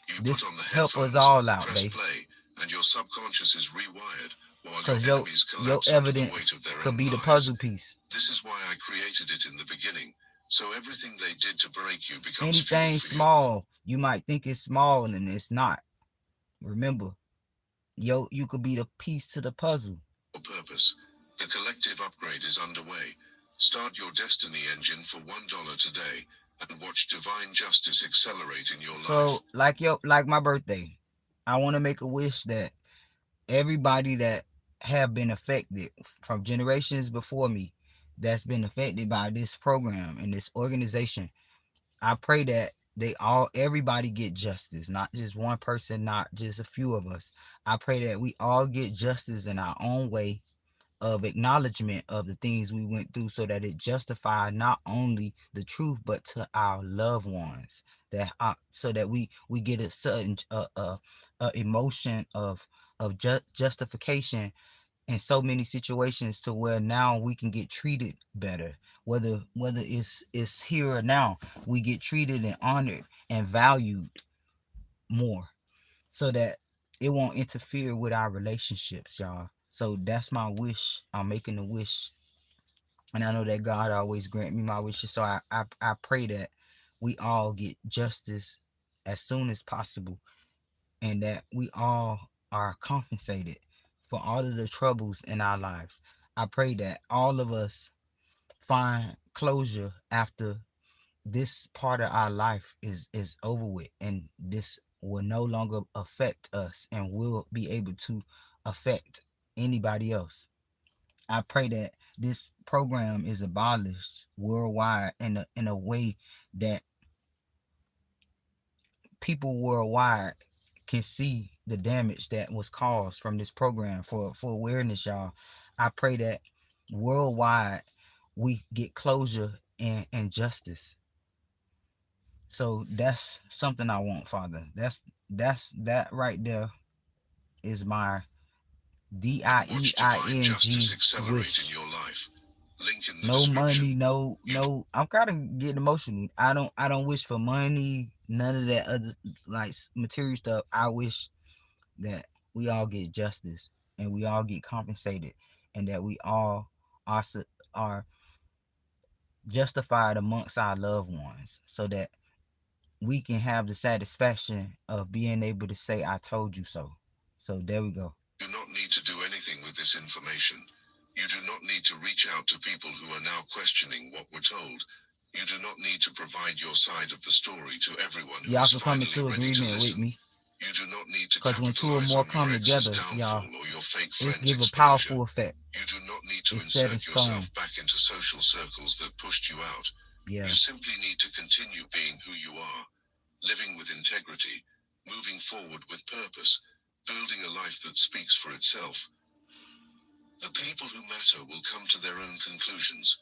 You this put on the help headphones, us all out, press babe. play, and your subconscious is rewired while Because your enemies collapse under the weight evidence of their could own be the lies. puzzle piece. This is why I created it in the beginning. So everything they did to break you becomes anything small. You might think it's small, and it's not. Remember, you could be the piece to the puzzle. Purpose. The collective upgrade is underway. Start your destiny engine for $1 today and watch divine justice accelerate in your life. So, like my birthday, I want to make a wish that everybody that have been affected from generations before me, that's been affected by this program and this organization, I pray that everybody get justice, not just one person, not just a few of us. I pray that we all get justice in our own way of acknowledgement of the things we went through, so that it justify not only the truth but to our loved ones, so that we get a certain emotion of justification in so many situations, to where now we can get treated better, whether it's here or now, we get treated and honored and valued more, so that it won't interfere with our relationships, y'all. So that's my wish. I'm making a wish, and I know that God always grant me my wishes. So I pray that we all get justice as soon as possible, and that we all are compensated for all of the troubles in our lives. I pray that all of us find closure after this part of our life is over with, and this will no longer affect us and will be able to affect anybody else. I pray that this program is abolished worldwide in a way that people worldwide can see the damage that was caused from this program. For awareness, y'all, I pray that worldwide we get closure and justice. So that's something I want, Father. That right there is my DIEING wish. No money, no. I'm kind of getting emotional. I don't wish for money, none of that other, like, material stuff. I wish that we all get justice and we all get compensated, and that we all are justified amongst our loved ones, so that we can have the satisfaction of being able to say, I told you so. So there we go. You do not need to do anything with this information. You do not need to reach out to people who are now questioning what we're told. You do not need to provide your side of the story to everyone who Y'all is can come finally into ready to agreement listen. with me. You do not need to Because when two or capitalize more on your come ex's together, downfall y'all, or your fake it friend's give a exposure. powerful effect. You do not need to It's set in insert stone. yourself back into social circles that pushed you out. Yeah. You simply need to continue being who you are, living with integrity, moving forward with purpose, building a life that speaks for itself. The people who matter will come to their own conclusions.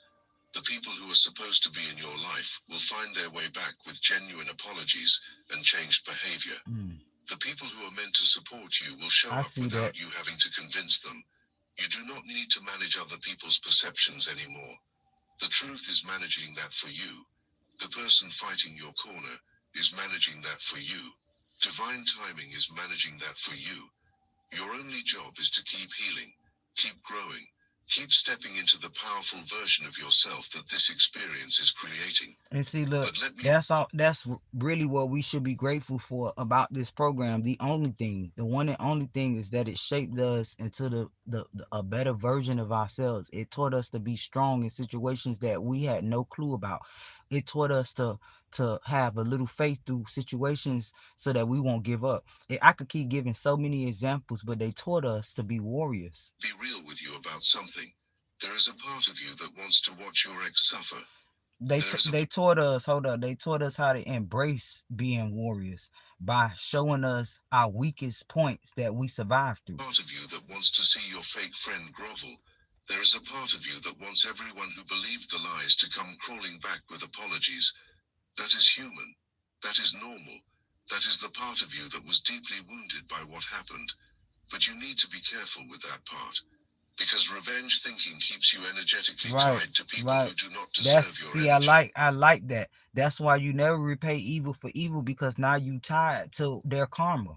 The people who are supposed to be in your life will find their way back with genuine apologies and changed behavior. The people who are meant to support you will show I up see without that. you having to convince them. You do not need to manage other people's perceptions anymore. The truth is managing that for you. The person fighting your corner is managing that for you. Divine timing is managing that for you. Your only job is to keep healing, keep growing, keep stepping into the powerful version of yourself that this experience is creating. And see, look, But let me that's all. That's really what we should be grateful for about this program. The only thing, the one and only thing, is that it shaped us into a better version of ourselves. It taught us to be strong in situations that we had no clue about. It taught us to have a little faith through situations so that we won't give up. I could keep giving so many examples, but they taught us to be warriors. be real with you about something. There is a part of you that wants to watch your ex suffer. They There is a they taught us, hold up, they taught us how to embrace being warriors by showing us our weakest points that we survived through. part of you that wants to see your fake friend grovel. There is a part of you that wants everyone who believed the lies to come crawling back with apologies. That is human. That is normal. That is the part of you that was deeply wounded by what happened. But you need to be careful with that part. Because revenge thinking keeps you energetically Right, tied to people right. who do not deserve That's, your see, energy. I like that. That's why you never repay evil for evil, because now you tied to their karma.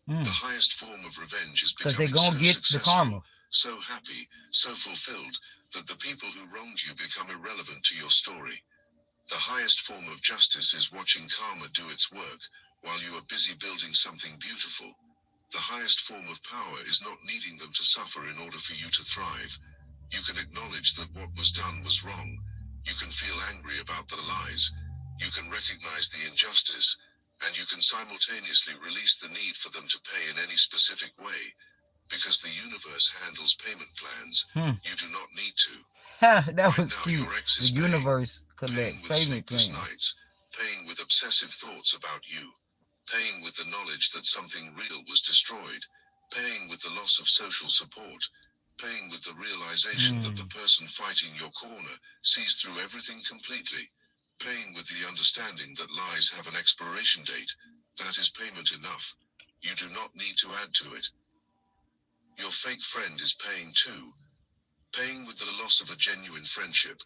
The highest form of revenge is Because they becoming gonna so get the successful, karma. so happy, so fulfilled, that the people who wronged you become irrelevant to your story. The highest form of justice is watching karma do its work, while you are busy building something beautiful. The highest form of power is not needing them to suffer in order for you to thrive. You can acknowledge that what was done was wrong. You can feel angry about the lies. You can recognize the injustice, and you can simultaneously release the need for them to pay in any specific way. Because the universe handles payment plans, you do not need to. That Right was now, cute. your ex The is paying universe collects with payment sleepless plans. nights, paying with obsessive thoughts about you, paying with the knowledge that something real was destroyed, paying with the loss of social support, paying with the realization that the person fighting your corner sees through everything completely, paying with the understanding that lies have an expiration date. That is payment enough. You do not need to add to it. Your fake friend is paying too, paying with the loss of a genuine friendship,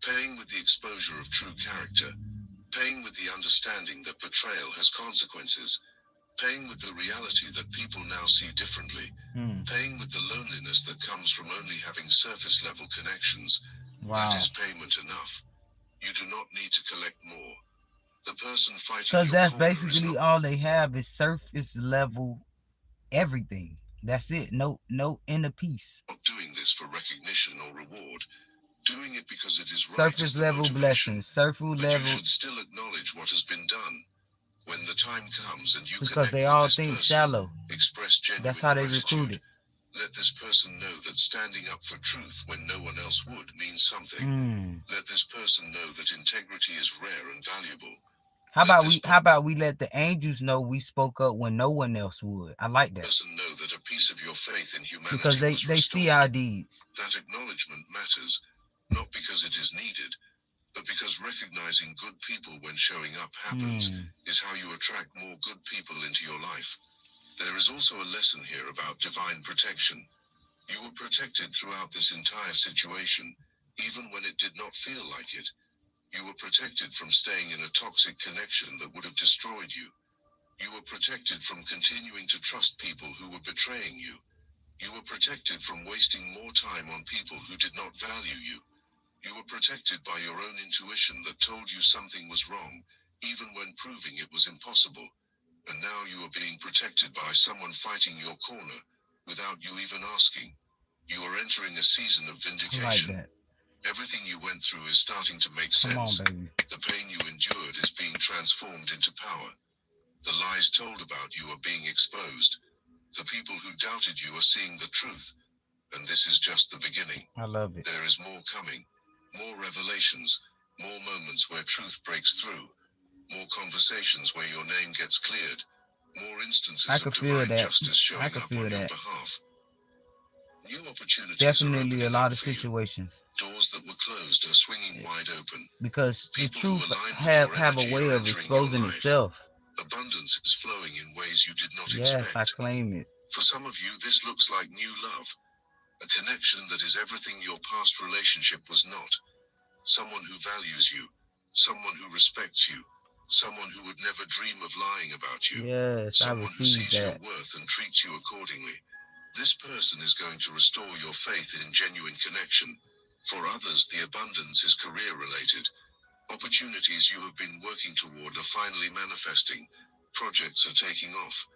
paying with the exposure of true character, paying with the understanding that betrayal has consequences, paying with the reality that people now see differently, paying with the loneliness that comes from only having surface level connections. Wow. That is payment enough. You do not need to collect more. The person fighting Because your that's corner is basically not all they have is surface level everything. That's it. No inner peace. doing this for recognition or reward, doing it because it is right. Surface is the level motivation. blessings. Surface But level, you should still acknowledge what has been done. When the time comes and you because connect they with all this think person, shallow. express genuine That's how they gratitude. recruited. Let this person know that standing up for truth when no one else would means something. Let this person know that integrity is rare and valuable. How Let about this we let the angels know we spoke up when no one else would? I like that. person know that a piece of your faith in humanity Because they was restored. see our deeds. That acknowledgement matters, not because it is needed, but because recognizing good people when showing up happens is how you attract more good people into your life. There is also a lesson here about divine protection. You were protected throughout this entire situation, even when it did not feel like it. You were protected from staying in a toxic connection that would have destroyed you. You were protected from continuing to trust people who were betraying you. You were protected from wasting more time on people who did not value you. You were protected by your own intuition that told you something was wrong, even when proving it was impossible. And now you are being protected by someone fighting your corner, without you even asking. You are entering a season of vindication. I like that. Everything you went through is starting to make Come on, sense. baby. The pain you endured is being transformed into power. The lies told about you are being exposed. The people who doubted you are seeing the truth. And this is just the beginning. I love it. There is more coming. More revelations. More moments where truth breaks through. More conversations where your name gets cleared. More instances I of could feel divine that. justice showing I could up feel on your that. behalf. New opportunities Definitely are a opening lot up of for you. situations. Doors that were closed are swinging wide open. Because the People who truth align with have your a energy way are of entering your exposing life. itself. Abundance is flowing in ways you did not Yes, I expect. claim it. For some of you, this looks like new love. A connection that is everything your past relationship was not. Someone who values you. Someone who respects you. Someone who would never dream of lying about you. Yes, I Someone who received sees your that. worth and treats you accordingly. This person is going to restore your faith in genuine connection. For others, the abundance is career-related. Opportunities you have been working toward are finally manifesting. Projects are taking off.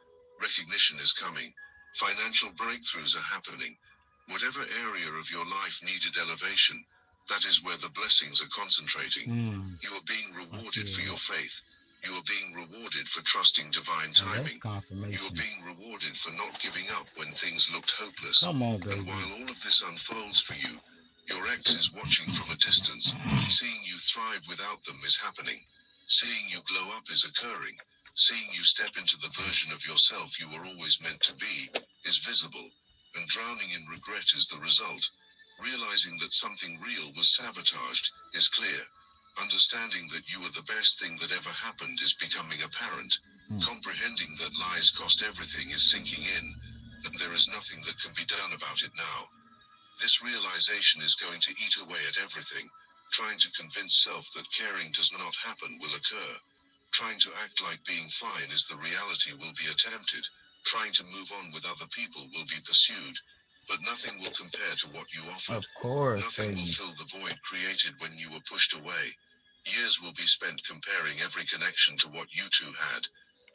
Recognition is coming. Financial breakthroughs are happening. Whatever area of your life needed elevation, that is where the blessings are concentrating. You are being rewarded for your faith. You are being rewarded for trusting divine That's timing. You are confirmation. being rewarded for not giving up when things looked hopeless. Come on, And baby. while all of this unfolds for you, your ex is watching from a distance. Seeing you thrive without them is happening. Seeing you glow up is occurring. Seeing you step into the version of yourself you were always meant to be is visible. And drowning in regret is the result. Realizing that something real was sabotaged is clear. Understanding that you are the best thing that ever happened is becoming apparent. Comprehending that lies cost everything is sinking in, and there is nothing that can be done about it now. This realization is going to eat away at everything. Trying to convince self that caring does not happen will occur. Trying to act like being fine is the reality will be attempted. Trying to move on with other people will be pursued. But nothing will compare to what you offered. Of course, Nothing will baby. fill the void created when you were pushed away. Years will be spent comparing every connection to what you two had.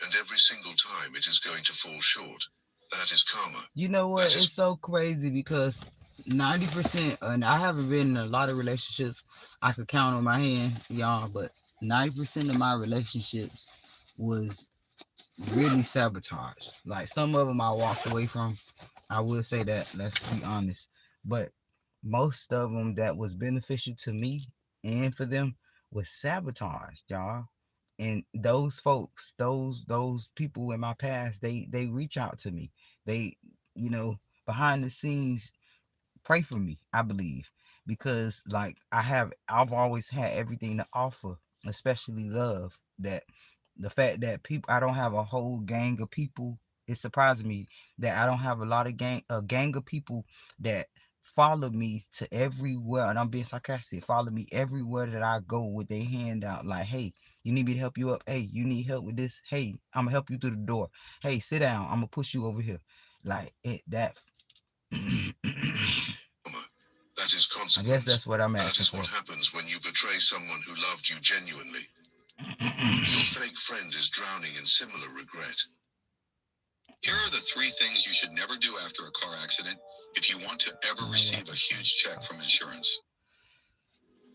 And every single time it is going to fall short. That is karma. You know what? That is- It's so crazy because 90%, and I haven't been in a lot of relationships I could count on my hand, y'all, but 90% of my relationships was really sabotage. Like some of them I walked away from. I will say that, let's be honest. But most of them that was beneficial to me and for them was sabotage, y'all. And those folks, those people in my past, they reach out to me. They, you know, behind the scenes pray for me, I believe, because like I've always had everything to offer, especially love. That the fact that people, I don't have a whole gang of people, it surprises me that I don't have a gang of people that follow me to everywhere, and I'm being sarcastic, follow me everywhere that I go with their hand out, like, hey, you need me to help you up, hey, you need help with this, hey, I'm gonna help you through the door, hey, sit down, I'm gonna push you over here, like it that. That is I consequence. guess that's what I'm That asking is for. what happens when you betray someone who loved you genuinely. Your fake friend is drowning in similar regret. Here are the 3 things you should never do after a car accident if you want to ever receive a huge check from insurance.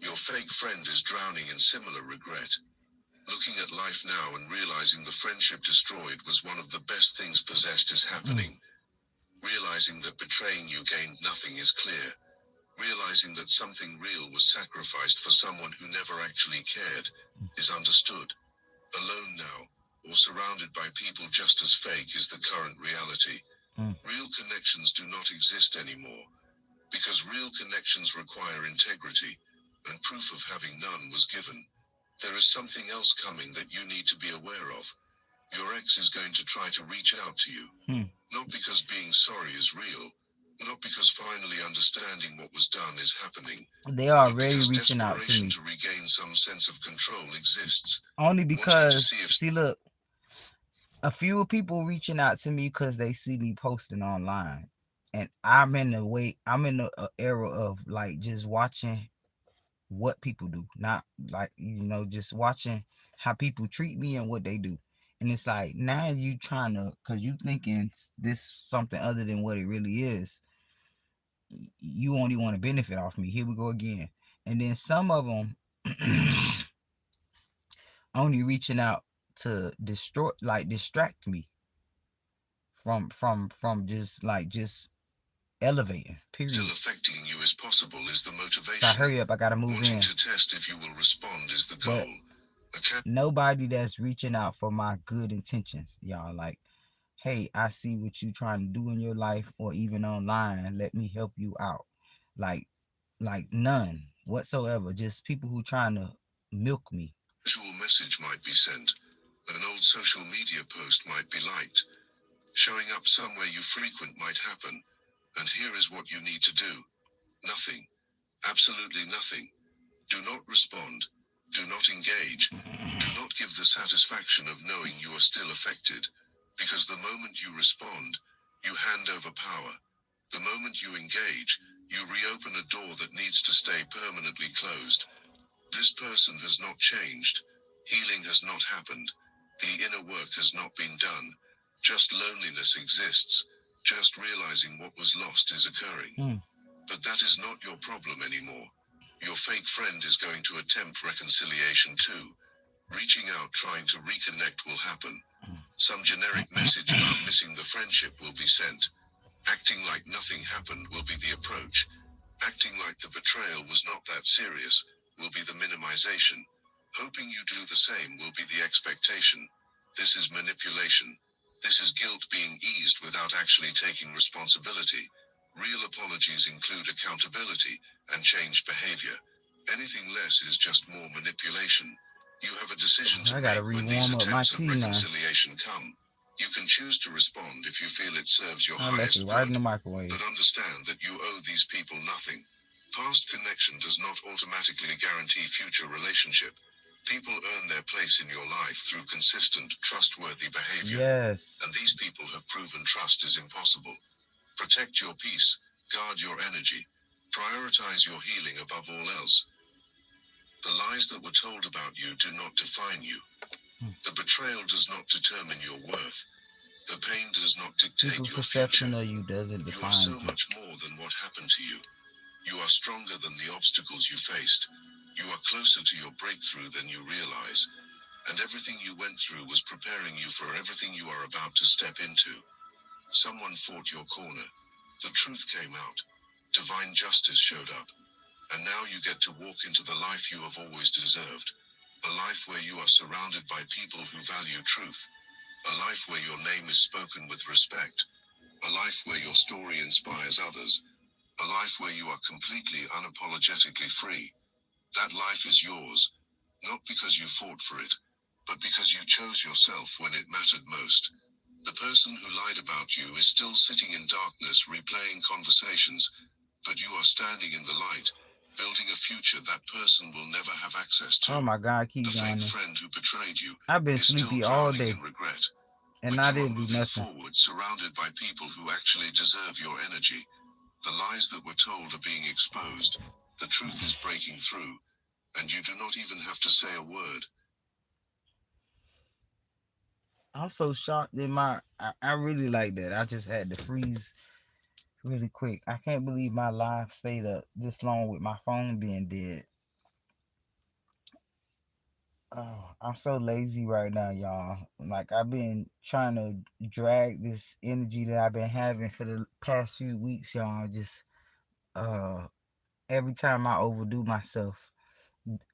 Your fake friend is drowning in similar regret. Looking at life now and realizing the friendship destroyed was one of the best things possessed is happening. Realizing that betraying you gained nothing is clear. Realizing that something real was sacrificed for someone who never actually cared is understood. Alone now, or surrounded by people just as fake is the current reality. Real connections do not exist anymore. Because real connections require integrity, and proof of having none was given. There is something else coming that you need to be aware of. Your ex is going to try to reach out to you. Not because being sorry is real, not because finally understanding what was done is happening. They are but already because reaching out to desperation me. to regain some sense of control exists. Only Wanting to because, see if see, look, a few people reaching out to me because they see me posting online, and I'm in the era of like just watching what people do, not like, just watching how people treat me and what they do. And it's like, now you trying to, because you thinking this something other than what it really is, you only want to benefit off me. Here we go again. And then some of them only reaching out to distract me from just elevating, Still period. affecting you as possible is the So I motivation. hurry up, I gotta move Wanting in. to test if you will respond is the But goal. A nobody that's reaching out for my good intentions, y'all. Like, hey, I see what you trying to do in your life or even online. Let me help you out. Like none whatsoever. Just people who trying to milk me. casual message might be sent. An old social media post might be liked. Showing up somewhere you frequent might happen. And here is what you need to do. Nothing. Absolutely nothing. Do not respond. Do not engage. Do not give the satisfaction of knowing you are still affected. Because the moment you respond, you hand over power. The moment you engage, you reopen a door that needs to stay permanently closed. This person has not changed. Healing has not happened. The inner work has not been done. Just loneliness exists. Just realizing what was lost is occurring. But that is not your problem anymore. Your fake friend is going to attempt reconciliation too. Reaching out trying to reconnect will happen. Some generic message about missing the friendship will be sent. Acting like nothing happened will be the approach. Acting like the betrayal was not that serious will be the minimization. Hoping you do the same will be the expectation. This is manipulation. This is guilt being eased without actually taking responsibility. Real apologies include accountability and changed behavior. Anything less is just more manipulation. You have a decision to I gotta make when these rewarm up my attempts at tea now. reconciliation come. You can choose to respond if you feel it serves your I left highest it right in good, the microwave. but understand that you owe these people nothing. Past connection does not automatically guarantee future relationship. People earn their place in your life through consistent, trustworthy behavior. Yes. And these people have proven trust is impossible. Protect your peace, guard your energy, prioritize your healing above all else. The lies that were told about you do not define you. The betrayal does not determine your worth. The pain does not dictate People's your perception future. of you doesn't You define are so you. much more than what happened to you. You are stronger than the obstacles you faced. You are closer to your breakthrough than you realize. And everything you went through was preparing you for everything you are about to step into. Someone fought your corner. The truth came out. Divine justice showed up. And now you get to walk into the life you have always deserved. A life where you are surrounded by people who value truth. A life where your name is spoken with respect. A life where your story inspires others. A life where you are completely unapologetically free. That life is yours, not because you fought for it, but because you chose yourself when it mattered most. The person who lied about you is still sitting in darkness replaying conversations, but you are standing in the light, building a future that person will never have access to. Oh my God, keep The fake going. friend who betrayed you I've been is still sleepy all drowning day in regret. and But I you are didn't do moving nothing. forward, surrounded by people who actually deserve your energy. The lies that were told are being exposed. The truth is breaking through, and you do not even have to say a word. I'm so shocked that I really like that. I just had to freeze really quick. I can't believe my live stayed up this long with my phone being dead. Oh, I'm so lazy right now, y'all. Like I've been trying to drag this energy that I've been having for the past few weeks, y'all. Just every time I overdo myself,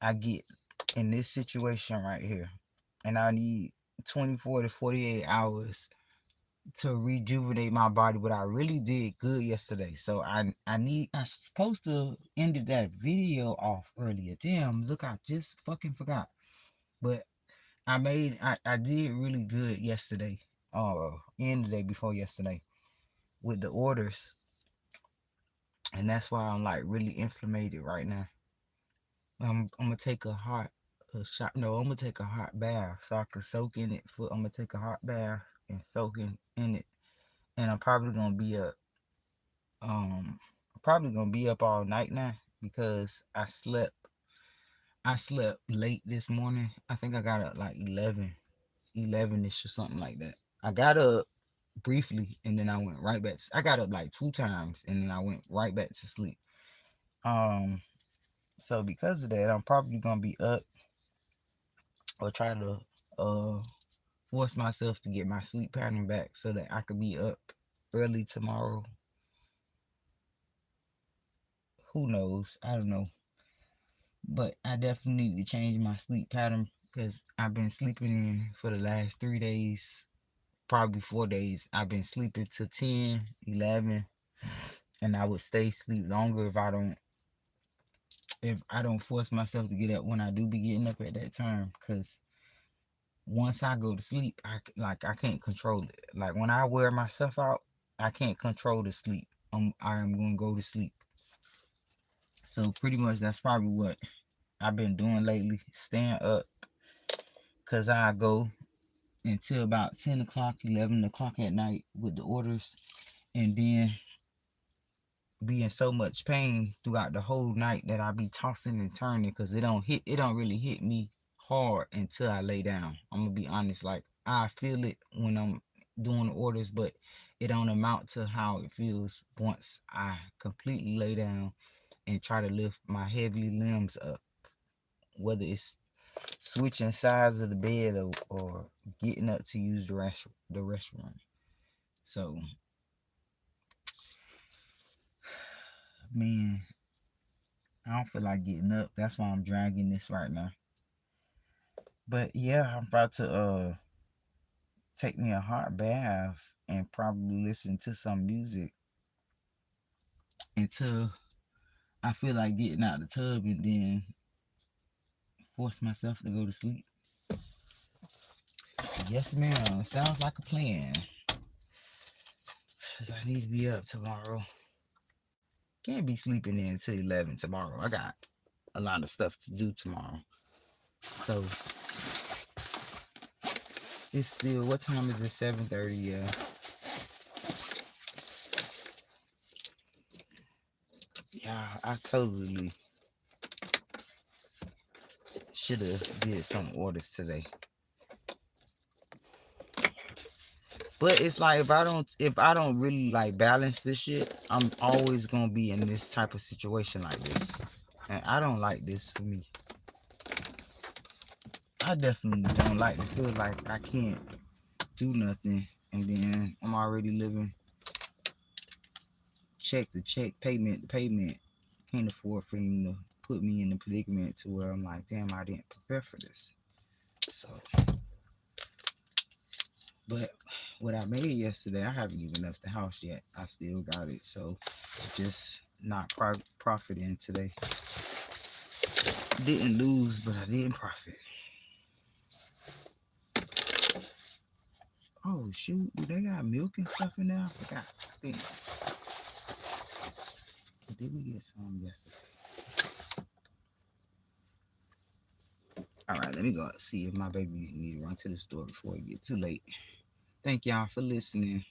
I get in this situation right here. And I need 24 to 48 hours to rejuvenate my body, but I really did good yesterday. So I supposed to ended that video off earlier. Damn, look, I just fucking forgot. But I did really good yesterday. And the day before yesterday with the orders. And that's why I'm like really inflamed right now. I'm gonna take a shot. No, I'm gonna take a hot bath so I can soak in it. I'm gonna take a hot bath and soak in it. And I'm probably gonna be up. Probably gonna be up all night now because I slept late this morning. I think I got up like 11ish or something like that. I got up briefly and then I went right back. I got up like 2 times and then I went right back to sleep. So because of that, I'm probably gonna be up or try to force myself to get my sleep pattern back so that I could be up early tomorrow. Who knows? I don't know. But I definitely need to change my sleep pattern because I've been sleeping in for the last 3 days, probably 4 days. I've been sleeping to 10, 11, and I would stay asleep longer if I don't force myself to get up when I do be getting up at that time. Because once I go to sleep, I can't control it. Like when I wear myself out, I can't control the sleep. I am gonna go to sleep. So pretty much that's probably what I've been doing lately, staying up. Cause I go until about 10 o'clock, 11 o'clock at night with the orders, and then be in so much pain throughout the whole night that I be tossing and turning because it don't really hit me hard until I lay down. I'm gonna be honest, like I feel it when I'm doing the orders, but it don't amount to how it feels once I completely lay down and try to lift my heavy limbs up, whether it's switching sides of the bed or getting up to use the restroom. So man, I don't feel like getting up. That's why I'm dragging this right now. But yeah, I'm about to take me a hot bath and probably listen to some music until I feel like getting out the tub and then force myself to go to sleep. Yes, ma'am. Sounds like a plan. Because I need to be up tomorrow. Can't be sleeping in until 11 tomorrow. I got a lot of stuff to do tomorrow. So it's still, what time is it? 7:30, yeah. Yeah, I totally should have did some orders today. But it's like if I don't really like balance this shit, I'm always gonna be in this type of situation like this. And I don't like this for me. I definitely don't like to feel like I can't do nothing and then I'm already living check to check, payment to payment. Can't afford for them to put me in a predicament to where I'm like, damn, I didn't prepare for this. So, but what I made yesterday, I haven't even left the house yet. I still got it. So just not profiting today. Didn't lose, but I didn't profit. Oh shoot, do they got milk and stuff in there? I forgot. I think. Did we get some yesterday? All right, let me go see if my baby need to run to the store before it get too late. Thank y'all for listening.